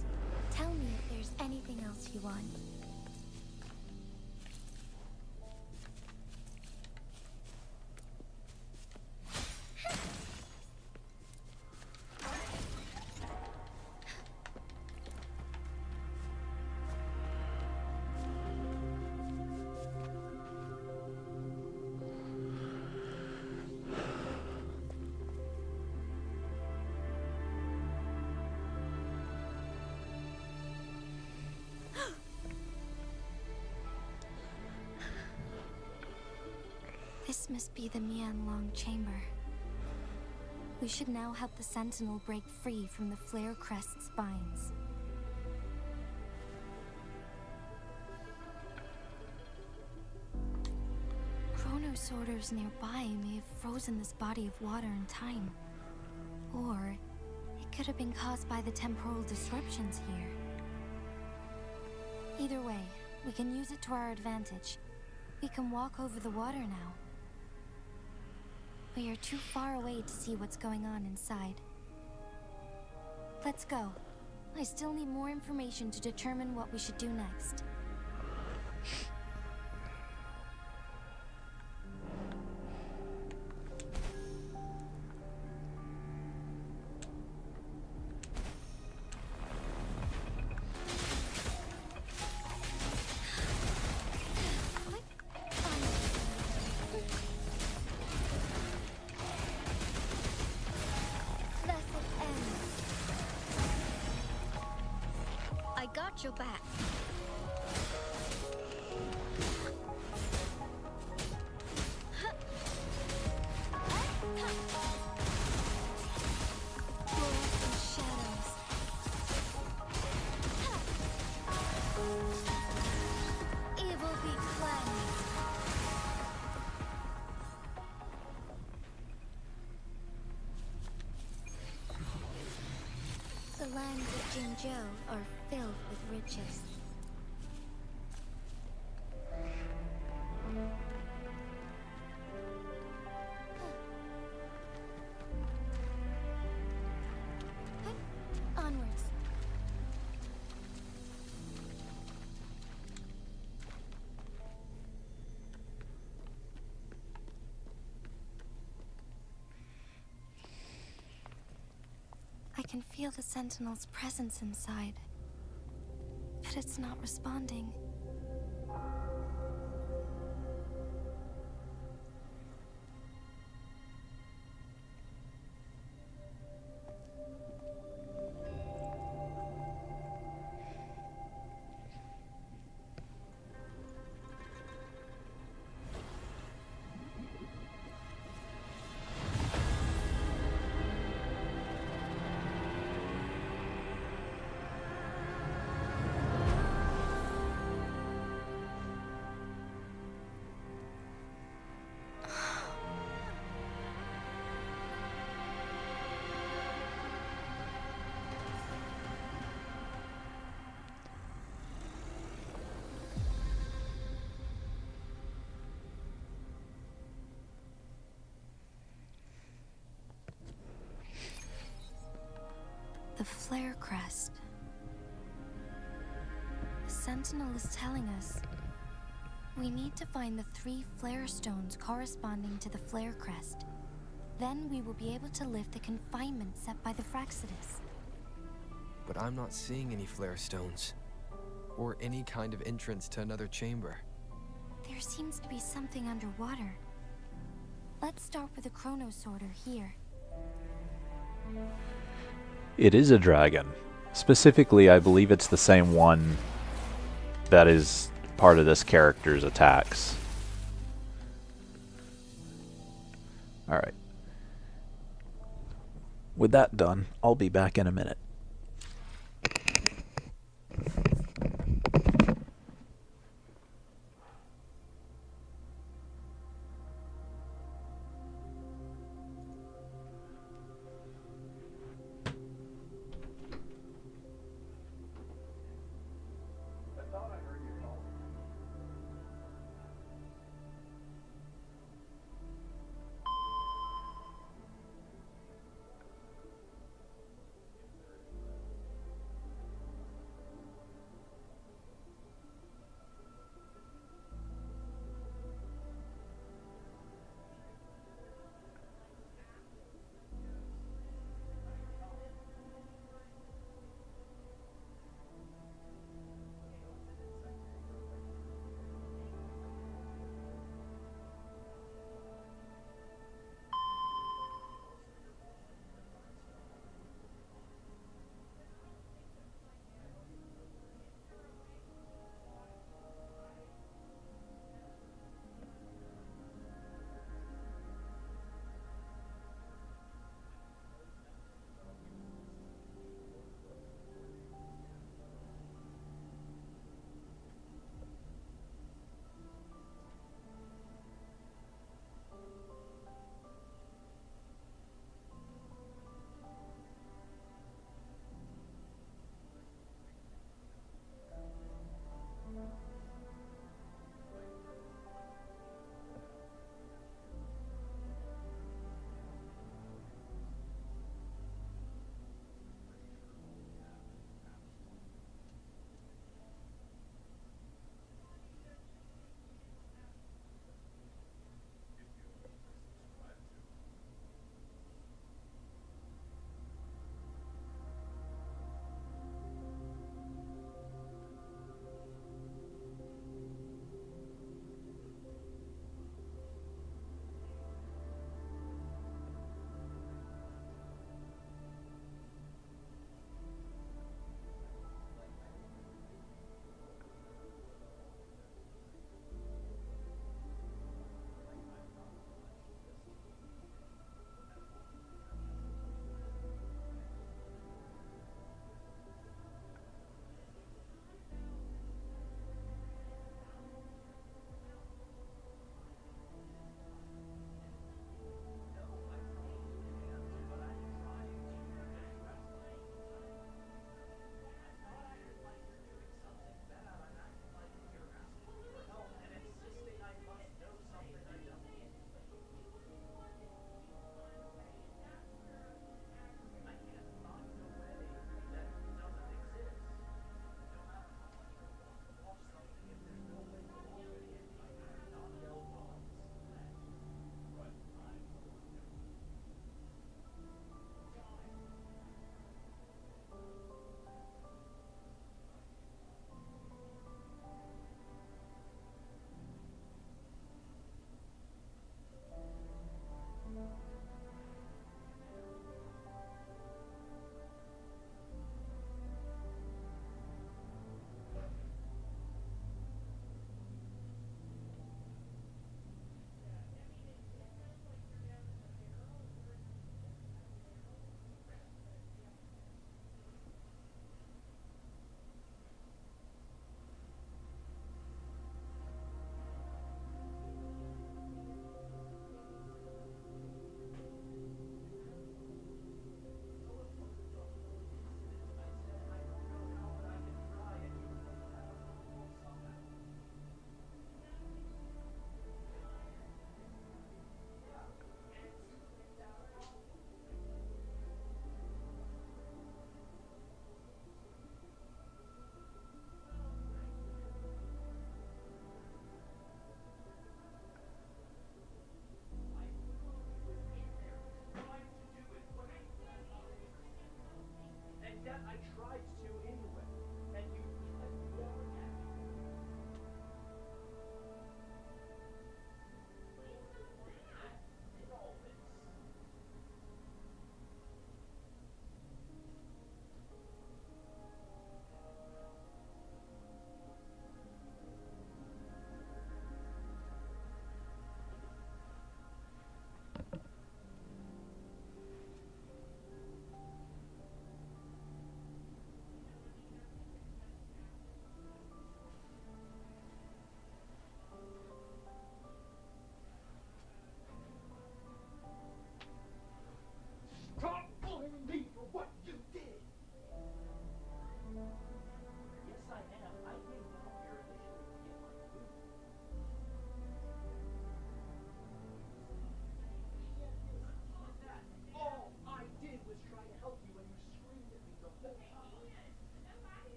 Tell me if there's anything else you want. This must be the Mianlong chamber. We should now help the Sentinel break free from the Flare Crest spines. Chrono sorters nearby may have frozen this body of water in time. Or it could have been caused by the temporal disruptions here. Either way, we can use it to our advantage. We can walk over the water now. We are too far away to see what's going on inside. Let's go. I still need more information to determine what we should do next. I got your back. Fluorescent shadows. Evil be cleansed. The lands of Jinzhou are filled with riches. Onwards. I can feel the Sentinel's presence inside, but it's not responding. The Flare Crest. The Sentinel is telling us we need to find the 3 flare stones corresponding to the Flare Crest. Then we will be able to lift the confinement set by the Fraxidus. But I'm not seeing any flare stones. Or any kind of entrance to another chamber. There seems to be something underwater. Let's start with the Chrono Sorter here. It is a dragon. Specifically, I believe it's the same one that is part of this character's attacks. Alright. With that done, I'll be back in a minute.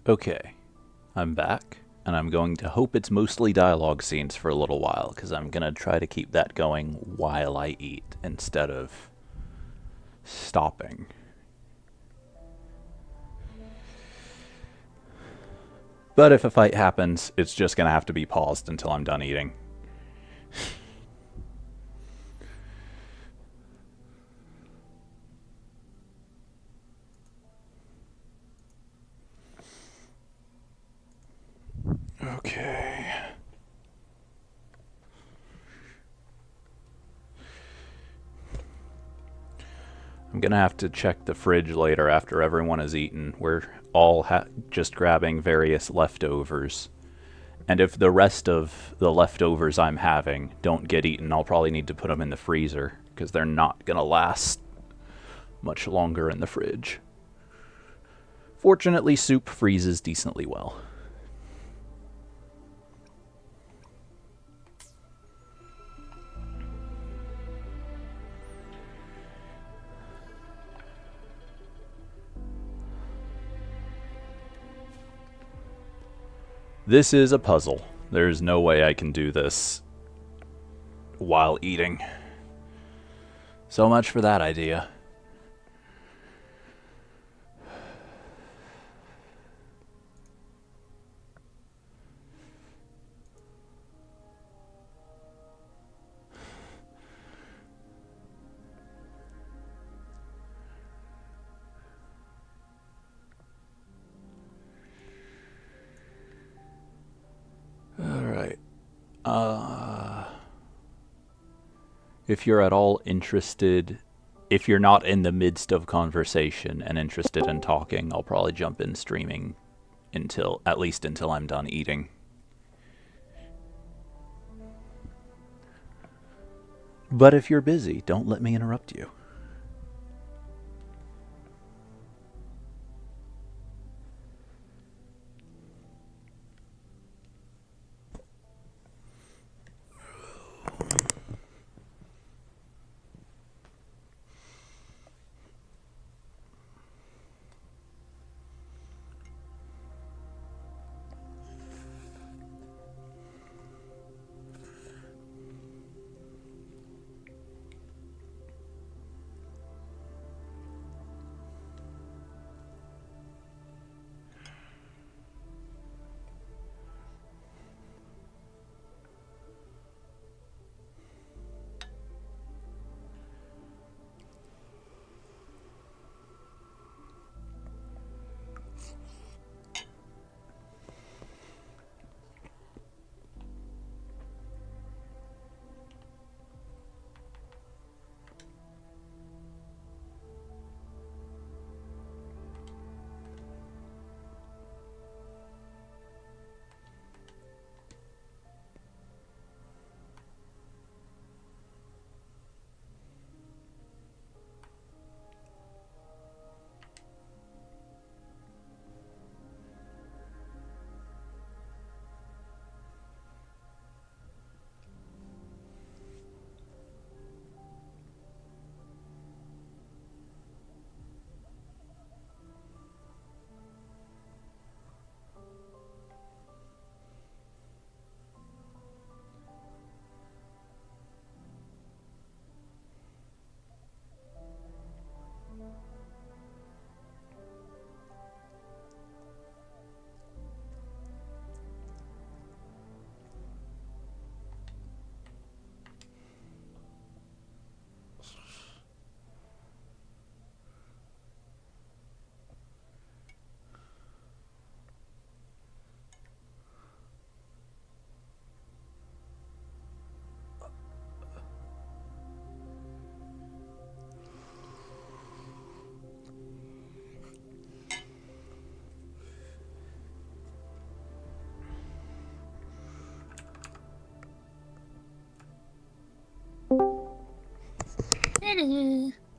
Okay, I'm back, and I'm going to hope it's mostly dialogue scenes for a little while, because I'm going to try to keep that going while I eat, instead of stopping. But if a fight happens, it's just going to have to be paused until I'm done eating. Okay. I'm gonna have to check the fridge later after everyone has eaten. We're all just grabbing various leftovers. And if the rest of the leftovers I'm having don't get eaten, I'll probably need to put them in the freezer, because they're not gonna last much longer in the fridge. Fortunately, soup freezes decently well. This is a puzzle. There's no way I can do this while eating. So much for that idea. If you're at all interested, if you're not in the midst of conversation and interested in talking, I'll probably jump in streaming at least until I'm done eating. But if you're busy, don't let me interrupt you.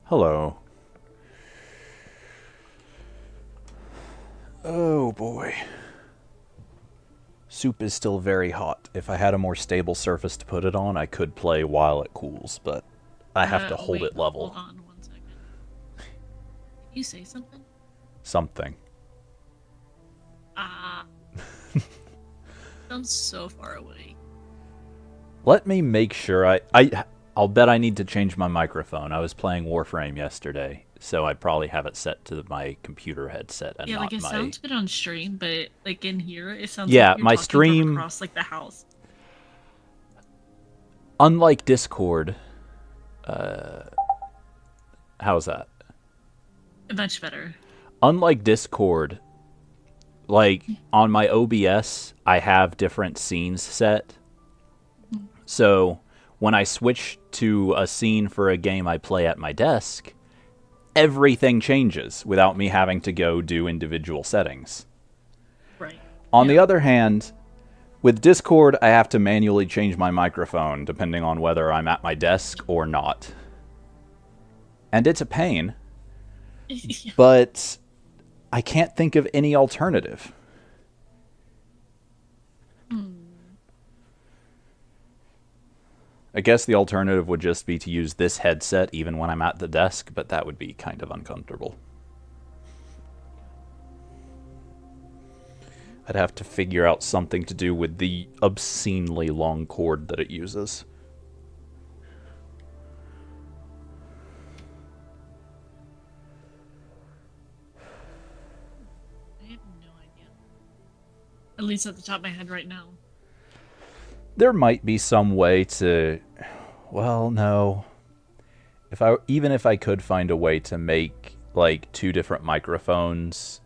Hello. Oh boy. Soup is still very hot. If I had a more stable surface to put it on, I could play while it cools, but I have to hold it level. Hold on 1 second. Did you say something? Something. Ah. I'm so far away. Let me make sure I'll bet I need to change my microphone. I was playing Warframe yesterday, so I probably have it set to my computer headset and Yeah, not like it my... sounds good on stream, but like in here, it sounds Yeah, like you're my talking stream... from across like the house. Unlike Discord, how's that? Much better. Unlike Discord, like on my OBS, I have different scenes set. So when I switch to a scene for a game I play at my desk, everything changes without me having to go do individual settings. Right. On the other hand, with Discord, I have to manually change my microphone depending on whether I'm at my desk or not. And it's a pain, but I can't think of any alternative. I guess the alternative would just be to use this headset even when I'm at the desk, but that would be kind of uncomfortable. I'd have to figure out something to do with the obscenely long cord that it uses. I have no idea. At least at the top of my head right now. There might be some way to... Well, no. Even if I could find a way to make, like, 2 different microphones,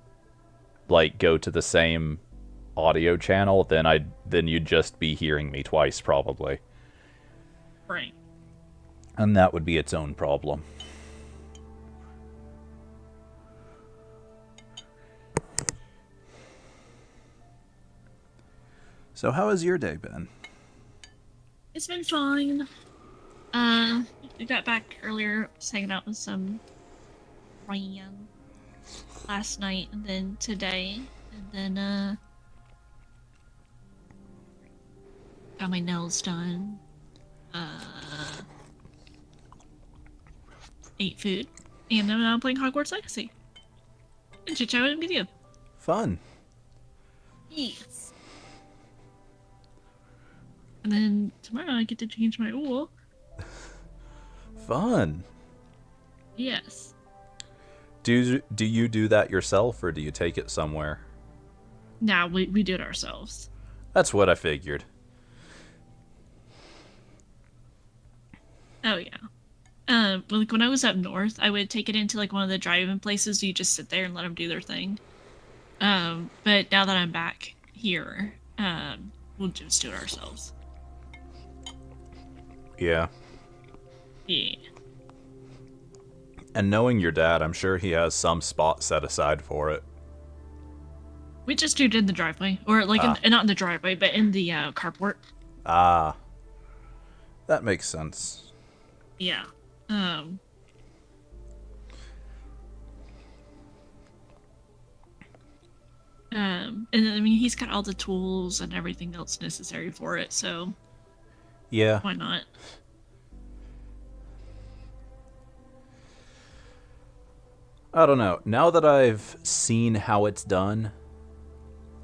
like, go to the same audio channel, then you'd just be hearing me twice, probably. Right. And that would be its own problem. So how has your day been? It's been fine. We got back earlier, was hanging out with some friends last night, and then today, and then got my nails done. Ate food, and I'm now playing Hogwarts Legacy. And chit-chatting with you. Fun. Yes. And then tomorrow I get to change my oil. Fun. Yes. Do you do that yourself, or do you take it somewhere? Nah, we do it ourselves. That's what I figured. Oh yeah. Like when I was up north, I would take it into like one of the drive-in places. You just sit there and let them do their thing. But now that I'm back here, we'll just do it ourselves. Yeah. Yeah. And knowing your dad, I'm sure he has some spot set aside for it. We just do it in the driveway, or like not in the driveway, but in the carport. Ah. That makes sense. Yeah. And I mean, he's got all the tools and everything else necessary for it, so yeah, why not? I don't know. Now that I've seen how it's done,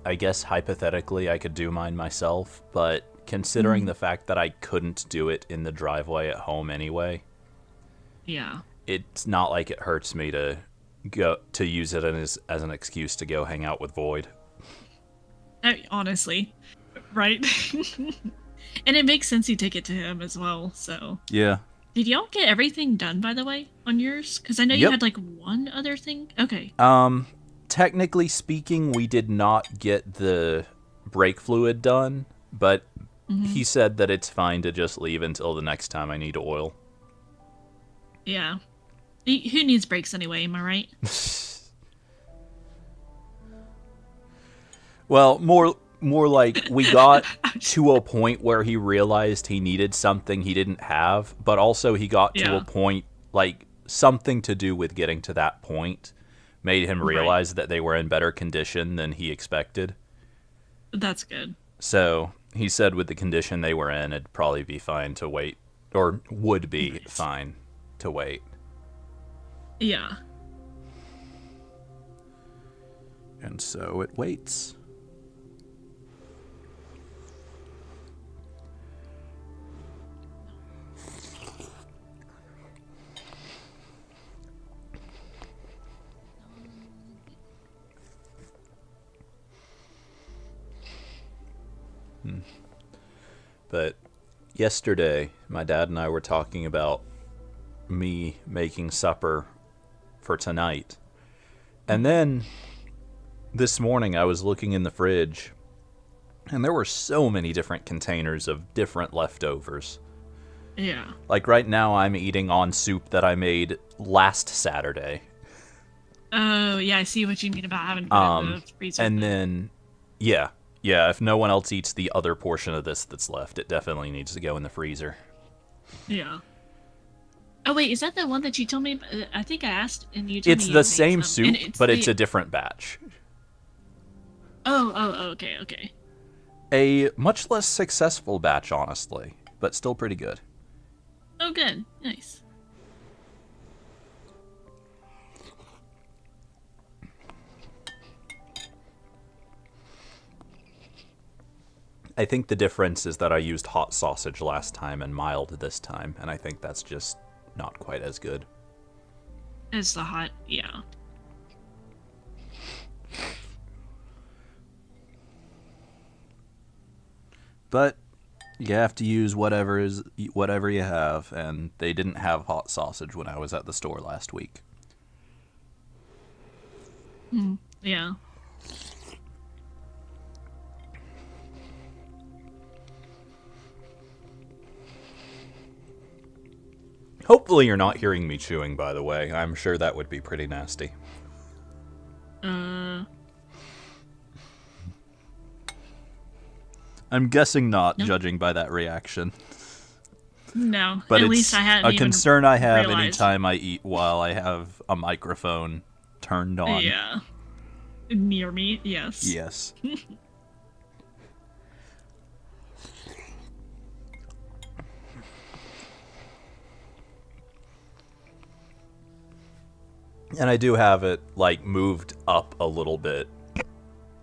I guess hypothetically I could do mine myself, but considering the fact that I couldn't do it in the driveway at home anyway, yeah, it's not like it hurts me to go to use it as an excuse to go hang out with Void. Honestly, right? And it makes sense you take it to him as well, so. Yeah. Did y'all get everything done, by the way, on yours? Because I know you had, like, one other thing? Okay. Technically speaking, we did not get the brake fluid done, but he said that it's fine to just leave until the next time I need oil. Yeah. Who needs brakes anyway, am I right? Well, more like we got to a point where he realized he needed something he didn't have, but also he got to a point, like, something to do with getting to that point made him realize that they were in better condition than he expected. That's good. So he said with the condition they were in, it'd probably be fine to wait, or would be fine to wait. Yeah. And so it waits. but yesterday my dad and I were talking about me making supper for tonight. And then this morning I was looking in the fridge, and there were so many different containers of different leftovers. Yeah. Like right now I'm eating on soup that I made last Saturday. Oh, yeah, I see what you mean about having to put it in the freezer. And then, yeah, if no one else eats the other portion of this that's left, it definitely needs to go in the freezer. Yeah. Oh, wait, is that the one that you told me about? I think I asked, and you told me It's you the made same some. soup, And but it's a different batch. Oh, okay. A much less successful batch, honestly, but still pretty good. Oh, good. Nice. I think the difference is that I used hot sausage last time and mild this time, and I think that's just not quite as good. It's the hot, yeah. But you have to use whatever you have, and they didn't have hot sausage when I was at the store last week. Yeah. Hopefully you're not hearing me chewing, by the way. I'm sure that would be pretty nasty. I'm guessing not, judging by that reaction. No, But at it's least I hadn't a concern I have realized. anytime I eat while I have a microphone turned on. Yeah. Near me, yes. Yes. And I do have it, like, moved up a little bit.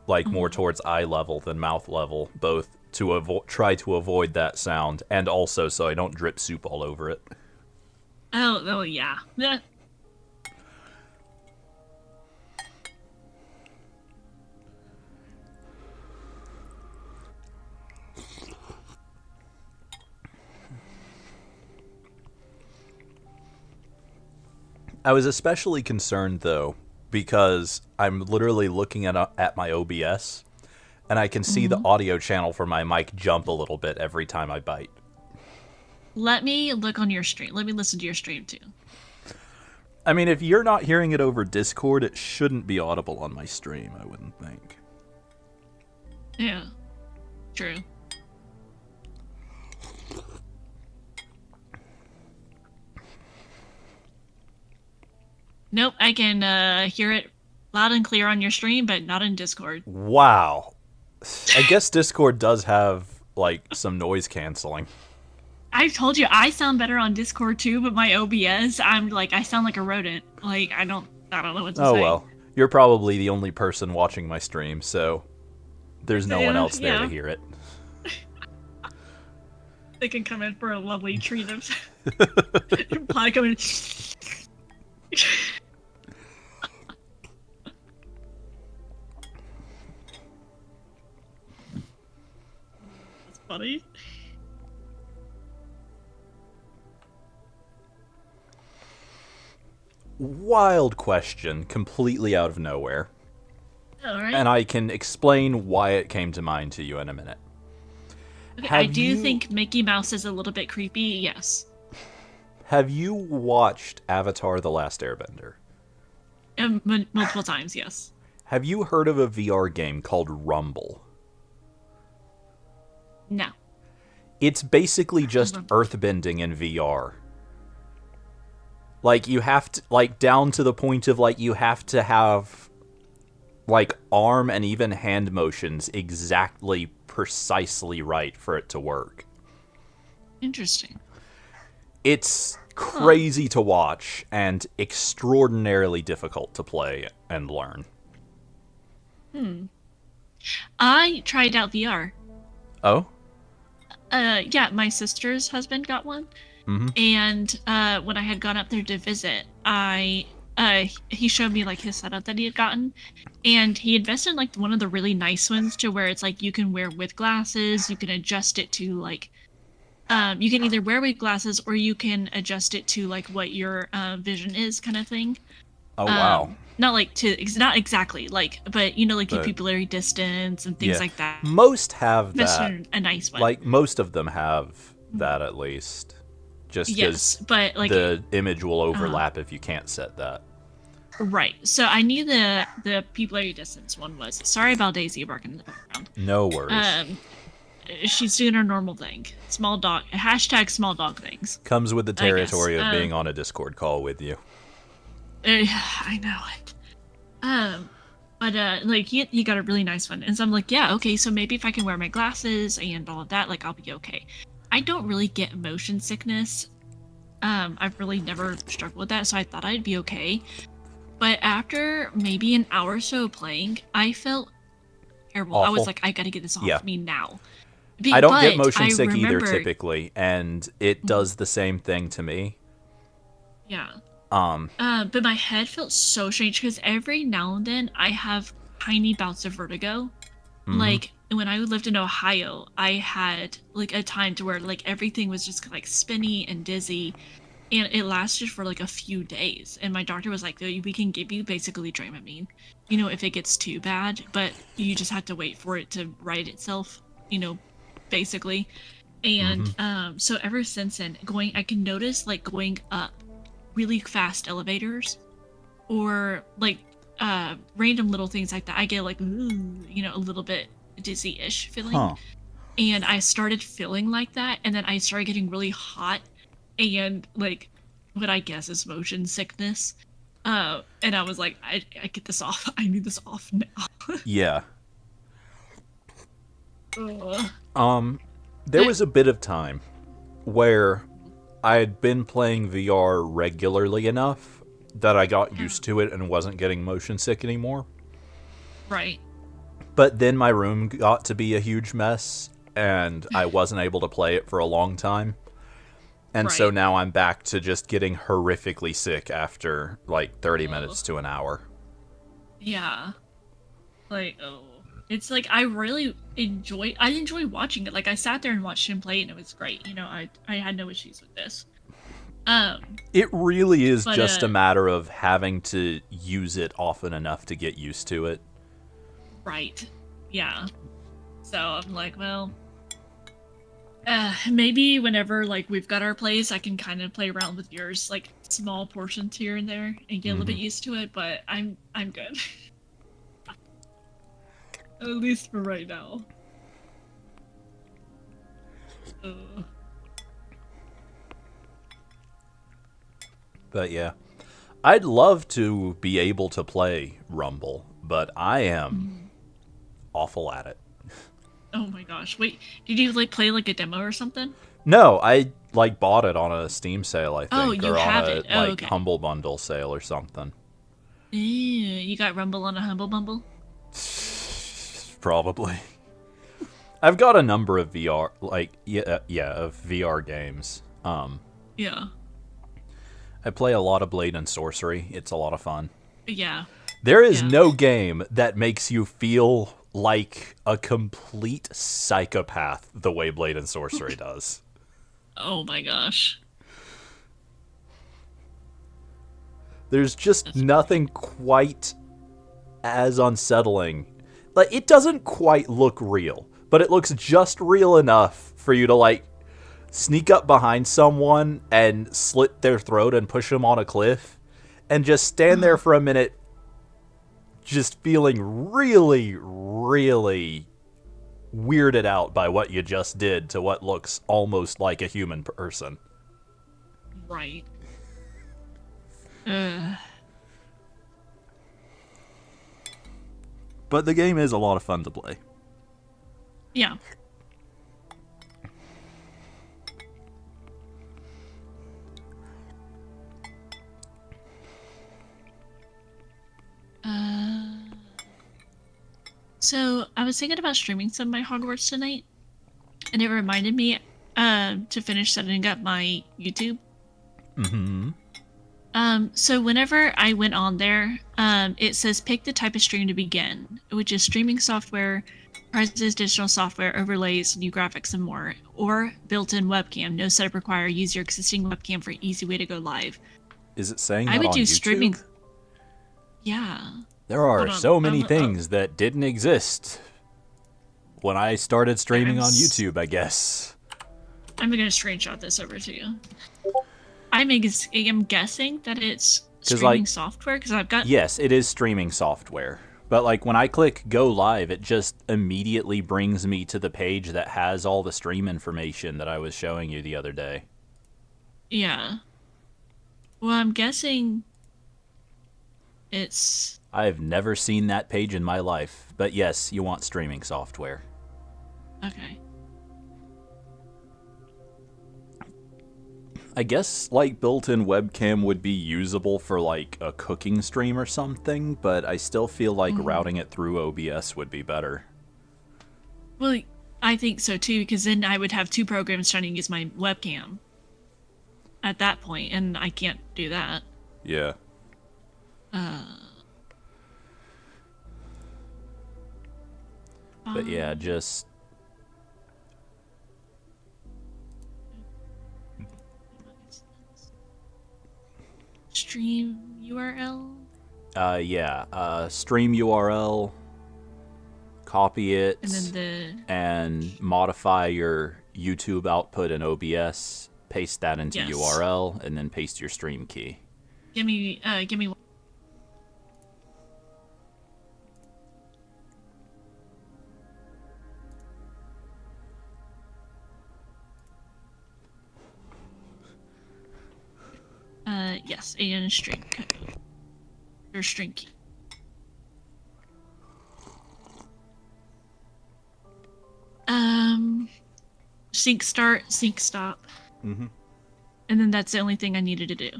Like, more towards eye level than mouth level. Both to try to avoid that sound, and also so I don't drip soup all over it. Oh, yeah. I was especially concerned, though, because I'm literally looking at my OBS, and I can see the audio channel for my mic jump a little bit every time I bite. Let me look on your stream. Let me listen to your stream, too. I mean, if you're not hearing it over Discord, it shouldn't be audible on my stream, I wouldn't think. Yeah. True. Nope, I can hear it loud and clear on your stream, but not in Discord. Wow. I guess Discord does have, like, some noise canceling. I told you I sound better on Discord too, but my OBS, I sound like a rodent. Like I don't know what to say. Oh well, you're probably the only person watching my stream, so there's no one else there to hear it. They can come in for a lovely treat of probably come in. That's funny. Wild question, completely out of nowhere. All right. And I can explain why it came to mind to you in a minute. Okay, I do think Mickey Mouse is a little bit creepy, yes. Have you watched Avatar: The Last Airbender? Multiple times, yes. Have you heard of a VR game called Rumble? No. It's basically just earthbending in VR. Like, you have to, like, down to the point of, like, you have to have, like, arm and even hand motions exactly precisely right for it to work. Interesting. It's crazy to watch and extraordinarily difficult to play and learn. I tried out VR. Oh? Yeah, my sister's husband got one. And when I had gone up there to visit, I he showed me like his setup that he had gotten, and he invested in like one of the really nice ones to where it's like you can wear with glasses, you can adjust it to like you can either wear with glasses or you can adjust it to like what your vision is, kind of thing. Oh wow. Not like not exactly like, but you know, like your pupillary distance and things like that. Most have That's that. a nice one. Like most of them have that at least. Just because but like the image will overlap if you can't set that. Right. So I knew the pupillary distance one was. Sorry about Daisy barking in the background. No worries. She's doing her normal thing. Small dog. # small dog things. Comes with the territory of being on a Discord call with you. I know it. But like he got a really nice one, and so I'm like, yeah, okay. So maybe if I can wear my glasses and all of that, like I'll be okay. I don't really get motion sickness. I've really never struggled with that, so I thought I'd be okay. But after maybe an hour or so playing, I felt terrible. Awful. I was like, I gotta get this off me now. I don't get motion sick either typically, and it does the same thing to me. Yeah. But my head felt so strange because every now and then I have tiny bouts of vertigo. Like when I lived in Ohio, I had like a time to where like everything was just like spinny and dizzy, and it lasted for like a few days. And my doctor was like, we can give you basically Dramamine, you know, if it gets too bad, but you just have to wait for it to right itself, you know, basically. And so ever since then, I can notice like going up really fast elevators or like random little things like that. I get like, you know, a little bit dizzy-ish feeling. And I started feeling like that, and then I started getting really hot and like what I guess is motion sickness. And I was like, I get this off. I need this off now. Yeah. There was a bit of time where I had been playing VR regularly enough that I got used to it and wasn't getting motion sick anymore. Right. But then my room got to be a huge mess, and I wasn't able to play it for a long time. And so now I'm back to just getting horrifically sick after like 30 minutes to an hour. Yeah. Like, it's like I really enjoy watching it. Like I sat there and watched him play, and it was great. You know, I had no issues with this. It really is just a matter of having to use it often enough to get used to it. Right. Yeah. So I'm like, well, maybe whenever like we've got our place, I can kind of play around with yours, like small portions here and there, and get a little bit used to it. But I'm good. At least for right now. But yeah, I'd love to be able to play Rumble, but I am awful at it. Oh my gosh. Wait, did you like play like a demo or something? No, I like bought it on a Steam sale, I think. Oh, you or have on a it. Oh, like okay. Humble Bundle sale or something. You got Rumble on a Humble Bundle? Probably. I've got a number of VR of VR games. Yeah. I play a lot of Blade and Sorcery. It's a lot of fun. Yeah. There is no game that makes you feel like a complete psychopath the way Blade and Sorcery does. Oh my gosh. There's just nothing quite as unsettling. Like, it doesn't quite look real, but it looks just real enough for you to, like, sneak up behind someone and slit their throat and push them on a cliff and just stand there for a minute just feeling really, really weirded out by what you just did to what looks almost like a human person. Right. But the game is a lot of fun to play. Yeah. So I was thinking about streaming some of my Hogwarts tonight, and it reminded me to finish setting up my YouTube. So whenever I went on there, it says pick the type of stream to begin, which is streaming software, prices, digital software, overlays, new graphics, and more, or built-in webcam. No setup required. Use your existing webcam for easy way to go live. Is it saying I that would on do YouTube? streaming. Yeah. There are Hold on, so many things that didn't exist when I started streaming on YouTube, I guess. I'm gonna screenshot this over to you. I'm guessing that it's streaming software because I've got. Yes, it is streaming software. But like when I click go live, it just immediately brings me to the page that has all the stream information that I was showing you the other day. Yeah. Well, I'm guessing it's. I've never seen that page in my life. But yes, you want streaming software. Okay. I guess like built-in webcam would be usable for like a cooking stream or something, but I still feel like routing it through OBS would be better. Well, I think so too, because then I would have two programs trying to use my webcam at that point, and I can't do that. Yeah. But yeah, just stream URL? Stream URL, copy it, and then and modify your YouTube output in OBS, paste that into URL, and then paste your stream key. Give me one. Yes, and string code. Or string key. Sync start, sync stop. Mm-hmm. And then that's the only thing I needed to do.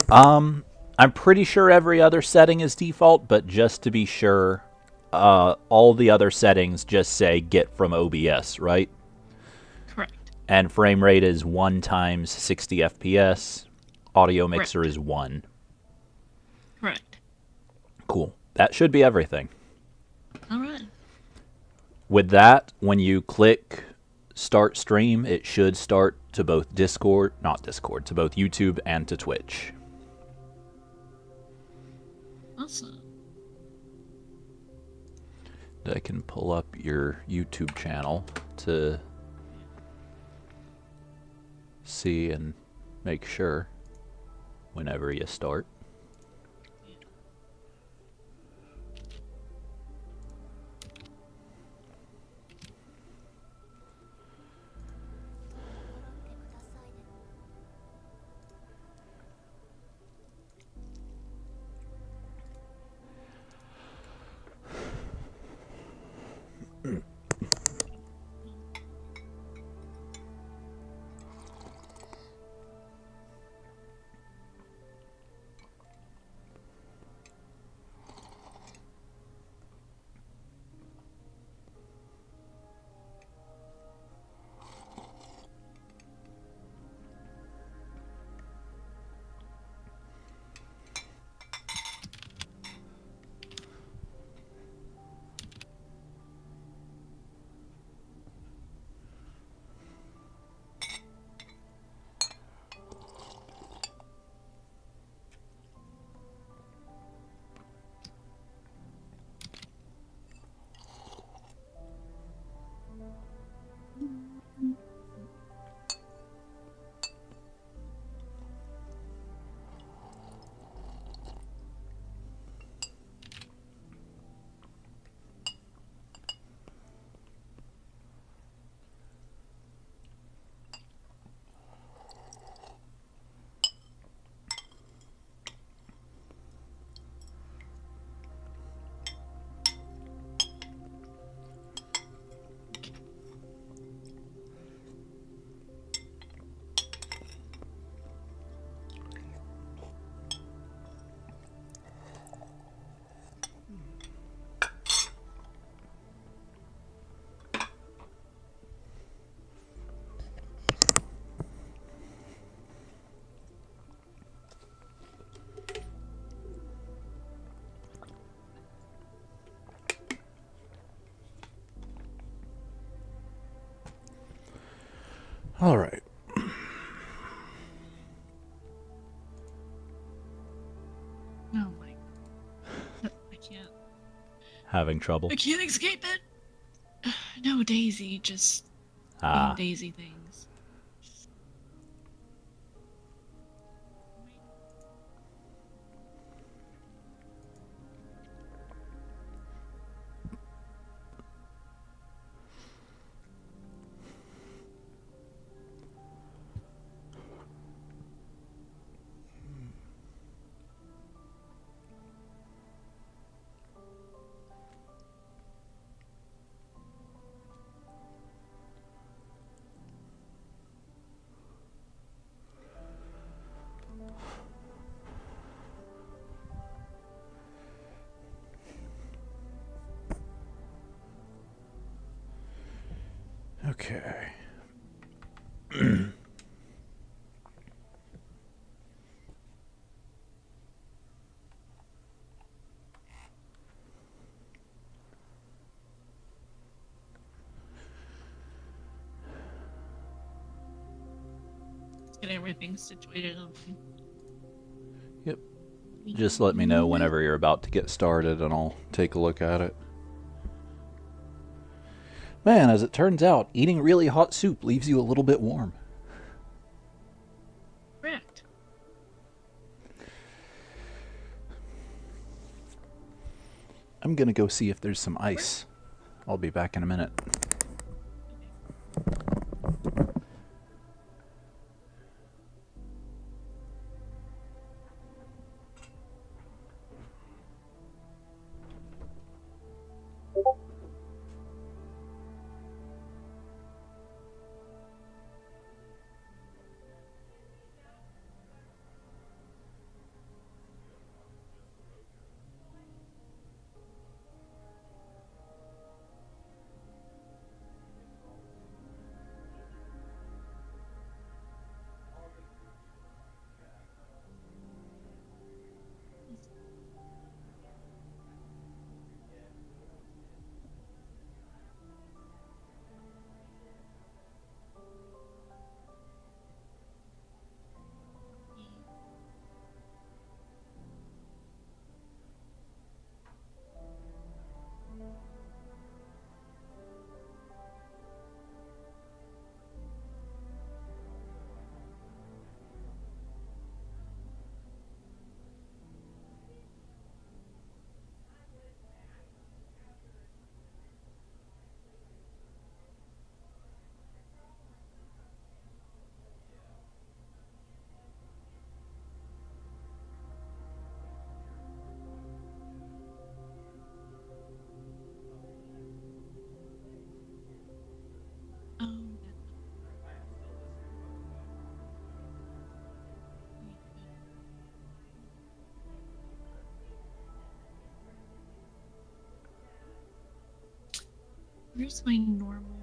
I'm pretty sure every other setting is default, but just to be sure, all the other settings just say get from OBS, right? Correct. And frame rate is 1 times 60 FPS. Audio mixer is 1. Correct. Cool. That should be everything. All right. With that, when you click start stream, it should start to both to both YouTube and to Twitch. Awesome. I can pull up your YouTube channel to see and make sure whenever you start. Having trouble? I can't escape it. No, Daisy, just Ah. Daisy things. Okay. Get everything situated. Yep. Just let me know whenever you're about to get started and I'll take a look at it. Man, as it turns out, eating really hot soup leaves you a little bit warm. Correct. I'm gonna go see if there's some ice. I'll be back in a minute. Where's my normal?